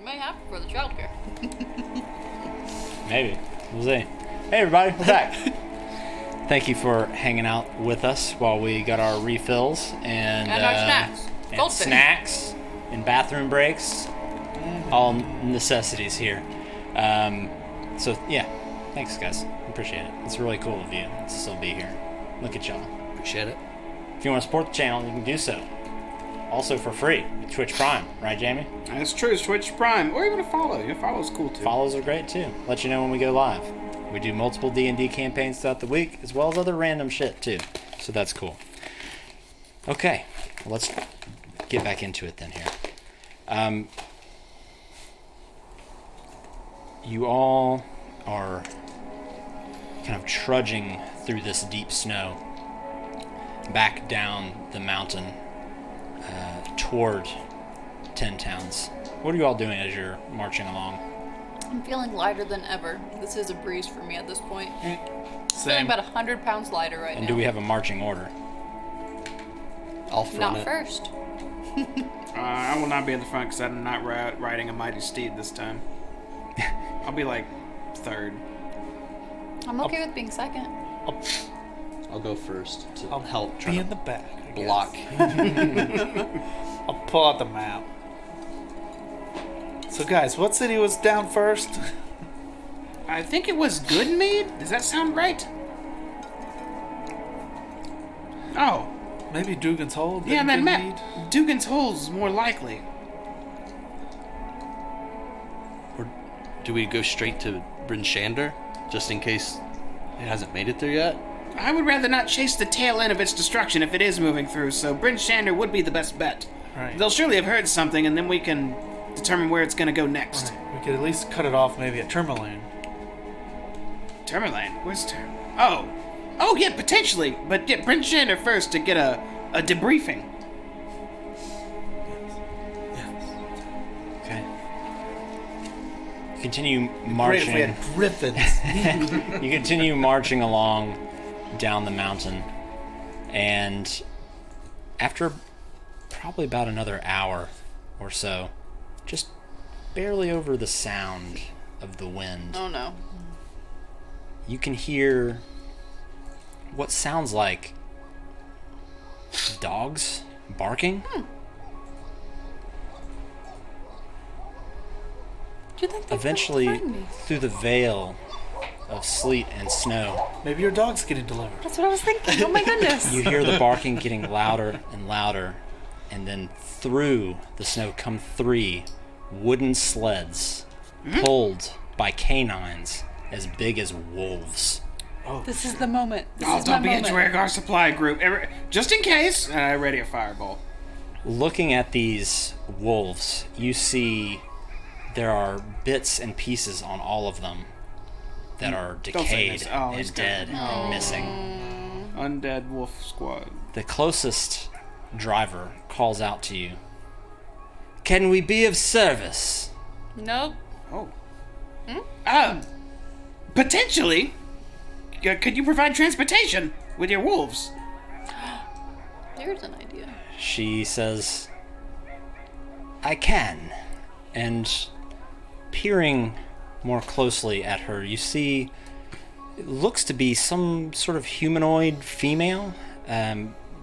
Might have to for the childcare. Maybe. We'll see. Hey, everybody. We're back. Thank you for hanging out with us while we got our refills and And our snacks. and Goldfish. snacks and bathroom breaks. All necessities here. So, yeah. Thanks, guys. Appreciate it. It's really cool of you to still be here. Look at y'all. Appreciate it. If you want to support the channel, you can do so. Also for free with Twitch Prime. Right, Jamie? That's true. It's Twitch Prime, or even a follow. Your follow's cool too. Follows are great, too. Let you know when we go live. We do multiple D&D campaigns throughout the week, as well as other random shit, too. So that's cool. Okay. Let's get back into it then here. You all are kind of trudging through this deep snow back down the mountain toward Ten Towns. What are you all doing as you're marching along? I'm feeling lighter than ever. This is a breeze for me at this point. Feeling Same. about 100 pounds lighter right And now. do we have a marching order? I'll front Not it. first. I will not be in the front because I'm not riding a mighty steed this time. I'll be like third. I'm okay with being second. I'll go first to I'll help be try in to the back. I guess. block. I'll pull out the map. So, guys, what city was down first? I think it was Goodmead. Does that sound right? Oh, Maybe Dugan's Hole? yeah, didn't that get map. need? Dugan's Hole's more likely. Or do we go straight to Bryn Shander, just in case it hasn't made it there yet? I would rather not chase the tail end of its destruction if it is moving through, so Bryn Shander would be the best bet. Right. They'll surely have heard something, and then we can determine where it's going to go next. We could at least cut it off maybe at Tourmaline. Tourmaline? Where's Tourmaline? Oh, yeah, potentially. But get Bryn Shander first to get a debriefing. Okay. You continue Great if we marching. had griffins. You continue marching along down the mountain, and after probably about another hour or so, just barely over the sound of the wind, Oh no. you can hear what sounds like dogs barking. Do you think they Eventually, find me? through the veil of sleet and snow, Maybe your dog's getting delivered. That's what I was thinking. Oh my goodness. you hear the barking getting louder and louder, and then through the snow come 3 wooden sleds pulled by canines as big as wolves. This is the moment. This Oh, is don't my be moment. a Dragar supply group. Just in case. Ready a fireball. Looking at these wolves, you see there are bits and pieces on all of them that are Don't say decayed this. Oh, he's and got- dead and missing. Undead wolf squad. The closest driver calls out to you. Can we be of service? Nope. Oh. Potentially. Could you provide transportation with your wolves? There's an idea. She says, I can. And peering more closely at her, you see it looks to be some sort of humanoid female.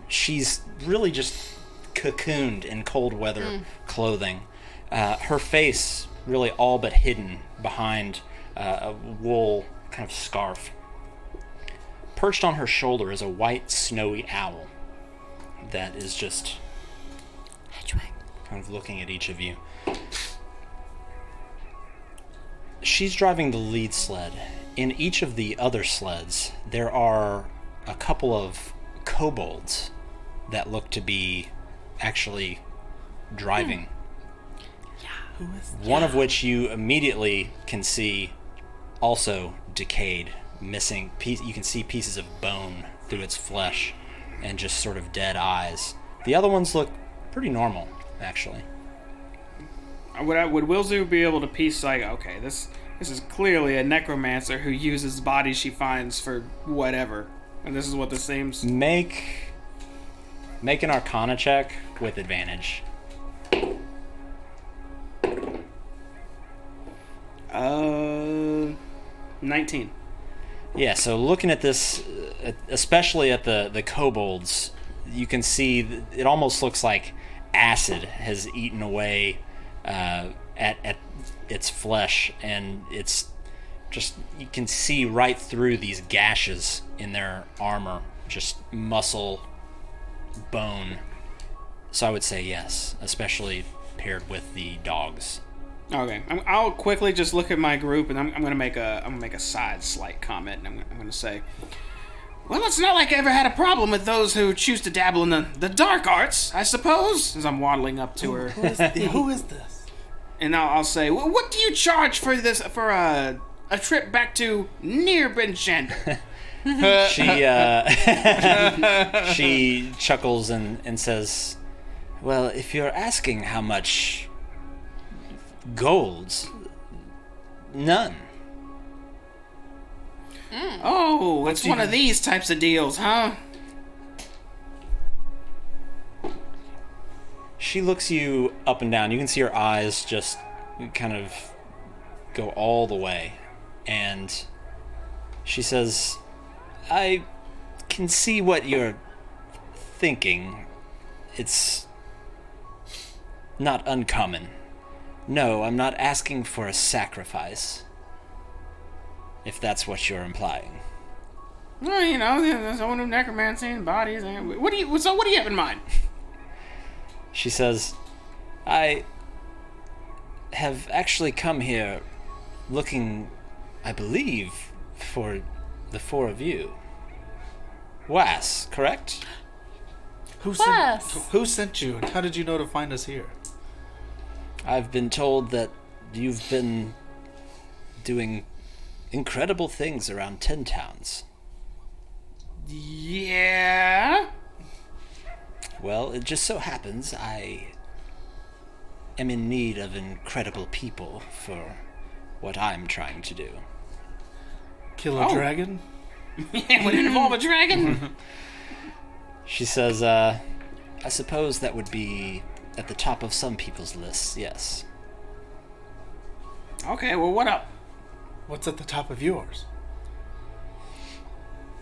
She's really just cocooned in cold weather clothing. Her face really all but hidden behind a wool kind of scarf. Perched on her shoulder is a white, snowy owl that is just kind of looking at each of you. She's driving the lead sled. In each of the other sleds, there are a couple of kobolds that look to be actually driving. One of which you immediately can see also decayed, missing. You can see pieces of bone through its flesh and just sort of dead eyes. The other ones look pretty normal, actually. Would Wilzu be able to piece like, okay, this is clearly a necromancer who uses bodies she finds for whatever, and this is what this seems. Make an Arcana check with advantage. 19. Yeah, so looking at this, especially at the kobolds, you can see it almost looks like acid has eaten away at its flesh, and it's just, you can see right through these gashes in their armor, just muscle, bone. So I would say yes, especially paired with the dogs. Okay, I'll quickly just look at my group, and I'm gonna make a slight comment, and I'm gonna say, well, it's not like I ever had a problem with those who choose to dabble in the dark arts, I suppose. As I'm waddling up to her, Who is this? and I'll say, well, what do you charge for this for a trip back to near Benchander? She chuckles and says, well, if you're asking how much gold, none. Oh, it's one of these types of deals, huh? She looks you up and down. You can see her eyes just kind of go all the way. And she says, I can see what you're thinking. It's not uncommon. No, I'm not asking for a sacrifice, if that's what you're implying. Well, you know, there's someone who necromancy and bodies. What do you have in mind? She says, I have actually come here looking, I believe, for the four of you. W.A.S., correct? Who sent you, and how did you know to find us here? I've been told that you've been doing incredible things around 10 towns. Yeah? Well, it just so happens I am in need of incredible people for what I'm trying to do. Kill a dragon? Would it involve a dragon? She says, I suppose that would be at the top of some people's lists, yes. Okay, well, what up? What's at the top of yours?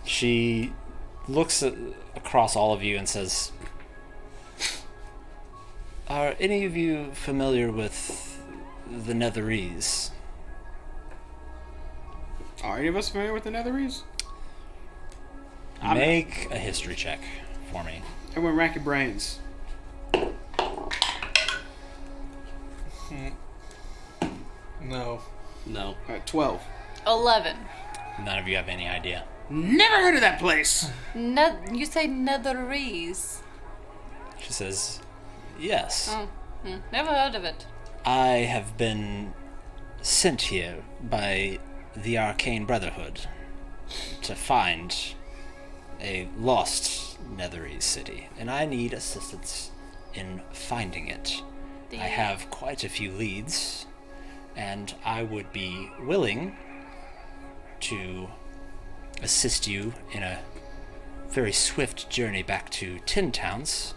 She looks across all of you and says, are any of you familiar with the Netherese? Are any of us familiar with the Netherese? Make a history check for me. Everyone rack your brains. No. 12. 11. None of you have any idea. Never heard of that place. You say Netherese. She says, yes. Oh, never heard of it. I have been sent here by the Arcane Brotherhood to find a lost Netherese city, and I need assistance in finding it. I have quite a few leads, and I would be willing to assist you in a very swift journey back to Tin Towns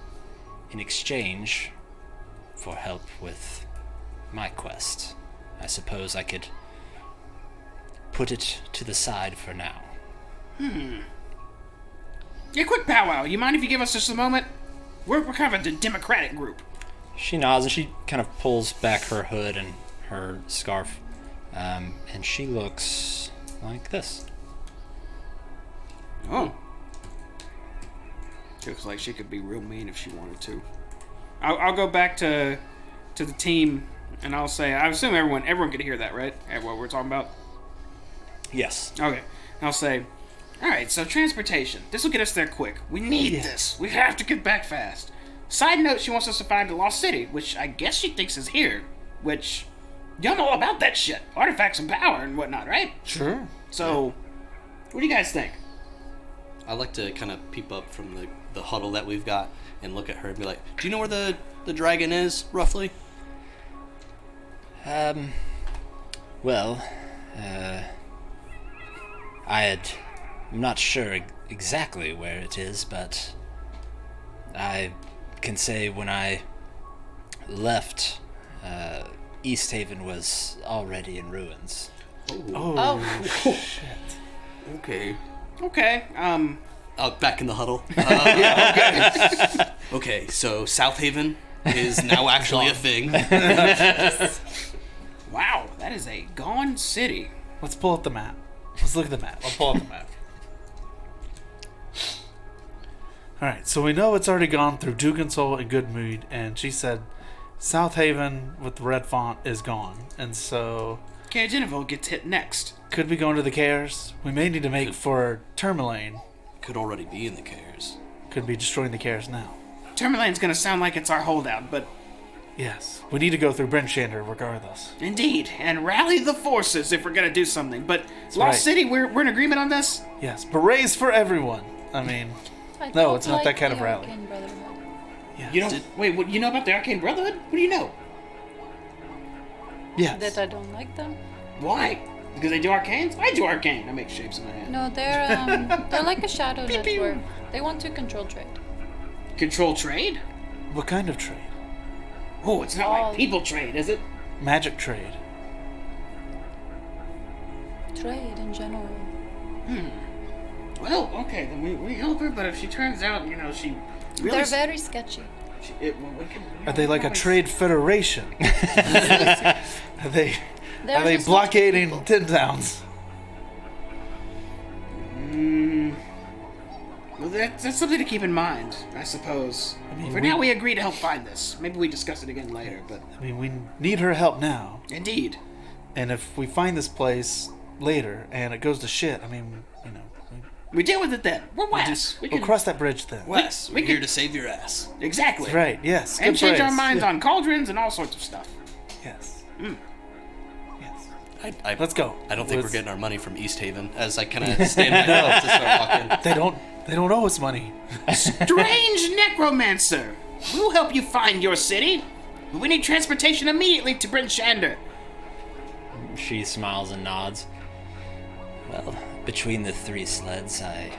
in exchange for help with my quest. I suppose I could put it to the side for now. Yeah, quick powwow. You mind if you give us just a moment? We're kind of a democratic group. She nods and she kind of pulls back her hood and her scarf, and she looks like this. Oh. She looks like she could be real mean if she wanted to. I'll go back to the team, and I'll say, I assume everyone could hear that, right? At what we're talking about? Yes. Okay. I'll say, alright, so transportation. This will get us there quick. We need this. We have to get back fast. Side note, she wants us to find the lost city, which I guess she thinks is here. Which, y'all know all about that shit. Artifacts and power and whatnot, right? Sure. So, what do you guys think? I like to kind of peep up from the huddle that we've got and look at her and be like, do you know where the dragon is, roughly? Well, I'm not sure exactly where it is, but I can say when I left East Haven was already in ruins. Oh, Okay. Okay. Back in the huddle. Okay, so South Haven is now actually a thing. Wow, that is a gone city. Let's pull up the map. Let's look at the map. I'll pull up the map. Alright, so we know it's already gone through Dugansoul and Goodmood, and she said South Haven with the red font is gone. And so, Cairdenville gets hit next. could we go into the Cares? We may need to make for Tourmaline. Could already be in the Cares. Could be destroying the Cares now. Tourmaline's gonna sound like it's our holdout, but Yes, we need to go through Brenshander regardless. indeed, and rally the forces if we're gonna do something. But Lost right. City, we're in agreement on this? Yes, berets for everyone. I mean, I No, don't it's not that kind of the rally. Arcane Brotherhood. yes. You don't. Wait, what, you know about the Arcane Brotherhood? What do you know? Yes. That I don't like them. Why? Because they do arcanes? I do arcane. I make shapes in my hand. No, they're like a shadow network. They want to control trade. Control trade? What kind of trade? Oh, it's not All- like people trade, is it? Magic trade. Trade in general. Well, okay, then we help her, but if she turns out, she really... They're very sketchy. Are they like a trade federation? Are they They're are they just not blockading people. Tin Towns? Well, that's something to keep in mind, I suppose. mean, For now, we agree to help find this. Maybe we discuss it again later, but... I mean, we need her help now. Indeed. And if we find this place later and it goes to shit, I mean, We deal with it then. We're W.A.S.S. We we'll can... cross that bridge then. Wes, we we're here could- to save your ass. Exactly. That's right. Yes. And good change our phrase. minds on cauldrons and all sorts of stuff. Yes. Yes. Let's go. I don't think we're Let's- getting our money from East Haven. As I kind of stand back up to start walking. They don't owe us money. Strange necromancer! We'll help you find your city. But we need transportation immediately to Brenshander. She smiles and nods. Well, between the 3 sleds, I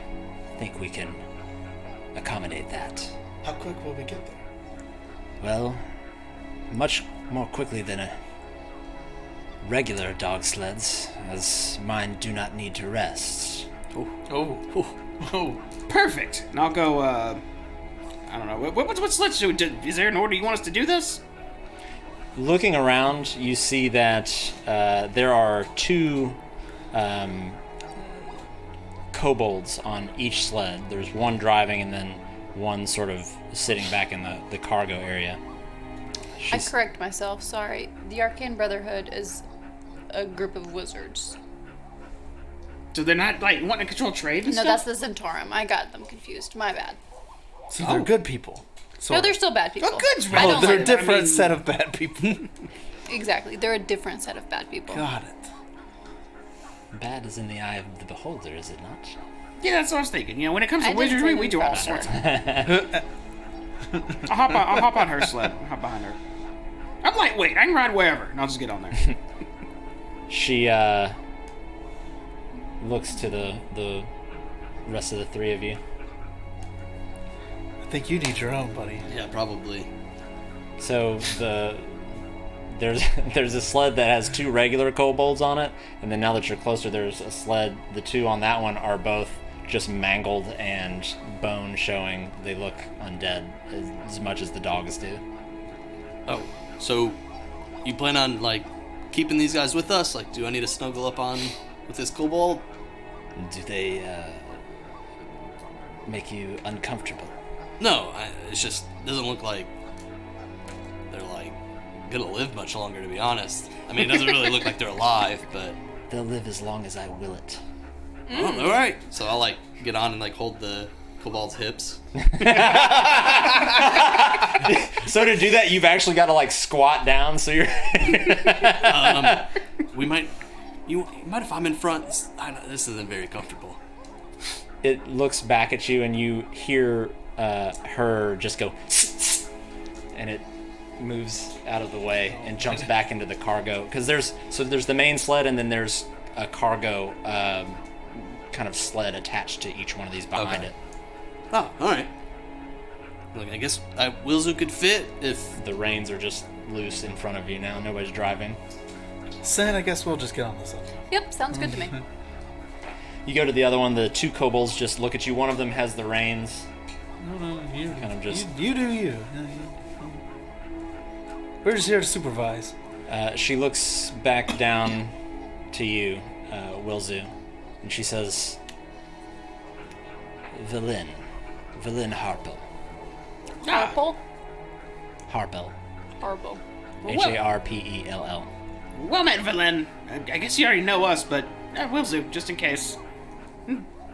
think we can accommodate that. How quick will we get there? Well, much more quickly than a regular dog sleds, as mine do not need to rest. Oh. Perfect. And I'll go, I don't know. What's let's do? Is there an order you want us to do this? Looking around, you see that there are 2 kobolds on each sled. There's one driving and then one sort of sitting back in the cargo area. I correct myself. Sorry. The Arcane Brotherhood is a group of wizards. So they're not, wanting to control trade and No, stuff? that's the Zentaurum. I got them confused. My bad. So they're good people. No, they're still bad people. Oh, good's I right. don't They're a like them. different set of bad people. Exactly. They're a different set of bad people. Got it. Bad is in the eye of the beholder, is it not? Yeah, that's what I was thinking. When it comes to I did wizardry, say we do all faster. sorts of... I'll hop on her sled. I'll hop behind her. I'm lightweight. I can ride wherever, and I'll just get on there. She looks to the rest of the 3 of you. I think you need your own, buddy. Yeah, probably. So there's a sled that has 2 regular kobolds on it, and then now that you're closer, there's a sled. The 2 on that one are both just mangled and bone showing. They look undead as much as the dogs do. Oh, so you plan on keeping these guys with us? Do I need to snuggle up on with this kobold? Do they make you uncomfortable? No, it's just doesn't look like they're gonna live much longer, to be honest. I mean, it doesn't really look like they're alive, but They'll live as long as I will it. oh, all right. So I'll get on and hold the kobold's hips. So to do that, you've actually got to squat down. So you're. We might. You mind if I'm in front? I know this isn't very comfortable. It looks back at you, and you hear her just go, and it moves out of the way and jumps back into the cargo. Because there's the main sled, and then there's a cargo kind of sled attached to each one of these behind Okay. it. Oh, all right. Like, I guess Wilzu could fit if... The reins are just loose in front of you now. Nobody's driving. Sen, I guess we'll just get on this up. Yep, sounds good to me. You go to the other one. The two kobolds just look at you. One of them has the reins. No, you Kind of just- you do you. We're just here to supervise. She looks back down to you, Wilzu, and she says, Velen Harpel. Harpel? Harpel. Harpel. Harpell. Well met, Velen. I guess you already know us, but will do, just in case.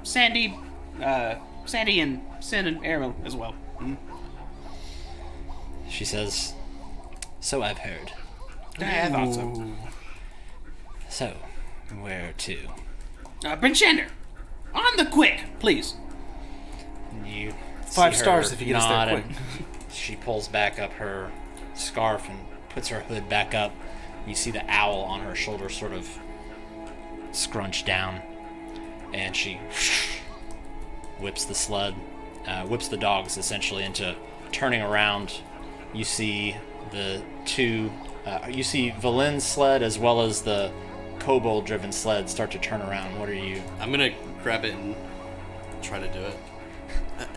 Sandy and Sin and Arrow as well. She says, so I've heard. I thought so. So, where to? Bryn Shander, on the quick, please. You 5 see stars her if you get us nod, there and she pulls back up her scarf and puts her hood back up. You see the owl on her shoulder sort of scrunch down, and she whips the sled, whips the dogs essentially into turning around. You see the two, you see Valen's sled as well as the kobold-driven sled start to turn around. What are you? I'm gonna grab it and try to do it.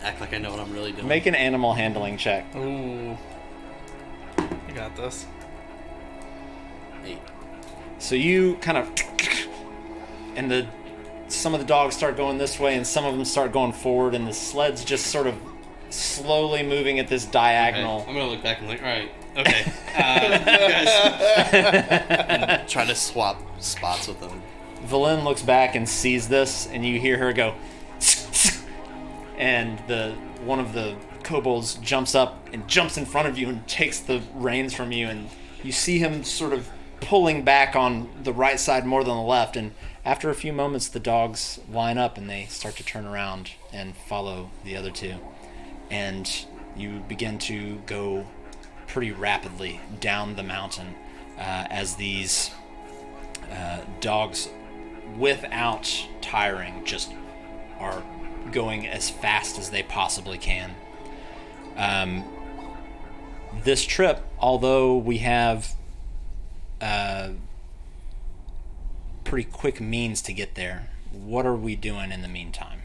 Act like I know what I'm really doing. Make an animal handling check. Ooh. You got this. 8. So you kind of, and some of the dogs start going this way, and some of them start going forward, and the sled's just sort of slowly moving at this diagonal. Okay. I'm gonna look back and like, all right, okay, guys, and try to swap spots with them. Valen looks back and sees this, and you hear her go, and one of the kobolds jumps up and jumps in front of you and takes the reins from you, and you see him sort of pulling back on the right side more than the left, and after a few moments the dogs line up and they start to turn around and follow the other two, and you begin to go pretty rapidly down the mountain as these dogs, without tiring, just are going as fast as they possibly can. This trip, although we have pretty quick means to get there, what are we doing in the meantime?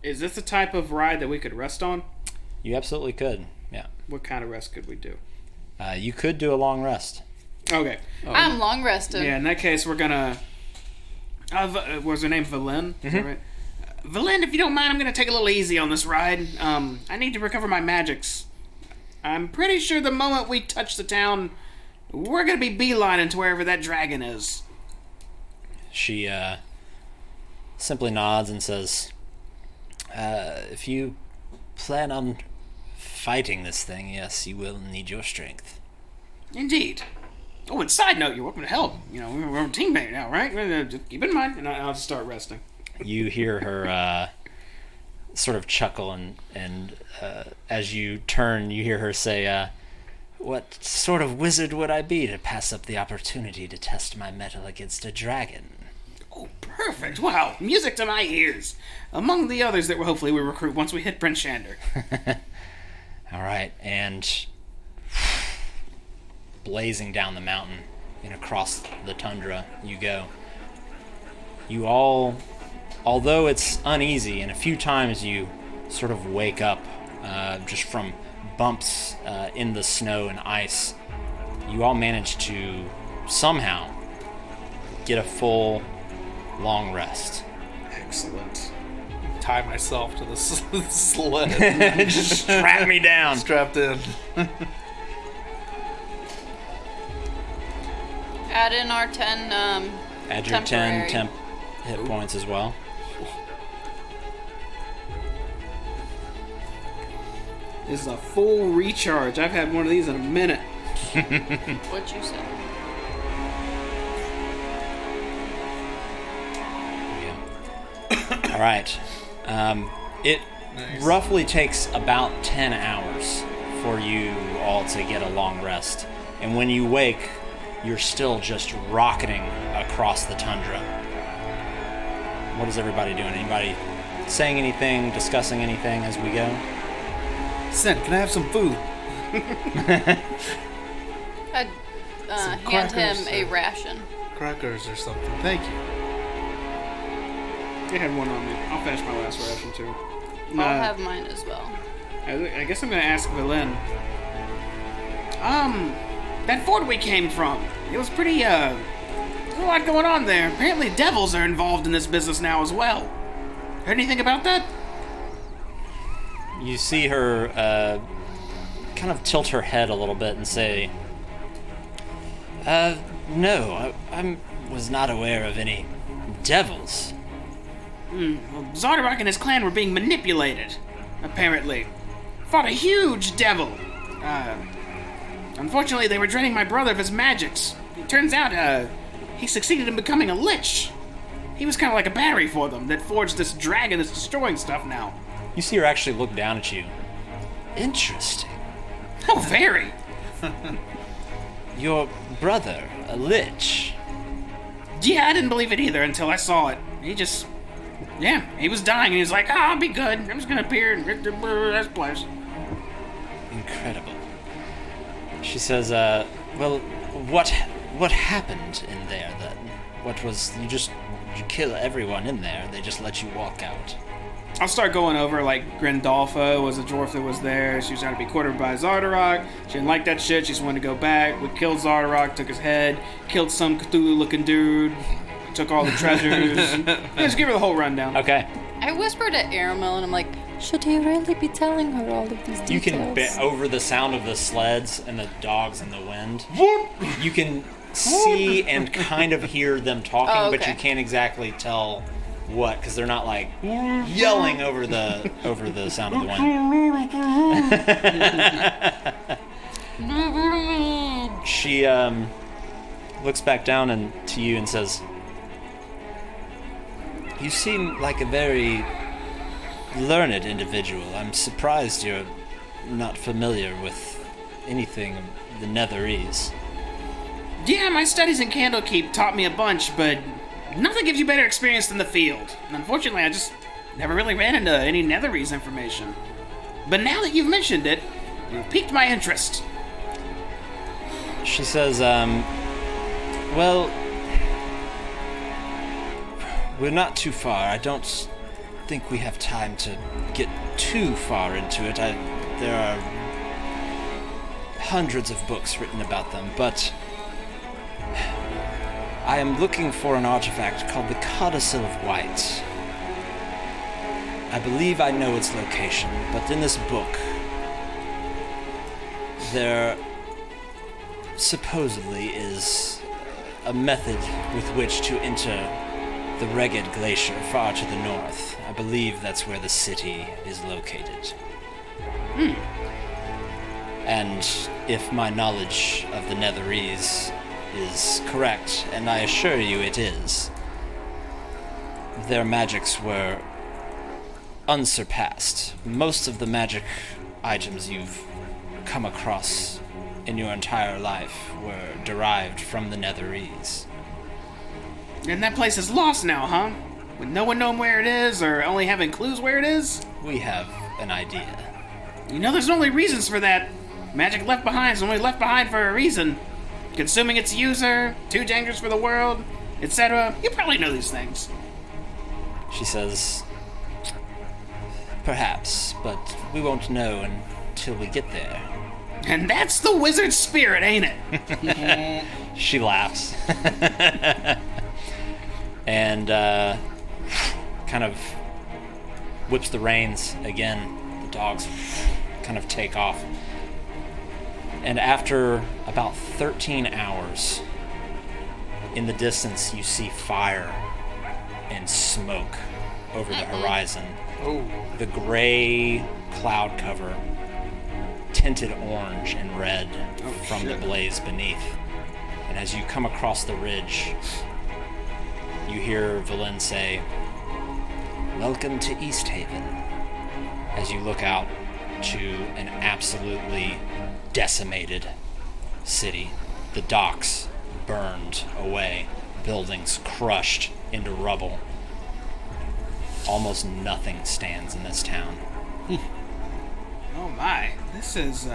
Is this the type of ride that we could rest on? You absolutely could, yeah. What kind of rest could we do? You could do a long rest. Okay. I'm long rested. Yeah, in that case, we're gonna. Was her name Valen? Is that right? Valen, if you don't mind, I'm gonna take a little easy on this ride. I need to recover my magics. I'm pretty sure the moment we touch the town, we're gonna be beelining to wherever that dragon is. She simply nods and says, if you plan on fighting this thing, yes, you will need your strength. Indeed. Oh, and side note, you're welcome to help. You know, we're a teammate now, right? Just keep in mind, and I'll just start resting. You hear her sort of chuckle, and as you turn, you hear her say, what sort of wizard would I be to pass up the opportunity to test my mettle against a dragon? Oh, perfect. Wow, music to my ears. Among the others that hopefully we recruit once we hit Prince Shander. All right, and blazing down the mountain and across the tundra you go. You all, although it's uneasy, and a few times you sort of wake up just from bumps in the snow and ice, you all manage to somehow get a full long rest. Excellent. Tie myself to the sled. Just strap me down. Strapped in. Add in our 10 Add your 10 temporary. temp hit points as well. This is a full recharge. I've had one of these in a minute. What you said. Yeah. All right. It roughly takes about 10 hours for you all to get a long rest. And when you wake, you're still just rocketing across the tundra. What is everybody doing? Anybody saying anything, discussing anything as we go? Sen, can I have some food? I'd hand him a ration. Crackers or something. Thank you. I had one on me. I'll finish my last ration too. I'll have mine as well. I guess I'm gonna ask Valen. That fort we came from. It was pretty, there's a lot going on there. Apparently devils are involved in this business now as well. Heard anything about that? You see her kind of tilt her head a little bit and say, no, I was not aware of any devils. Well, Zardarok and his clan were being manipulated, apparently. Fought a huge devil. Unfortunately, they were draining my brother of his magics. It turns out, he succeeded in becoming a lich. He was kind of like a battery for them that forged this dragon that's destroying stuff now. You see her actually look down at you. Interesting. Oh, very. Your brother, a lich. Yeah, I didn't believe it either until I saw it. He was dying, and he was like, I'll be good. I'm just gonna appear and rip this place. Incredible. She says, well, what happened in there then? You kill everyone in there, they just let you walk out. I'll start going over, like, Grandolpha was a dwarf that was there. She was trying to be quartered by Zardarok. She didn't like that shit. She just wanted to go back. We killed Zardarok, took his head, killed some Cthulhu-looking dude, took all the treasures. Just give her the whole rundown. Okay. I whispered to Aramil and I'm like, should he really be telling her all of these details? You can, over the sound of the sleds and the dogs in the wind, you can see and kind of hear them talking, Oh, okay. but you can't exactly tell what, because they're not like yelling over the sound of the wind. She looks back down to you and says, "You seem like a very learned individual. I'm surprised you're not familiar with anything of the Netherese." Yeah, my studies in Candlekeep taught me a bunch, but nothing gives you better experience than the field. And unfortunately, I just never really ran into any Netherese information. But now that you've mentioned it, you've piqued my interest. She says, well, we're not too far. I don't think we have time to get too far into it. There are hundreds of books written about them, but I am looking for an artifact called the Codicil of White. I believe I know its location, but in this book, there supposedly is a method with which to enter the Reged Glacier far to the north. I believe that's where the city is located. And if my knowledge of the Netherese is correct, and I assure you it is, their magics were unsurpassed. Most of the magic items you've come across in your entire life were derived from the Netherese. And that place is lost now, huh? With no one knowing where it is, or only having clues where it is? We have an idea. You know there's only reasons for that. Magic left behind is only left behind for a reason. Consuming its user, too dangerous for the world, etc. You probably know these things. She says, perhaps, but we won't know until we get there. And that's the wizard's spirit, ain't it? She laughs. And kind of whips the reins again. The dogs kind of take off. And after about 13 hours, in the distance you see fire and smoke over the horizon. Oh. The gray cloud cover tinted orange and red from the blaze beneath. And as you come across the ridge, you hear Valen say, "Welcome to East Haven," as you look out to an absolutely decimated city. The docks burned away, buildings crushed into rubble. Almost nothing stands in this town. Oh my, this is,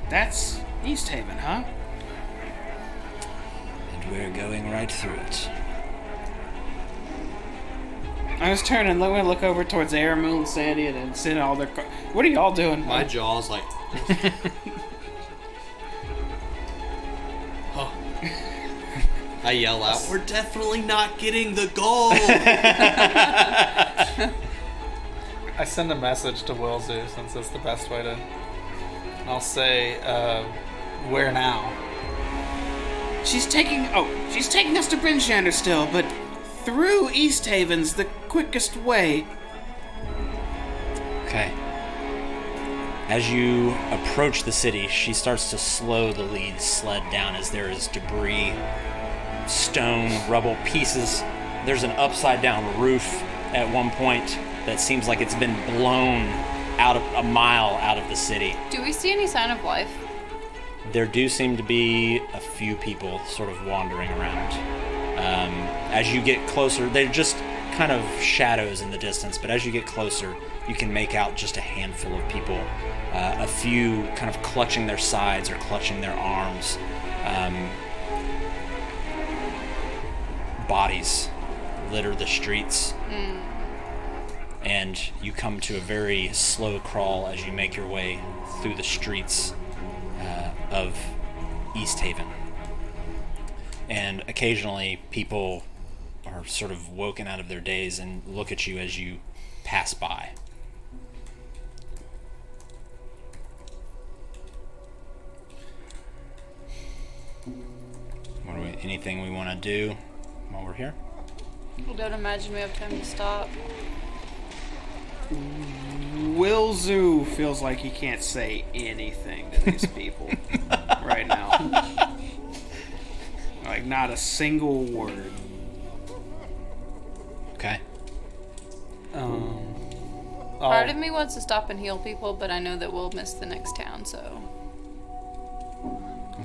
that's East Haven, huh? And we're going right through it. I was turning, I'm gonna look over towards Aramil and Sandy and then seeing all their what are y'all doing? My jaw's like. Oh. I yell out, "We're definitely not getting the gold!" I send a message to Willzu since it's the best way to. I'll say, where now? She's taking us to Brinchander still, but through East Haven's the quickest way. Okay. As you approach the city, she starts to slow the lead sled down as there is debris, stone, rubble, pieces. There's an upside down roof at one point that seems like it's been blown out of a mile out of the city. Do we see any sign of life? There do seem to be a few people sort of wandering around. As you get closer, they're just kind of shadows in the distance, but as you get closer, you can make out just a handful of people. A few kind of clutching their sides or clutching their arms. Bodies litter the streets. And you come to a very slow crawl as you make your way through the streets of East Haven. And occasionally people are sort of woken out of their daze and look at you as you pass by. Anything we want to do while we're here? I don't imagine we have time to stop. Willzu feels like he can't say anything to these people right now. Like, not a single word. Okay. Part of me wants to stop and heal people, but I know that we'll miss the next town, so...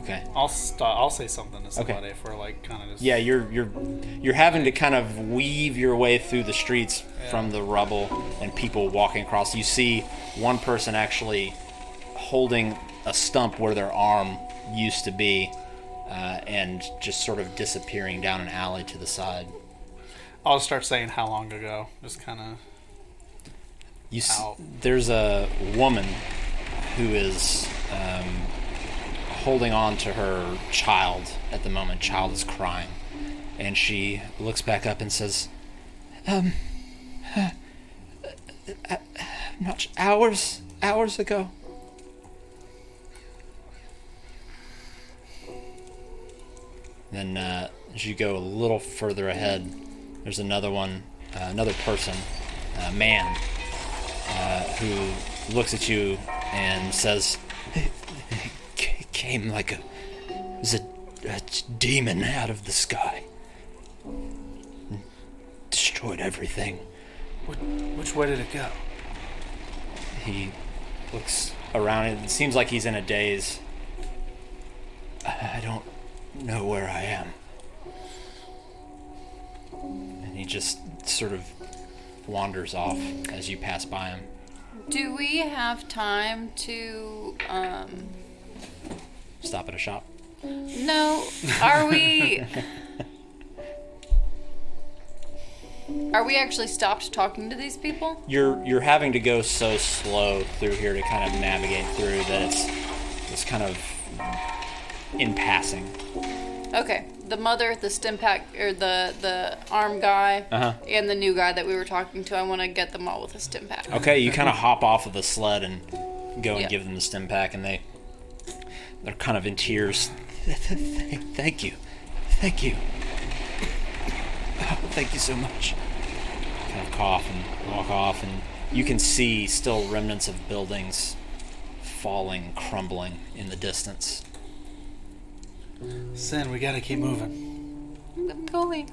Okay. I'll say something to somebody if we're like kind of just. Yeah, you're having to kind of weave your way through the streets from the rubble and people walking across. You see one person actually holding a stump where their arm used to be, and just sort of disappearing down an alley to the side. I'll start saying how long ago, just kind of. There's a woman who is holding on to her child at the moment. Child is crying, and she looks back up and says, "Not hours ago." Then as you go a little further ahead, there's another person, a man, who looks at you and says, "It came like it was a demon out of the sky. Destroyed everything." Which way did it go? He looks around. It seems like he's in a daze. "I don't know where I am." And he just sort of wanders off as you pass by him. Do we have time to, Stop at a shop. No. Are we actually stopped talking to these people? You're having to go so slow through here to kind of navigate through that it's kind of in passing. Okay. The mother, the stim pack, or the arm guy, and the new guy that we were talking to, I want to get them all with a stim pack. Okay, you kind of hop off of the sled and go and give them the stim pack, and they're kind of in tears. Thank you. Oh, thank you so much. Kind of cough and walk off, and you can see still remnants of buildings falling, crumbling in the distance. Sin, we gotta keep moving. I'm going.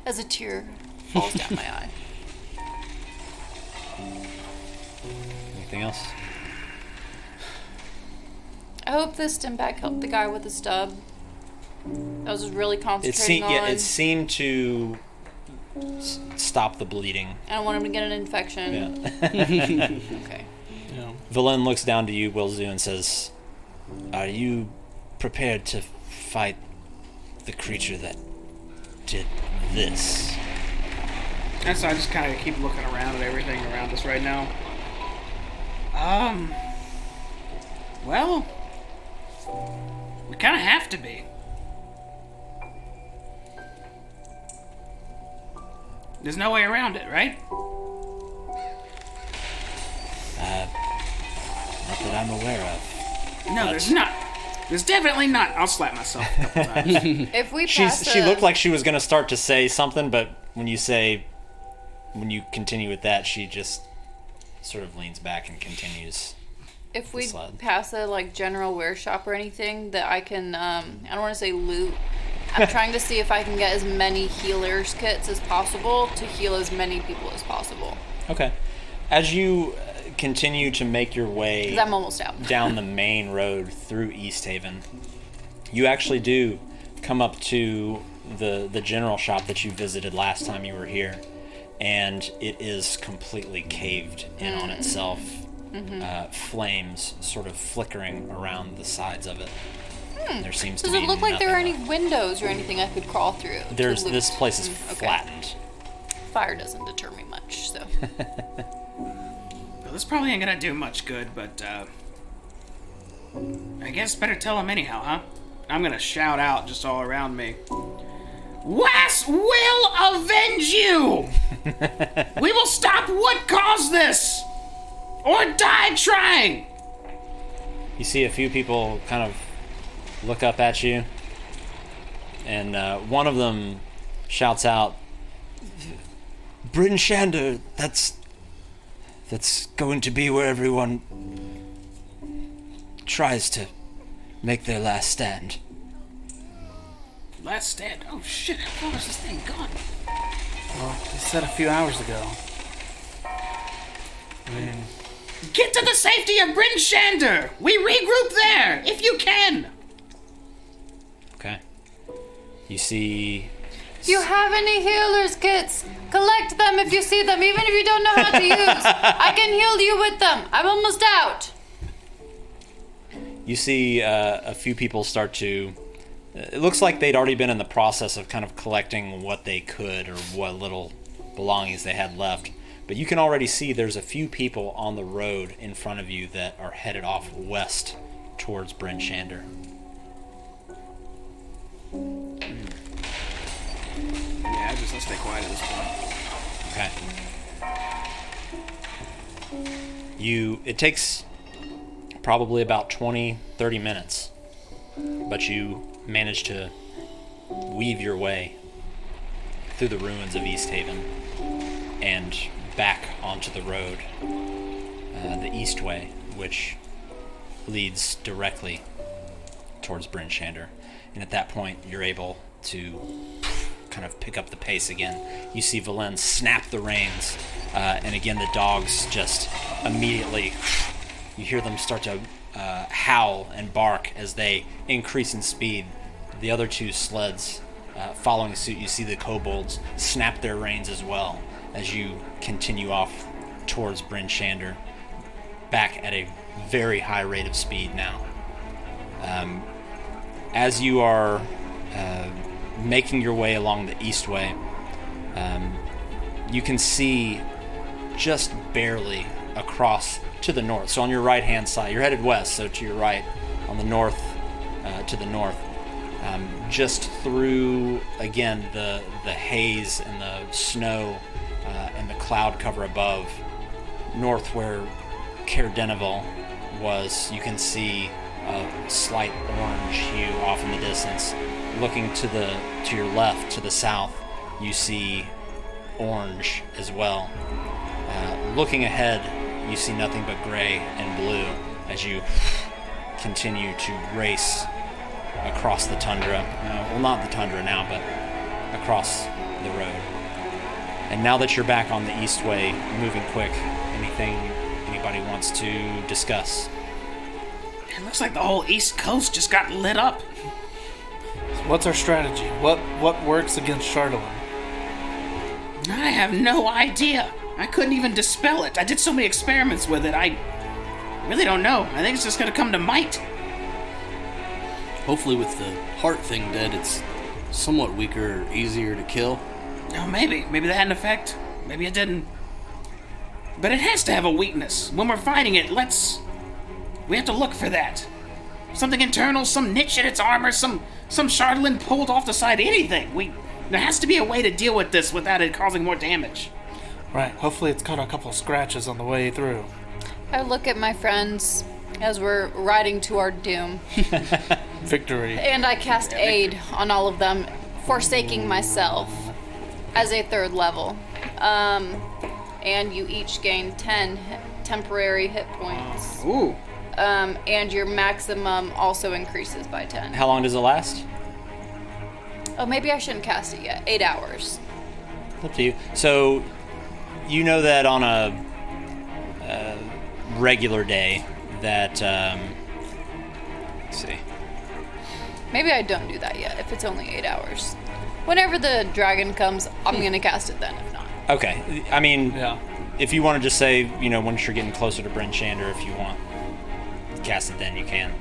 As a tear falls down my eye. Anything else? I hope this stim pack helped the guy with the stub. I was just really concentrating on. It seemed to stop the bleeding. I don't want him to get an infection. Yeah. Okay. Yeah. Valen looks down to you, Wilzu, and says, "Are you prepared to fight the creature that did this?" And so I just kind of keep looking around at everything around us right now. Well, we kind of have to be. There's no way around it, right? Not that I'm aware of. No, there's not. There's definitely not. I'll slap myself a couple times. If we pass She looked like she was going to start to say something, but when you continue with that, she just sort of leans back and continues. If we sled. pass a like general wear shop or anything that I can, I don't want to say loot. I'm trying to see if I can get as many healers kits as possible to heal as many people as possible. Okay. As you continue to make your way 'Cause I'm almost out. down the main road through East Haven, you actually do come up to the general shop that you visited last time you were here, and it is completely caved in on itself. Flames sort of flickering around the sides of it. There seems to Does be it look like there are any nothing windows or anything I could crawl through? to There's loot? this place is Okay. flattened. Fire doesn't deter me much, so. Well, this probably ain't gonna do much good, but I guess better tell him anyhow, huh? I'm gonna shout out just all around me. W.A.S.S will avenge you! We will stop what caused this! Or die trying! You see a few people kind of look up at you, and one of them shouts out, "Bryn Shander, that's going to be where everyone tries to make their last stand." Last stand? Oh shit, how far is this thing gone? Well, they said a few hours ago. Get to the safety of Bryn Shander! We regroup there, if you can! Okay. You see If you have any healers kits, collect them if you see them, even if you don't know how to use. I can heal you with them. I'm almost out. You see a few people start to... It looks like they'd already been in the process of kind of collecting what they could or what little belongings they had left. But you can already see there's a few people on the road in front of you that are headed off west towards Bryn Shander. Yeah, let's stay quiet at this point. Okay. It takes probably about 20-30 minutes, but you manage to weave your way through the ruins of East Haven and back onto the road, the east way, which leads directly towards Bryn Shander. And at that point, you're able to kind of pick up the pace again. You see Valen snap the reins, and again the dogs just immediately, you hear them start to howl and bark as they increase in speed. The other two sleds following suit, you see the kobolds snap their reins as well as you continue off towards Bryn Shander, back at a very high rate of speed now. As you are making your way along the east way, you can see just barely across to the north. So on your right hand side, you're headed west, so to your right, on the north, to the north, just through again the haze and the snow and the cloud cover above, north where Chardalyn was, you can see a slight orange hue off in the distance. Looking to your left, to the south, you see orange as well. Looking ahead, you see nothing but gray and blue as you continue to race across the tundra. Well, not the tundra now, but across the road. And now that you're back on the east way, moving quick, anything anybody wants to discuss? It looks like the whole East Coast just got lit up. What's our strategy? What works against Chardalyn? I have no idea. I couldn't even dispel it. I did so many experiments with it. I really don't know. I think it's just gonna come to might. Hopefully, with the heart thing dead, it's somewhat weaker, easier to kill. Oh, maybe. Maybe that had an effect. Maybe it didn't. But it has to have a weakness. When we're fighting it, we have to look for that. Something internal, some niche in its armor, some Chardalyn pulled off the side, anything. There has to be a way to deal with this without it causing more damage. Right. Hopefully, it's got a couple of scratches on the way through. I look at my friends as we're riding to our doom, Victory. and I cast aid on all of them, forsaking myself as a 3rd level. And you each gain 10 temporary hit points. Ooh. And your maximum also increases by 10. How long does it last? Oh, maybe I shouldn't cast it yet. 8 hours. Up to you. So, you know that on a regular day that, let's see. Maybe I don't do that yet if it's only 8 hours. Whenever the dragon comes, I'm going to cast it then, if not. Okay. I mean, Yeah. if you want to just say, once you're getting closer to Bryn Shander, if you want, cast it then, you can.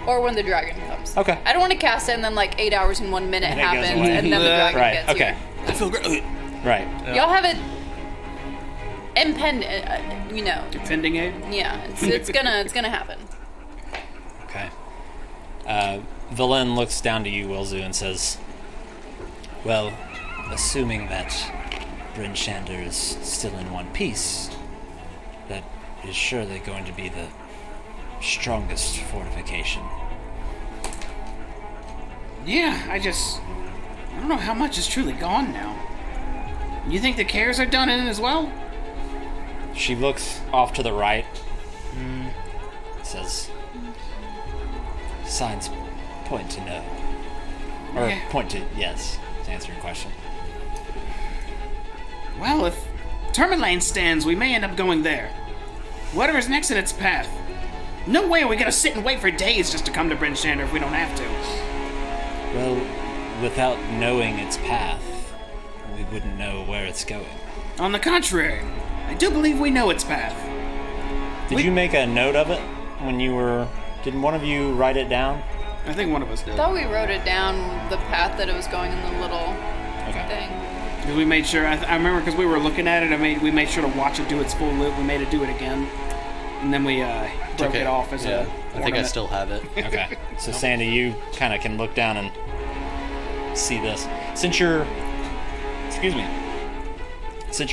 Or when the dragon comes. Okay. I don't want to cast it and then 8 hours and 1 minute And it goes happens away. and then the dragon Right, gets okay. here. I feel great. Right. Y'all have it impending, Defending aid? Yeah, it's gonna happen. Okay. Valen looks down to you, Wilzu, and says, well, assuming that Bryn Shander is still in one piece, that is surely going to be the strongest fortification. Yeah, I don't know how much is truly gone now. You think the cares are done in it as well? She looks off to the right. Says, signs point to no. Or Yeah. point to yes, to answer your question. Well, if Tourmaline stands, we may end up going there. Whatever's next in its path. No way are we gonna sit and wait for days just to come to Bryn Shander if we don't have to. Well, without knowing its path, we wouldn't know where it's going. On the contrary, I do believe we know its path. Did you make a note of it when you were... Didn't one of you write it down? I think one of us did. I thought we wrote it down, the path that it was going in the little Okay. thing. Because we made sure, I remember because we were looking at it, we made sure to watch it do its full loop. We made it do it again. And then we broke it off as yeah. a I think I ornament. still have it. Okay. So Sandy, you kind of can look down and see this. Since you're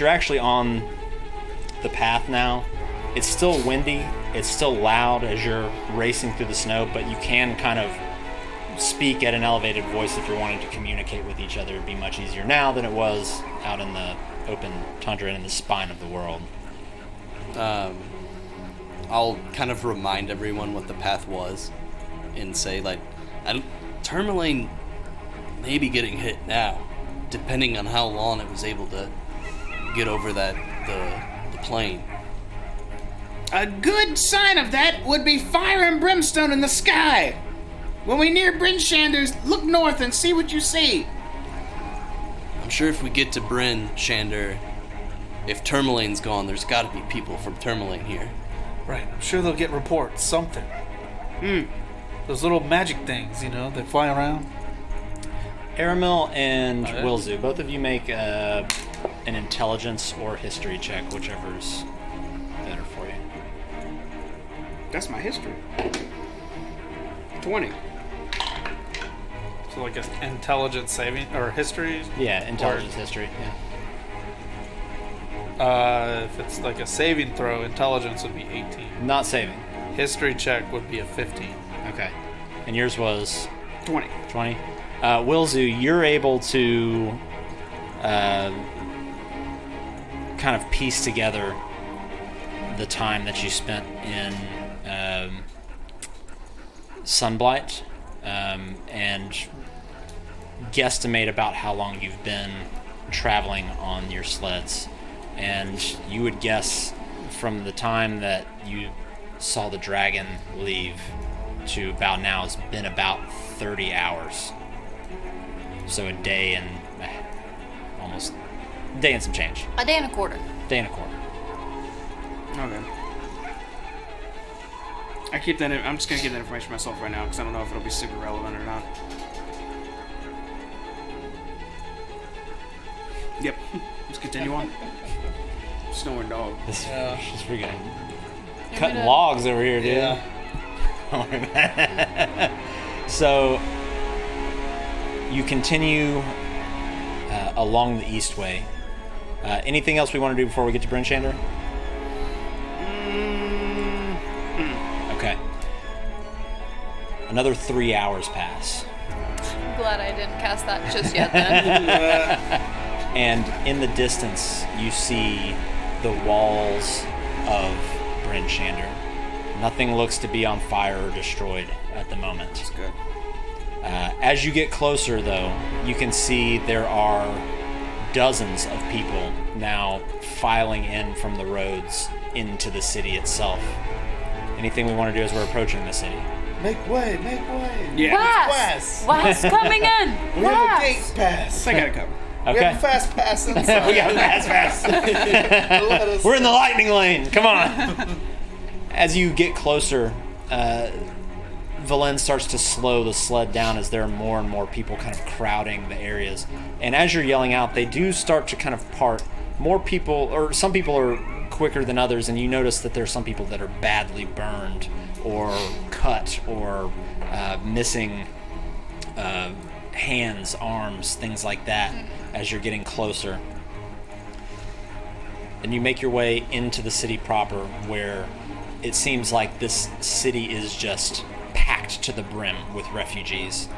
actually on the path now, it's still windy, it's still loud as you're racing through the snow, but you can kind of speak at an elevated voice if you're wanting to communicate with each other. It'd be much easier now than it was out in the open tundra and in the spine of the world. I'll kind of remind everyone what the path was and say, Tourmaline may be getting hit now, depending on how long it was able to get over the plain. A good sign of that would be fire and brimstone in the sky. When we near Bryn Shander's, look north and see what you see. I'm sure if we get to Bryn Shander, if Tourmaline's gone, there's got to be people from Tourmaline here. Right. I'm sure they'll get reports. Something. Those little magic things, that fly around. Aramil and Okay. Wilzu, both of you make an intelligence or history check, whichever's better for you. That's my history. 20. So an intelligence saving or history. Yeah, intelligence history. Yeah. If it's a saving throw, intelligence would be 18. Not saving. History check would be a 15. Okay. And yours was 20. 20. Wilzu, you're able to kind of piece together the time that you spent in Sunblight and guesstimate about how long you've been traveling on your sleds. And you would guess from the time that you saw the dragon leave to about now has been about 30 hours. So a day and almost day and some change. A day and a quarter. Day and a quarter. Okay. I'm just gonna keep that information for myself right now because I don't know if it'll be super relevant or not. Yep. Let's continue on. Snoring dog. This she's freaking me cutting to- logs over here, dude. Yeah. So you continue along the east way. Anything else we want to do before we get to Bryn Shander? Okay. Another 3 hours pass. I'm glad I didn't cast that just yet then. And in the distance, you see the walls of Bryn Shander. Nothing looks to be on fire or destroyed at the moment. That's good. As you get closer, though, you can see there are dozens of people now filing in from the roads into the city itself. Anything we want to do as we're approaching the city? Make way, make way. Yeah. W.A.S.S. W.A.S.S coming in. We have a W.A.S.S. gate pass. I got it covered. We Okay. have a fast pass inside. We got fast. Let us- We're in the lightning lane. Come on. As you get closer, Valen starts to slow the sled down as there are more and more people kind of crowding the areas. And as you're yelling out, they do start to kind of part. More people, or some people are quicker than others, and you notice that there's some people that are badly burned or cut or missing hands, arms, things like that as you're getting closer. And you make your way into the city proper, where it seems like this city is just packed to the brim with refugees,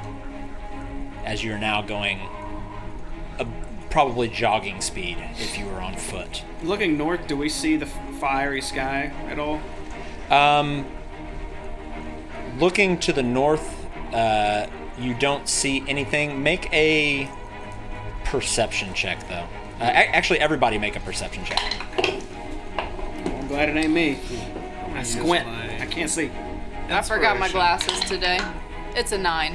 as you're now going probably jogging speed if you were on foot. Looking north, do we see the fiery sky at all? Looking to the north, you don't see anything. Make a perception check, though. Actually, everybody make a perception check. I'm glad it ain't me. I use squint. my- I can't see. I forgot my Inspiration. glasses today. It's a 9.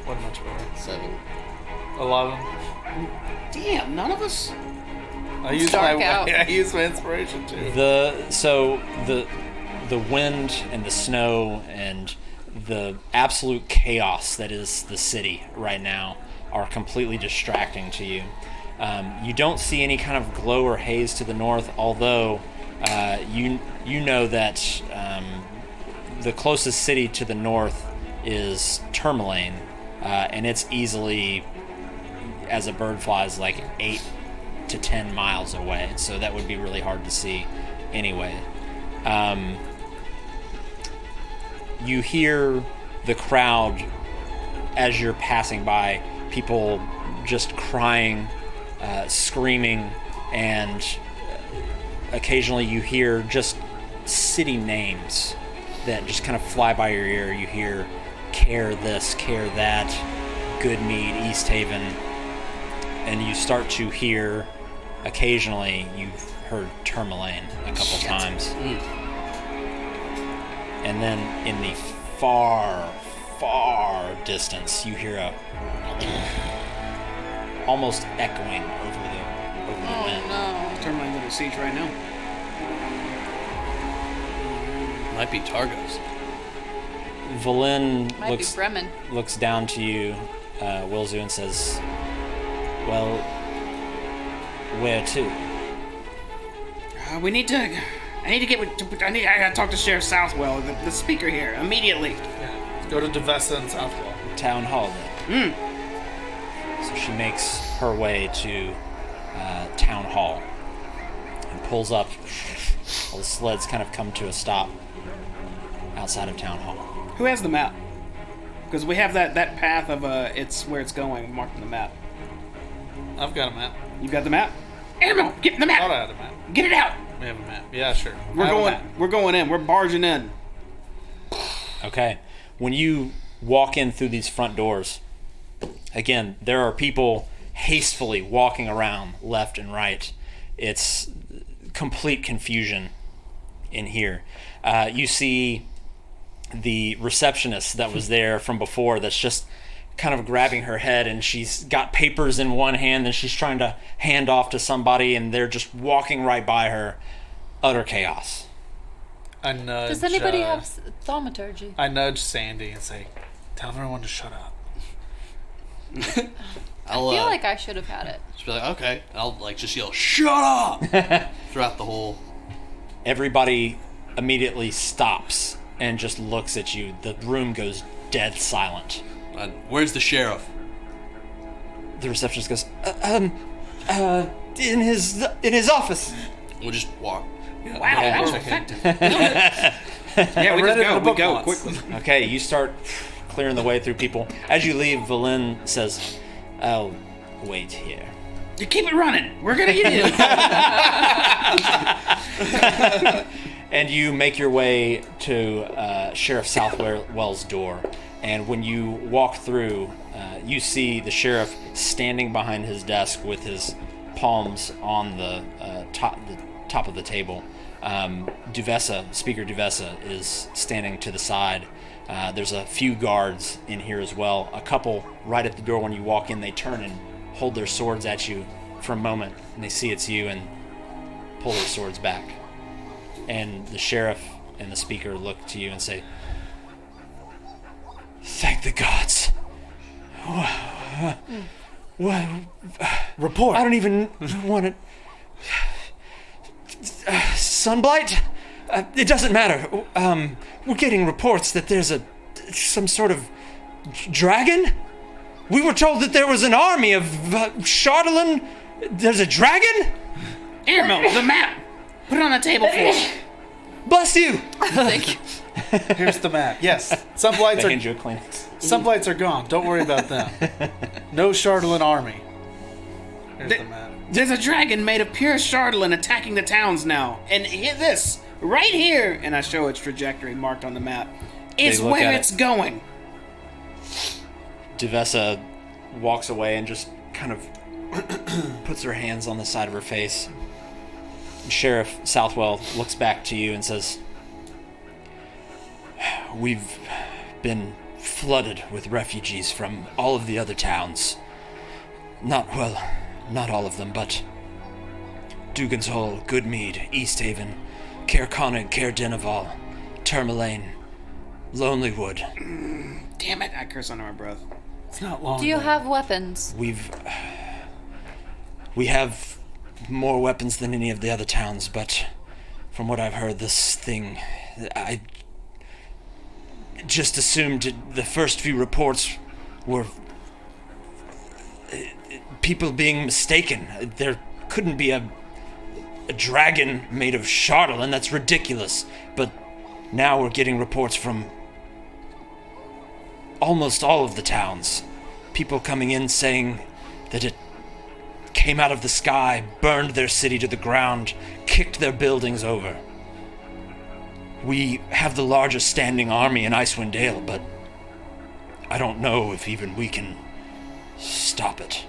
What much better? 7. 11. Damn, none of us. I use dark my out. I use my inspiration too. The wind and the snow and the absolute chaos that is the city right now are completely distracting to you. You don't see any kind of glow or haze to the north, although you know that the closest city to the north is Tourmaline, and it's easily, as a bird flies, like 8 to 10 miles away, so that would be really hard to see anyway. You hear the crowd as you're passing by, people just crying, screaming, and occasionally you hear just city names that just kind of fly by your ear. You hear Care this, Care that, Goodmead, East Haven, and you start to hear, occasionally you've heard Tourmaline a couple times. And then in the far, far distance, you hear a almost echoing over the wind. No. Tourmaline under siege right now. Might be Targos. Valen Might be Bremen. looks down to you, Wilzu, and says, "Well, where to?" We need to. I gotta talk to Sheriff Southwell, the speaker here, immediately. Yeah. Go to W.A.S.S and Southwell. Town hall, then. So she makes her way to town hall and pulls up. All the sleds kind of come to a stop outside of town hall. Who has the map? Because we have that path of it's where it's going marked on the map. I've got a map. You got the map? Animal, get the I thought map. I had a map. Get it out. We have a map. Yeah, sure. We're I have a going. map. We're going in. We're barging in. Okay. When you walk in through these front doors, again, there are people hastily walking around left and right. It's complete confusion in here. You see the receptionist that was there from before that's just kind of grabbing her head, and she's got papers in one hand and she's trying to hand off to somebody, and they're just walking right by her. Utter chaos. I nudge. Does anybody have thaumaturgy? I nudge Sandy and say, "Tell everyone to shut up." I feel like I should have had it. Just be like, okay. And I'll like just yell, "Shut up!" throughout the whole. Everybody immediately stops and just looks at you. The room goes dead silent. Where's the sheriff? The receptionist goes, in his office. We'll just walk. Wow, that was effective. Yeah, we read it in just a go. We book go once. quickly. Okay, you start clearing the way through people. As you leave, Valen says, I'll wait here. You keep it running. We're gonna get it. And you make your way to Sheriff Southwell's door. And when you walk through, you see the sheriff standing behind his desk with his palms on the top of the table. Speaker Duvessa is standing to the side. There's a few guards in here as well. A couple right at the door when you walk in, they turn and hold their swords at you for a moment, and they see it's you and pull their swords back. And the sheriff and the speaker look to you and say, thank the gods. Report. I don't even want to... Sunblight? It doesn't matter. We're getting reports that there's some sort of dragon. We were told that there was an army of Chardalyn. There's a dragon? Airmo, the map. Put it on the table for us. Bless you. Thank you. Here's the map. Yes, Sunblights They hand are you a Kleenex. Sunblights are gone. Don't worry about them. No Chardalyn army. Here's the map. There's a dragon made of pure Chardalyn attacking the towns now. And hit this, right here, and I show its trajectory marked on the map, is look where at it's it. going. Duvessa walks away and just kind of puts her hands on the side of her face. Sheriff Southwell looks back to you and says, we've been flooded with refugees from all of the other towns. Not all of them, but Dugan's Hole, Goodmead, East Haven, Caer Conig, Caer Dineval, Tourmaline, Lonely Wood. Damn it, I curse under my breath. It's not long. Do you have weapons? We have more weapons than any of the other towns, but from what I've heard, this thing, I just assumed the first few reports were people being mistaken. There couldn't be a dragon made of Chardalyn. That's ridiculous. But now we're getting reports from almost all of the towns. People coming in saying that it came out of the sky, burned their city to the ground, kicked their buildings over. We have the largest standing army in Icewind Dale, but I don't know if even we can stop it.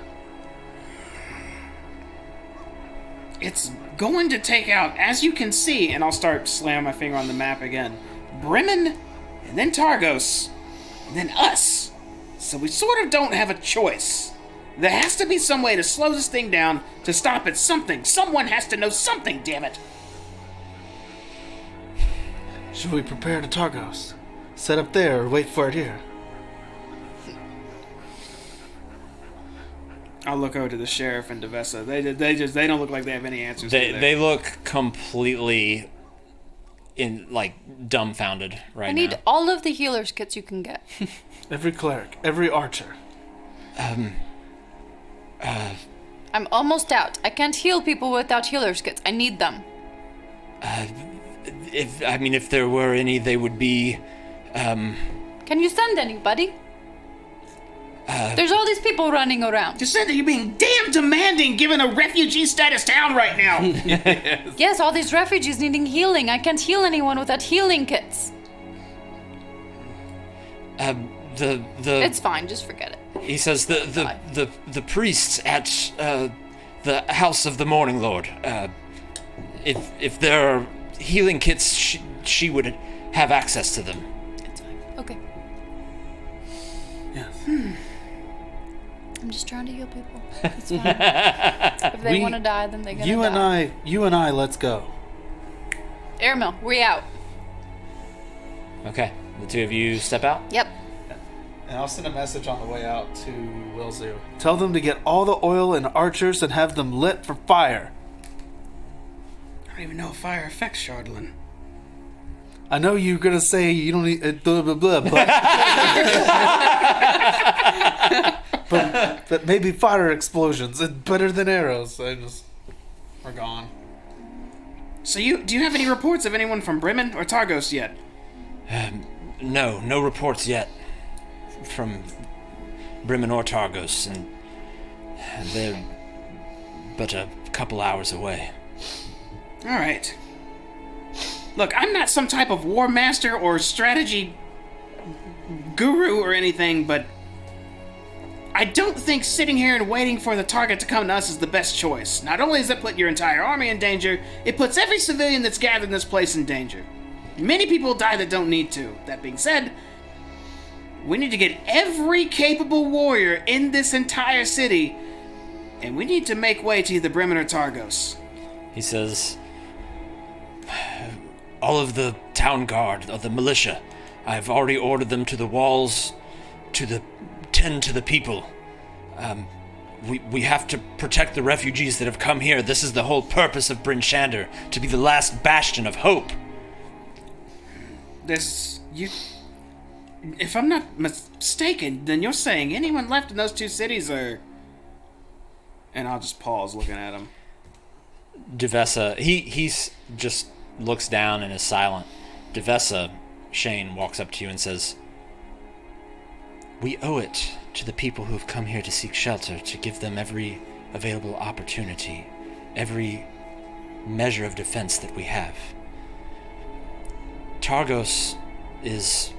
It's going to take out, as you can see, and I'll start slamming my finger on the map again, Bremen, and then Targos, and then us. So we sort of don't have a choice. There has to be some way to slow this thing down, to stop it. Something. Someone has to know something, damn it. Should we prepare to Targos? Set up there or wait for it here? I'll look over to the sheriff and Duvessa. They don't look like they have any answers. They look completely dumbfounded right now. I need all of the healer's kits you can get. Every cleric, every archer. I'm almost out. I can't heal people without healer's kits. I need them. If there were any, they would be. Can you send anybody? There's all these people running around. You said that you're being damn demanding given a refugee status town right now. Yes, all these refugees needing healing. I can't heal anyone without healing kits. It's fine, just forget it. He says the priests at the House of the Morning Lord. If there are healing kits, she would have access to them. It's fine. Okay. Yes. I'm just trying to heal people. It's fine. If they want to die, then they're gonna die. You and I, let's go. Airmill, we out. Okay, the two of you step out. Yep. And I'll send a message on the way out to Wilzu. Tell them to get all the oil and archers and have them lit for fire. I don't even know if fire affects Chardalyn. I know you're gonna say you don't need blah blah blah, but maybe fire explosions is better than arrows. We're gone. So do you have any reports of anyone from Bremen or Targos yet? No reports yet from Bremen or Targos, and they're but a couple hours away. All right. Look, I'm not some type of war master or strategy guru or anything, but I don't think sitting here and waiting for the target to come to us is the best choice. Not only does it put your entire army in danger, it puts every civilian that's gathered in this place in danger. Many people die that don't need to. That being said, we need to get every capable warrior in this entire city, and we need to make way to either Bremen or Targos. He says, all of the town guard, of the militia, I've already ordered them to the walls to tend to the people. We have to protect the refugees that have come here. This is the whole purpose of Bryn Shander, to be the last bastion of hope. If I'm not mistaken, then you're saying anyone left in those two cities are... And I'll just pause looking at him. W.A.S.S, he's just looks down and is silent. W.A.S.S, Shane, walks up to you and says, we owe it to the people who have come here to seek shelter to give them every available opportunity, every measure of defense that we have. Targos is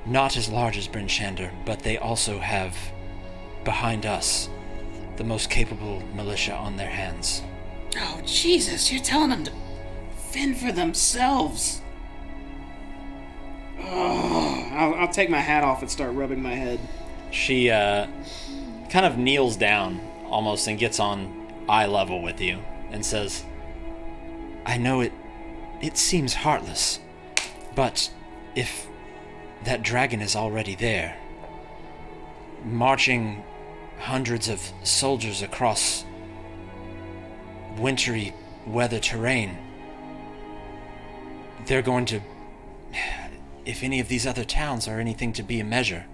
not as large as Bryn Shander, but they also have, behind us, the most capable militia on their hands. Oh, Jesus, you're telling them to fend for themselves. Oh, I'll take my hat off and start rubbing my head. She kind of kneels down almost and gets on eye level with you and says, I know it seems heartless, but if that dragon is already there, marching hundreds of soldiers across wintry weather terrain, they're going to, if any of these other towns are anything to be a measure,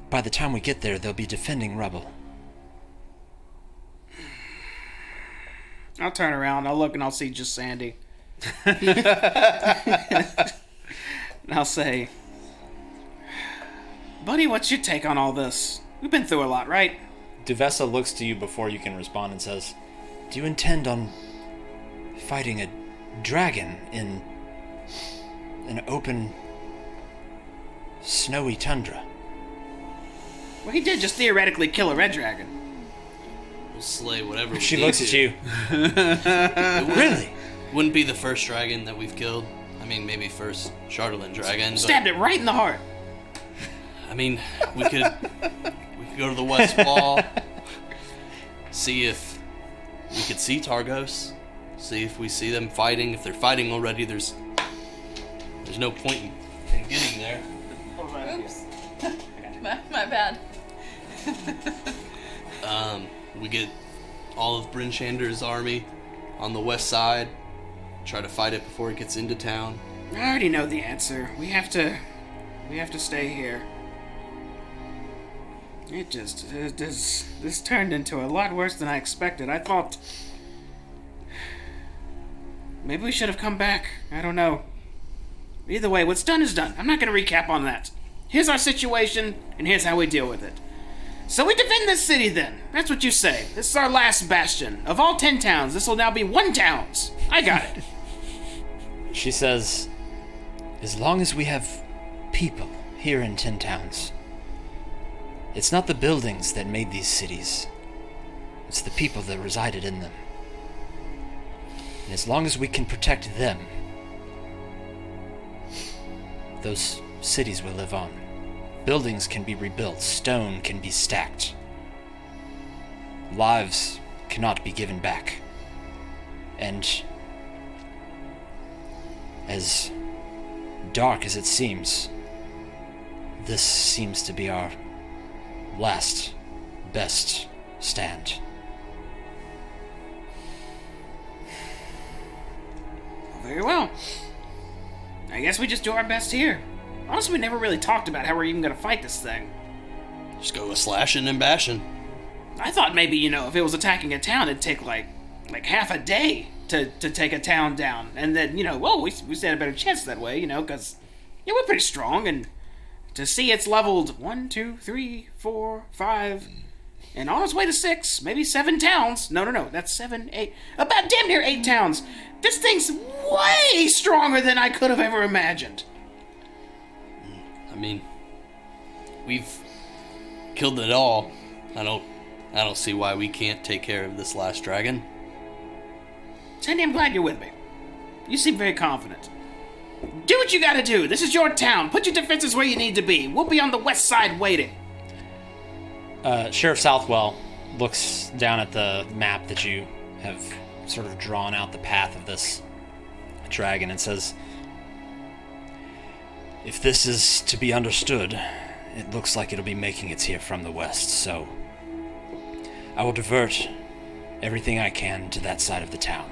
by the time we get there, they'll be defending rubble. I'll turn around, I'll look, and I'll see just Sandy. And I'll say, buddy, what's your take on all this? We've been through a lot, right? W.A.S.S looks to you before you can respond and says, do you intend on fighting a dragon in an open, snowy tundra? Well, he did just theoretically kill a red dragon. We'll slay whatever we She need looks to. at you. It Really? wouldn't be the first dragon that we've killed. I mean, maybe first Chardalyn Dragon. Stabbed it right in the heart. I mean, we could go to the west wall, see if we could see Targos, see if we see them fighting. If they're fighting already, there's no point in getting there. Oops. my bad. We get all of Bryn Shander's army on the west side, try to fight it before it gets into town. I already know the answer. We have to stay here. This turned into a lot worse than I expected. I thought maybe we should have come back. I don't know. Either way, what's done is done. I'm not going to recap on that. Here's our situation, and here's how we deal with it. So we defend this city then. That's what you say. This is our last bastion. Of all 10 towns, this will now be 1 town's. I got it. She says, as long as we have people here in 10 towns, it's not the buildings that made these cities. It's the people that resided in them. And as long as we can protect them, those cities will live on. Buildings can be rebuilt, stone can be stacked. Lives cannot be given back. And as dark as it seems, this seems to be our last, best stand. Very well. I guess we just do our best here. Honestly, we never really talked about how we're even gonna fight this thing. Just go with slashing and bashing. I thought maybe, if it was attacking a town, it'd take like half a day to take a town down. And then, we stand a better chance that way, because we're pretty strong. And to see it's leveled 1, 2, 3, 4, 5, and on its way to 6, maybe 7 towns. No, that's 7, 8, about damn near 8 towns. This thing's way stronger than I could have ever imagined. I mean, we've killed it all. I don't see why we can't take care of this last dragon. Sandy, I'm glad you're with me. You seem very confident. Do what you gotta do. This is your town. Put your defenses where you need to be. We'll be on the west side waiting. Sheriff Southwell looks down at the map that you have sort of drawn out the path of this dragon and says, if this is to be understood, it looks like it'll be making its here from the west, so I will divert everything I can to that side of the town.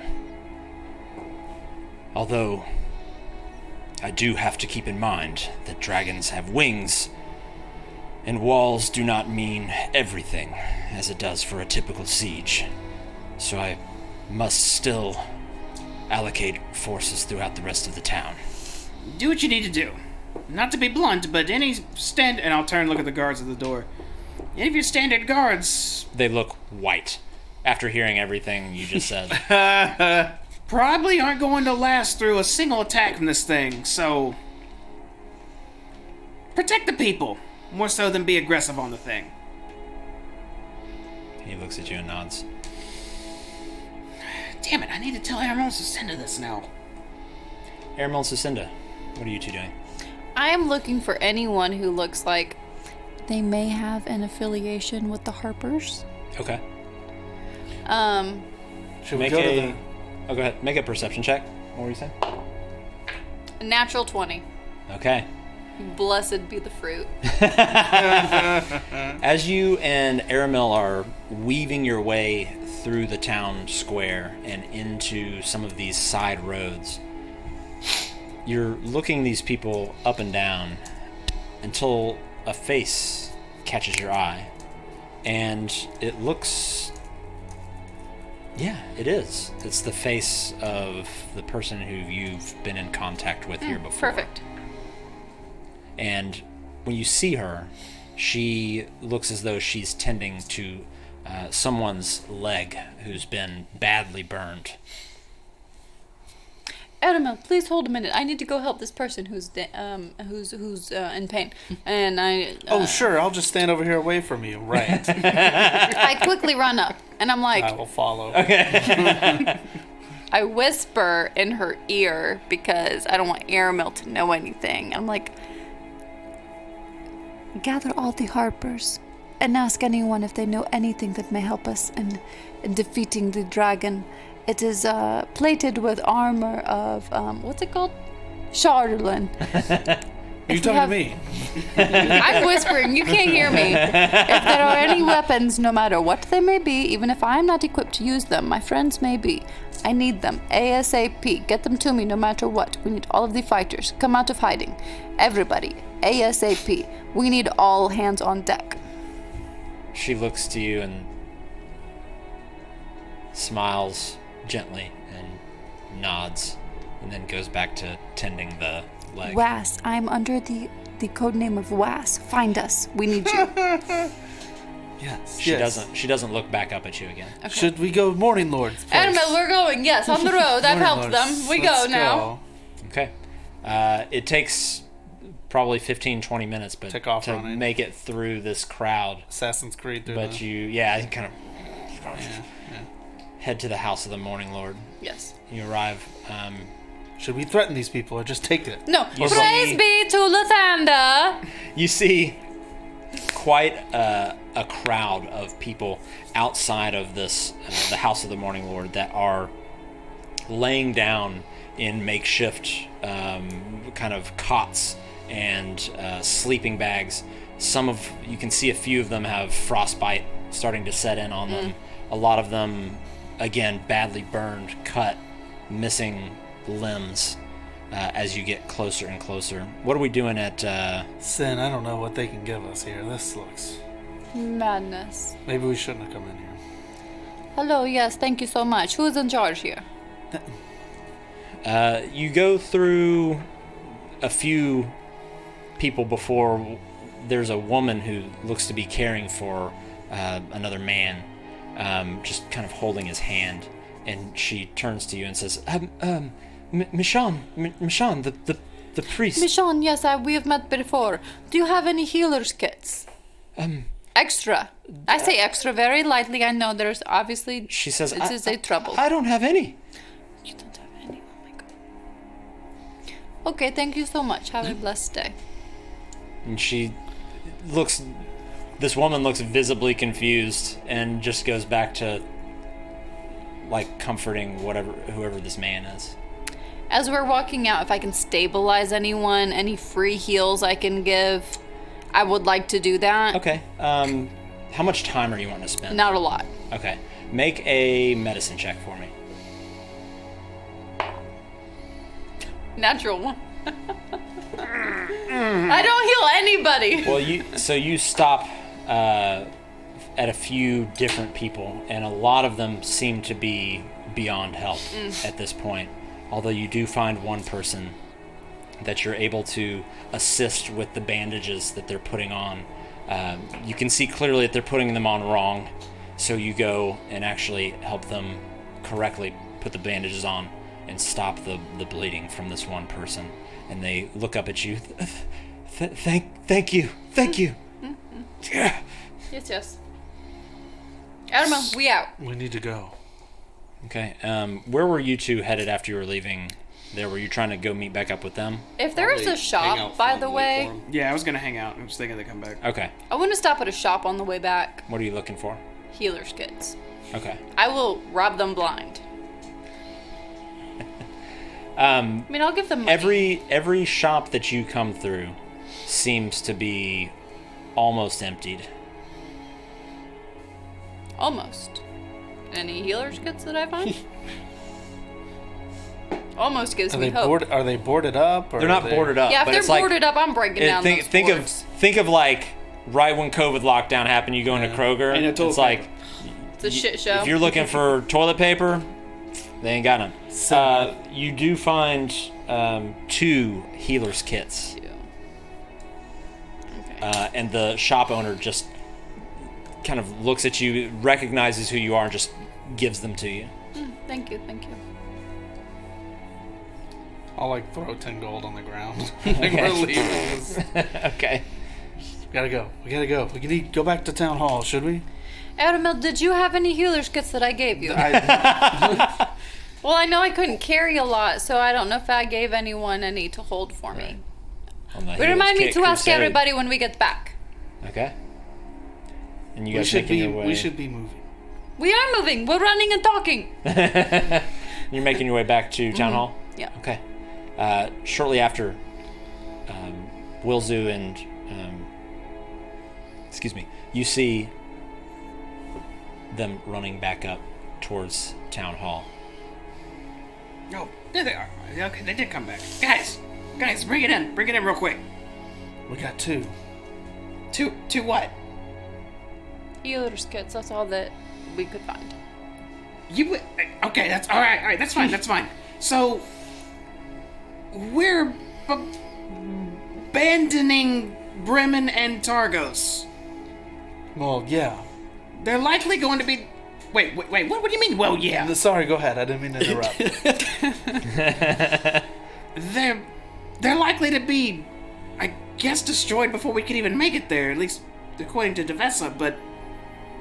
Although, I do have to keep in mind that dragons have wings, and walls do not mean everything, as it does for a typical siege. So I must still allocate forces throughout the rest of the town. Do what you need to do. Not to be blunt, but and I'll turn and look at the guards at the door. Any of your standard guards They look white after hearing everything you just said. probably aren't going to last through a single attack from this thing, so protect the people, more so than be aggressive on the thing. He looks at you and nods. Damn it, I need to tell Aramon to send to this now. Aramil and Sucinda, what are you two doing? I am looking for anyone who looks like they may have an affiliation with the Harpers. Okay. Should we Make go to a... Oh, go ahead. Make a perception check. What were you saying? Natural 20. Okay. Blessed be the fruit. As you and Aramil are weaving your way through the town square and into some of these side roads, you're looking these people up and down until a face catches your eye. And it looks... Yeah, it is. It's the face of the person who you've been in contact with here before. Perfect. And when you see her, she looks as though she's tending to someone's leg who's been badly burned. Aramil, please hold a minute. I need to go help this person who's in pain. And I Oh, sure. I'll just stand over here away from you. Right. I quickly run up and I'm like, I will follow. I whisper in her ear because I don't want Aramil to know anything. I'm like, gather all the Harpers and ask anyone if they know anything that may help us in defeating the dragon. It is plated with armor of, what's it called? Chardalyn. You talking to me? I'm whispering, you can't hear me. If there are any weapons, no matter what they may be, even if I'm not equipped to use them, my friends may be. I need them. ASAP. Get them to me no matter what. We need all of the fighters. Come out of hiding. Everybody. ASAP. We need all hands on deck. She looks to you and smiles gently and nods, and then goes back to tending the leg. W.A.S., I'm under the code name of W.A.S. Find us. We need you. Yes. She doesn't look back up at you again. Okay. Should we go Morning Lord's place? Animal, we're going. Yes, on the road. I've helped them. We go now. Okay. It takes probably 15-20 minutes but Take off to running. make it through this crowd. Assassin's Creed through But the... you kind of head to the house of the Morning Lord. Yes. You arrive. Should we threaten these people or just take it? No. You Praise see- be to Lathander. You see quite a crowd of people outside of this, the House of the Morning Lord, that are laying down in makeshift kind of cots and sleeping bags. You can see a few of them have frostbite starting to set in on them. A lot of them, again, badly burned, cut, missing limbs as you get closer and closer. What are we doing at... Sin, I don't know what they can give us here. This looks... Madness. Maybe we shouldn't have come in here. Hello, yes, thank you so much. Who's in charge here? You go through a few people before there's a woman who looks to be caring for another man, just kind of holding his hand, and she turns to you and says, Michonne, the priest. Michonne, yes, we have met before. Do you have any healer's kits? Extra. I say extra very lightly. I know there's obviously... She says, This is a trouble. I don't have any. You don't have any? Oh my god. Okay, thank you so much. Have a blessed day. And this woman looks visibly confused and just goes back to like comforting whoever this man is. As we're walking out, if I can stabilize anyone, any free heals I can give, I would like to do that. Okay. How much time are you wanting to spend? Not a lot. Okay. Make a medicine check for me. Natural one. I don't heal anybody. Well, you stop at a few different people, and a lot of them seem to be beyond help at this point. Although you do find one person that you're able to assist with the bandages that they're putting on. You can see clearly that they're putting them on wrong, so you go and actually help them correctly put the bandages on and stop the bleeding from this one person. And they look up at you. Thank you. Yeah. Yes. Adama, we out. We need to go. Okay. Where were you two headed after you were leaving? There, were you trying to go meet back up with them? If there is a Hang shop, out by front the and wait way, for 'em. Yeah, I was gonna hang out. I was thinking they come back. Okay. I want to stop at a shop on the way back. What are you looking for? Healer's kits. Okay. I will rob them blind. I mean, I'll give them money. Every shop that you come through seems to be almost emptied. Almost. Any healer's kits that I find? Almost gives Are me they hope. Are they boarded up? Or They're not are they... boarded up. Yeah, if but they're it's like, boarded up, I'm breaking down those boards. think of like right when COVID lockdown happened, you go into Kroger. And a toilet It's like It's a shit show. if you're looking for toilet paper, they ain't got none. You do find 2 healers kits, Two. Okay. and the shop owner just kind of looks at you, recognizes who you are, and just gives them to you. Thank you. I'll like throw 10 gold on the ground. Like we're leaving. Okay. We gotta go. We need to go back to town hall, should we? Aramil, did you have any healer's kits that I gave you? Well, I know I couldn't carry a lot, so I don't know if I gave anyone any to hold for me. On the But Healers remind me Kit to ask Crusade. everybody when we get back. Okay. And you We guys should making be. your way. We should be moving. We are moving. We're running and talking. You're making your way back to town hall. Yeah. Okay. Shortly after, Wilzu and you see them running back up towards town hall. Oh, there they are. Okay, they did come back. Guys, bring it in real quick. We got 2. Two what? Healer's kits. That's all that we could find. Okay, that's all right, that's fine. So, we're abandoning Bremen and Targos. Well, yeah. They're likely going to be... Wait, what do you mean, well, yeah? Sorry, go ahead. I didn't mean to interrupt. They're likely to be, I guess, destroyed before we can even make it there, at least according to W.A.S.S, but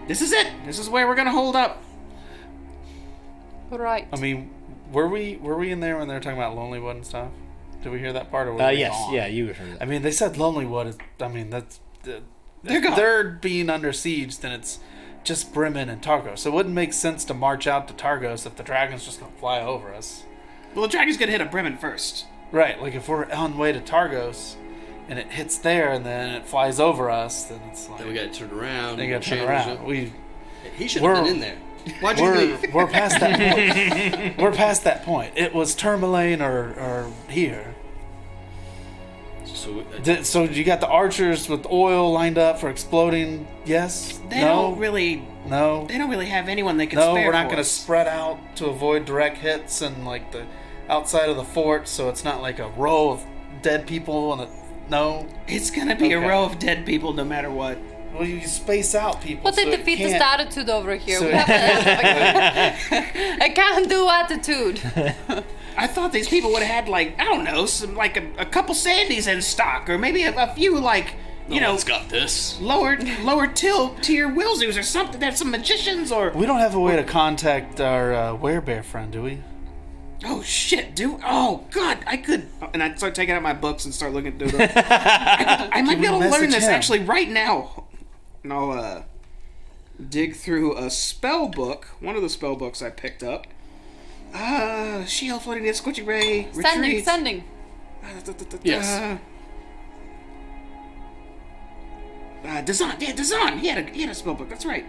this is it. This is where we're going to hold up. Right. I mean, were we in there when they were talking about Lonelywood and stuff? Did we hear that part? Or were we Yes, gone? yeah, you heard that. I mean, they said Lonelywood. That's They're gone. they're being under siege. Then it's just Bremen and Targos. So it wouldn't make sense to march out to Targos if the dragon's just gonna fly over us. Well, the dragon's gonna hit a Bremen first. Right. Like if we're on the way to Targos, and it hits there, and then it flies over us, then it's like Then we got to turn around. they got to turn change around. it. He should have we're- been in there. Why'd you leave? We're past that point. We're past that point. It was Tourmaline or here. So you got the archers with oil lined up for exploding. Yes. They no. don't really. No. They don't really have anyone they can No. spare. We're not for going to us. spread out to avoid direct hits and like the outside of the fort, so it's not like a row of dead people and no. It's gonna be a Okay. row of dead people no matter what. Well, you space out people. But they so it defeat this can't- attitude over here. so We it- have a can-do attitude. I thought these people would have had like I don't know, some like a couple Sandys in stock, or maybe a few like you know It's got this. lower tier Wilzus or something. There's some magicians or We don't have a way to contact our werebear friend, do we? oh shit, dude. Oh god, I could. And I start taking out my books and start looking through them. I might be able to learn message this him? actually right now. And I'll dig through a spell book. One of the spell books I picked up. Shield floating in Squishy Ray. Retreat. Sending. Yes. Dazan. Yeah, Dazan. He had a spell book. That's right.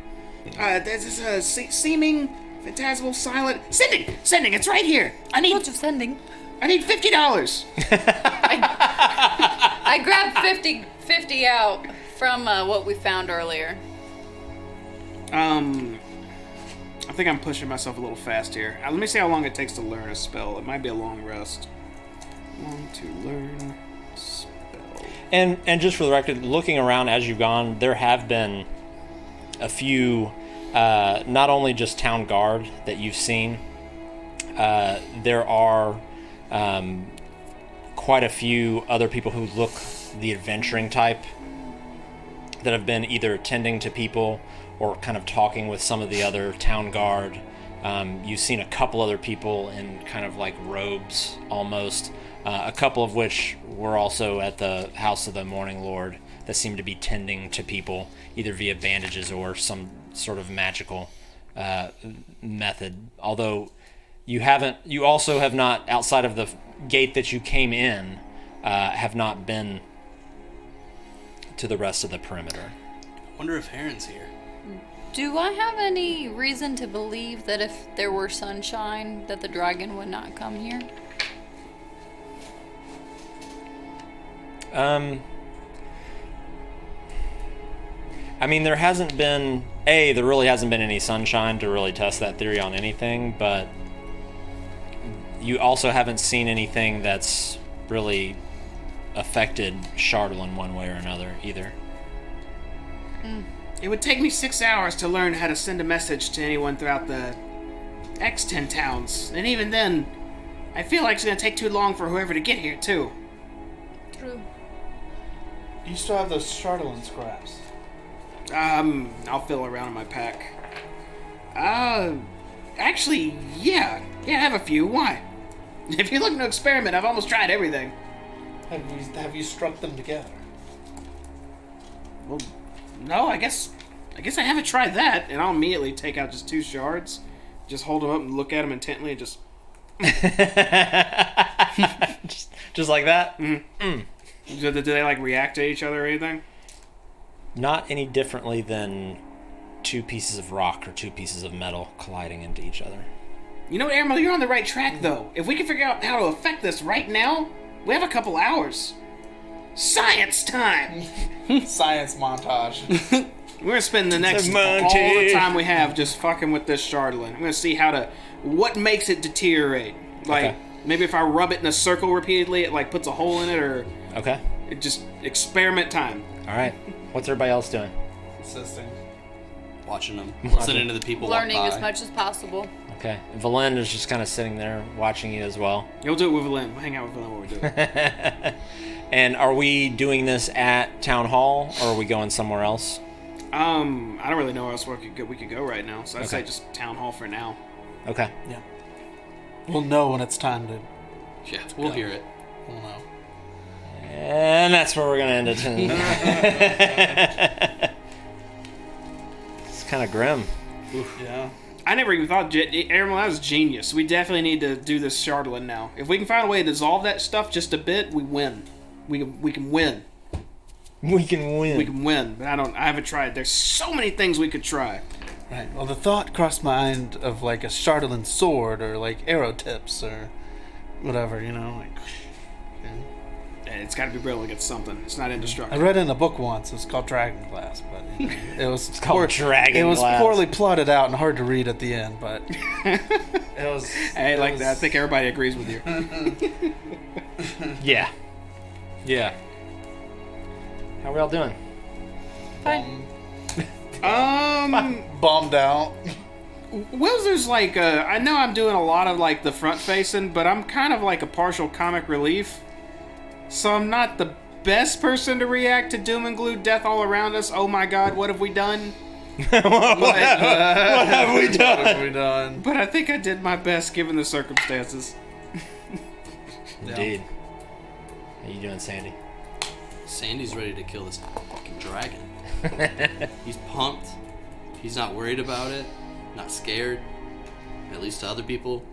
There's a seeming, phantasmal, silent. Sending. It's right here. I need What you sending? $50. I grabbed 50 out from what we found earlier. I think I'm pushing myself a little fast here. Let me see how long it takes to learn a spell. It might be a long rest. Long to learn spell. And just for the record, looking around as you've gone, there have been a few, not only just town guard that you've seen, there are quite a few other people who look the adventuring type that have been either attending to people or kind of talking with some of the other town guard. You've seen a couple other people in kind of like robes almost, a couple of which were also at the House of the Morning Lord that seem to be tending to people either via bandages or some sort of magical method. Although you also have not, outside of the gate that you came in, have not been to the rest of the perimeter. Wonder if Heron's here. Do I have any reason to believe that if there were sunshine, that the dragon would not come here? I mean, there really hasn't been any sunshine to really test that theory on anything, but you also haven't seen anything that's really affected Chardalyn one way or another either. It would take me 6 hours to learn how to send a message to anyone throughout the X10 towns. And even then, I feel like it's going to take too long for whoever to get here, too. True. You still have those Chardalyn scraps. I'll fill around in my pack. Actually, yeah. Yeah, I have a few. Why? If you're looking to experiment, I've almost tried everything. Have you struck them together? Well, no, I guess I haven't tried that, and I'll immediately take out just 2 shards, just hold them up and look at them intently, and just just like that? do they like react to each other or anything? Not any differently than 2 pieces of rock or 2 pieces of metal colliding into each other. You know what, Aramel, you're on the right track, though. If we can figure out how to affect this right now, we have a couple hours. Science time! Science montage. We're gonna spend the next all the time we have just fucking with this Chardalyn. I'm gonna see what makes it deteriorate. Like, Okay. maybe if I rub it in a circle repeatedly, it like puts a hole in it, or Okay. it just experiment time. All right. What's everybody else doing? Assisting. Watching them. Listening to the people Learning walk by. as much as possible. Okay. Valen is just kind of sitting there watching you as well. You'll do it with Valen. We'll hang out with Valen while we're doing it. And are we doing this at Town Hall, or are we going somewhere else? I don't really know where else we could go right now, so I'd say just town hall for now. Okay. Yeah. We'll know when it's time to. Yeah, we'll hear it. We'll know. And that's where we're going to end it. It's kind of grim. Yeah. I never even thought, Aaron, that was genius. We definitely need to do this Chardalyn now. If we can find a way to dissolve that stuff just a bit, we win. We can win. We can win. We can win. But I haven't tried. There's so many things we could try. Right. Well, the thought crossed my mind of like a Chardalyn sword or like arrow tips or whatever, you know, like. And it's got to be brilliant against something. It's not I indestructible. read in a book once. It was called Dragon Glass, but you know, it was called Dragon It was Glass. poorly plotted out and hard to read at the end, but it was. Hey, it like was- that. I think everybody agrees with you. Yeah. Yeah. How we all doing? Fine. Bombed out. Wills, like, I know I'm doing a lot of, like, the front facing, but I'm kind of like a partial comic relief. So I'm not the best person to react to doom and gloom, death all around us. Oh my god, what have we done? What have we done? What have we done? But I think I did my best given the circumstances. Indeed. How you doing, Sandy? Sandy's ready to kill this fucking dragon. He's pumped. He's not worried about it. Not scared. At least to other people.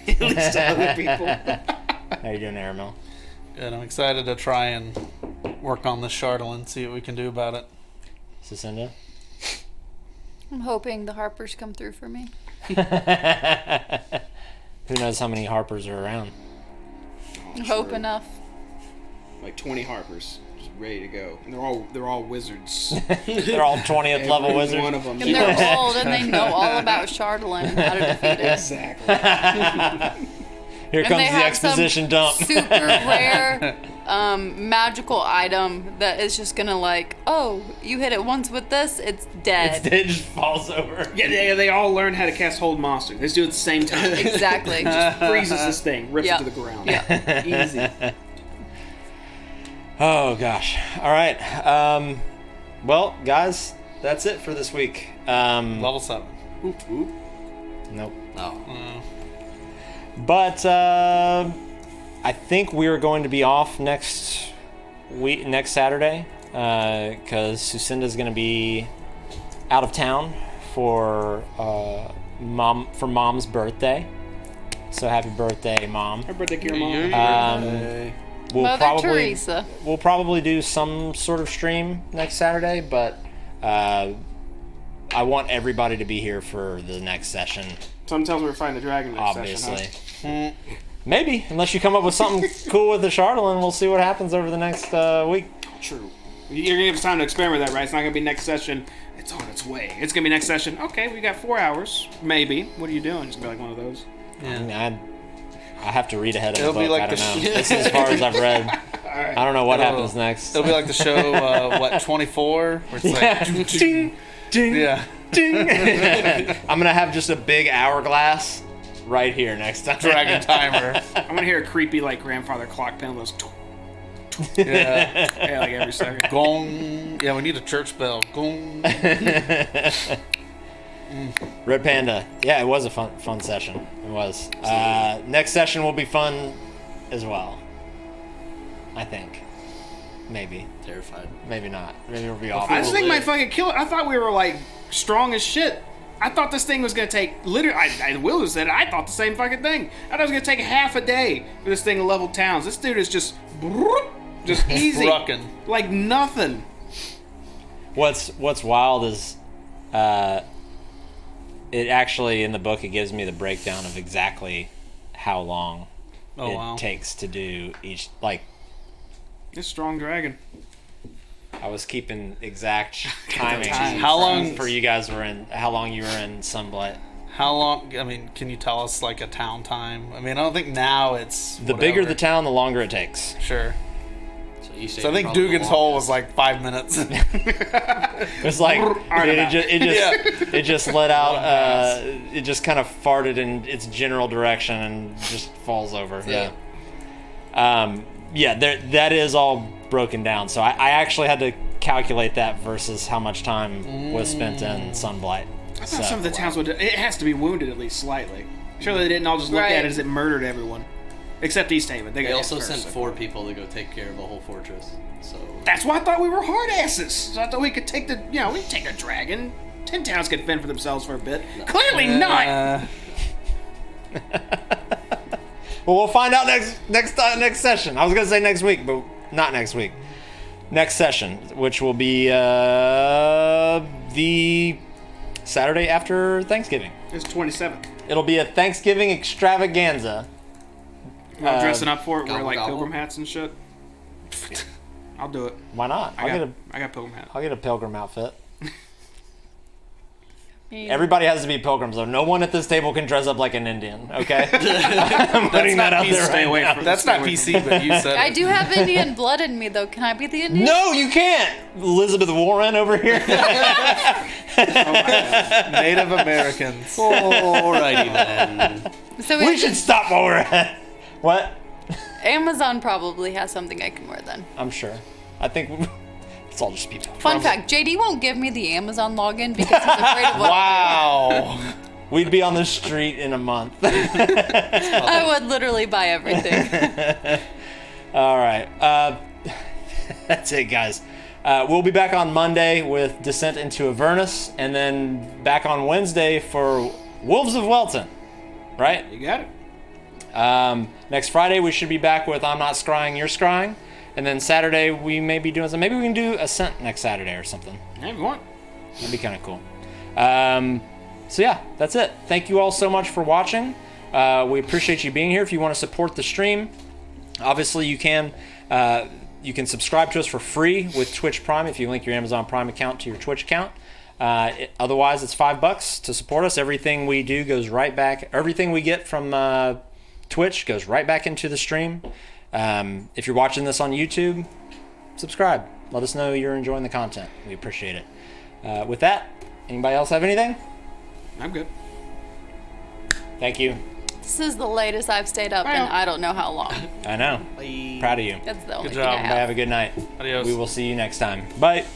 At least to other people. How you doing, Aramel? Good. I'm excited to try and work on this Chardalyn, see what we can do about it. Cicinda? I'm hoping the Harpers come through for me. Who knows how many Harpers are around? Hope enough. Like 20 Harpers, just ready to go. And they're all wizards. They're all 20th level Every wizards. one of them. And they're old and they know all about Chardalyn and how to defeat it. Exactly. Here And comes they the have exposition some dump. super rare magical item that is just gonna like, oh, you hit it once with this, it's dead. It just falls over. Yeah, they all learn how to cast Hold Monster. They just do it at the same time. Exactly. Freezes this thing, rips Yeah. it to the ground. Yeah. Easy. Oh gosh. All right. Well, guys, that's it for this week. Level 7. Nope. No. But I think we are going to be off next Saturday, because Sucinda's going to be out of town for Mom's birthday. So happy birthday, Mom! Happy birthday, to your mom. Mother Teresa. We'll probably do some sort of stream next Saturday, but I want everybody to be here for the next session. Someone tells me we're fighting the dragon next Obviously. session, Maybe, unless you come up with something cool with the Chardalyn, we'll see what happens over the next week. huh? True. You're gonna give us time to experiment with that, right? It's not gonna be next session. It's on its way. It's gonna be next session. Okay, we got 4 hours, maybe. What are you doing? It's gonna be like one of those. I mean, I have to read ahead of It'll the be book. like I don't the know. This is as far as I've read. Alright. I don't know what It'll- happens next. It'll be like the show, 24? Where it's like, Ding, ding, yeah. ding. I'm gonna have just a big hourglass right here next time. Dragon timer. I'm gonna hear a creepy, like, grandfather clock panel goes, Yeah. yeah, like every second. Gong. Yeah, we need a church bell. Gong. Red Panda. Yeah, it was a fun session. It was. Next session will be fun as well. I think. Maybe. Terrified. Maybe not. Maybe it'll be awful. I just think my fucking kill. I thought we were like strong as shit. I thought this thing was gonna take literally. I will have said it. I thought the same fucking thing. I thought it was gonna take half a day for this thing to level towns. This dude is just easy, Trucking. like nothing. What's wild is, it actually in the book it gives me the breakdown of exactly how long Oh, it wow. takes to do each. Like, This strong dragon. I was keeping exact timing. How long- for you guys were in? How long you were in Sunblight? How long? I mean, can you tell us like a town time? I mean, I don't think now it's The bigger the whatever. town, the longer it takes. Sure. So So I think Dugan's hole was like 5 minutes. It's like it just let out. It just kind of farted in its general direction and just falls over. Yeah. That is all broken down. So I actually had to calculate that versus how much time was spent in Sunblight. I thought some of the towns would. It has to be wounded at least slightly. Surely they didn't all just look Right. at it as it murdered everyone. Except East Haven. They They got also hit first, sent so. 4 people to go take care of the whole fortress. So That's why I thought we were hard asses. So I thought we could take we could take a dragon. 10 towns could fend for themselves for a bit. Clearly not. Well, we'll find out next session. I was gonna say next week, but not next week. Next session, which will be the Saturday after Thanksgiving. It's 27th. It'll be a Thanksgiving extravaganza. I'm dressing up for it, wear gobble, like gobble. pilgrim hats and shit. I'll do it. Why not? I got pilgrim hat. I'll get a pilgrim outfit. Me- Everybody has to be pilgrims, though. No one at this table can dress up like an Indian. Okay, I'm putting that out there Stay right away now. from That's not PC, but you said I it. do have Indian blood in me, though. Can I be the Indian? No, you can't. Elizabeth Warren over here. Native Americans. alrighty then. So We should stop while we're at. What? Amazon probably has something I can wear then. I'm sure. I think it's all just people. Fun fact: JD won't give me the Amazon login because he's afraid of what. Wow. We'd be on the street in a month. I would literally buy everything. All right. That's it, guys. We'll be back on Monday with Descent into Avernus, and then back on Wednesday for Wolves of Welton. Right? You got it. Next Friday we should be back with I'm Not Scrying, You're Scrying. And then Saturday we may be doing something. Maybe we can do Ascent next Saturday or something. Yeah, if you want. That'd be kind of cool. So yeah, that's it. Thank you all so much for watching. We appreciate you being here. If you want to support the stream, obviously you can subscribe to us for free with Twitch Prime if you link your Amazon Prime account to your Twitch account. Otherwise, it's $5 to support us. Everything we do goes right back. Everything we get from Twitch goes right back into the stream. If you're watching this on YouTube, subscribe. Let us know you're enjoying the content. We appreciate it. With that, anybody else have anything? I'm good. Thank you. This is the latest I've stayed up in Well. I don't know how long. I know. Proud of you. That's the only Good thing job. I Everybody have. have a good night. Adios. We will see you next time. Bye.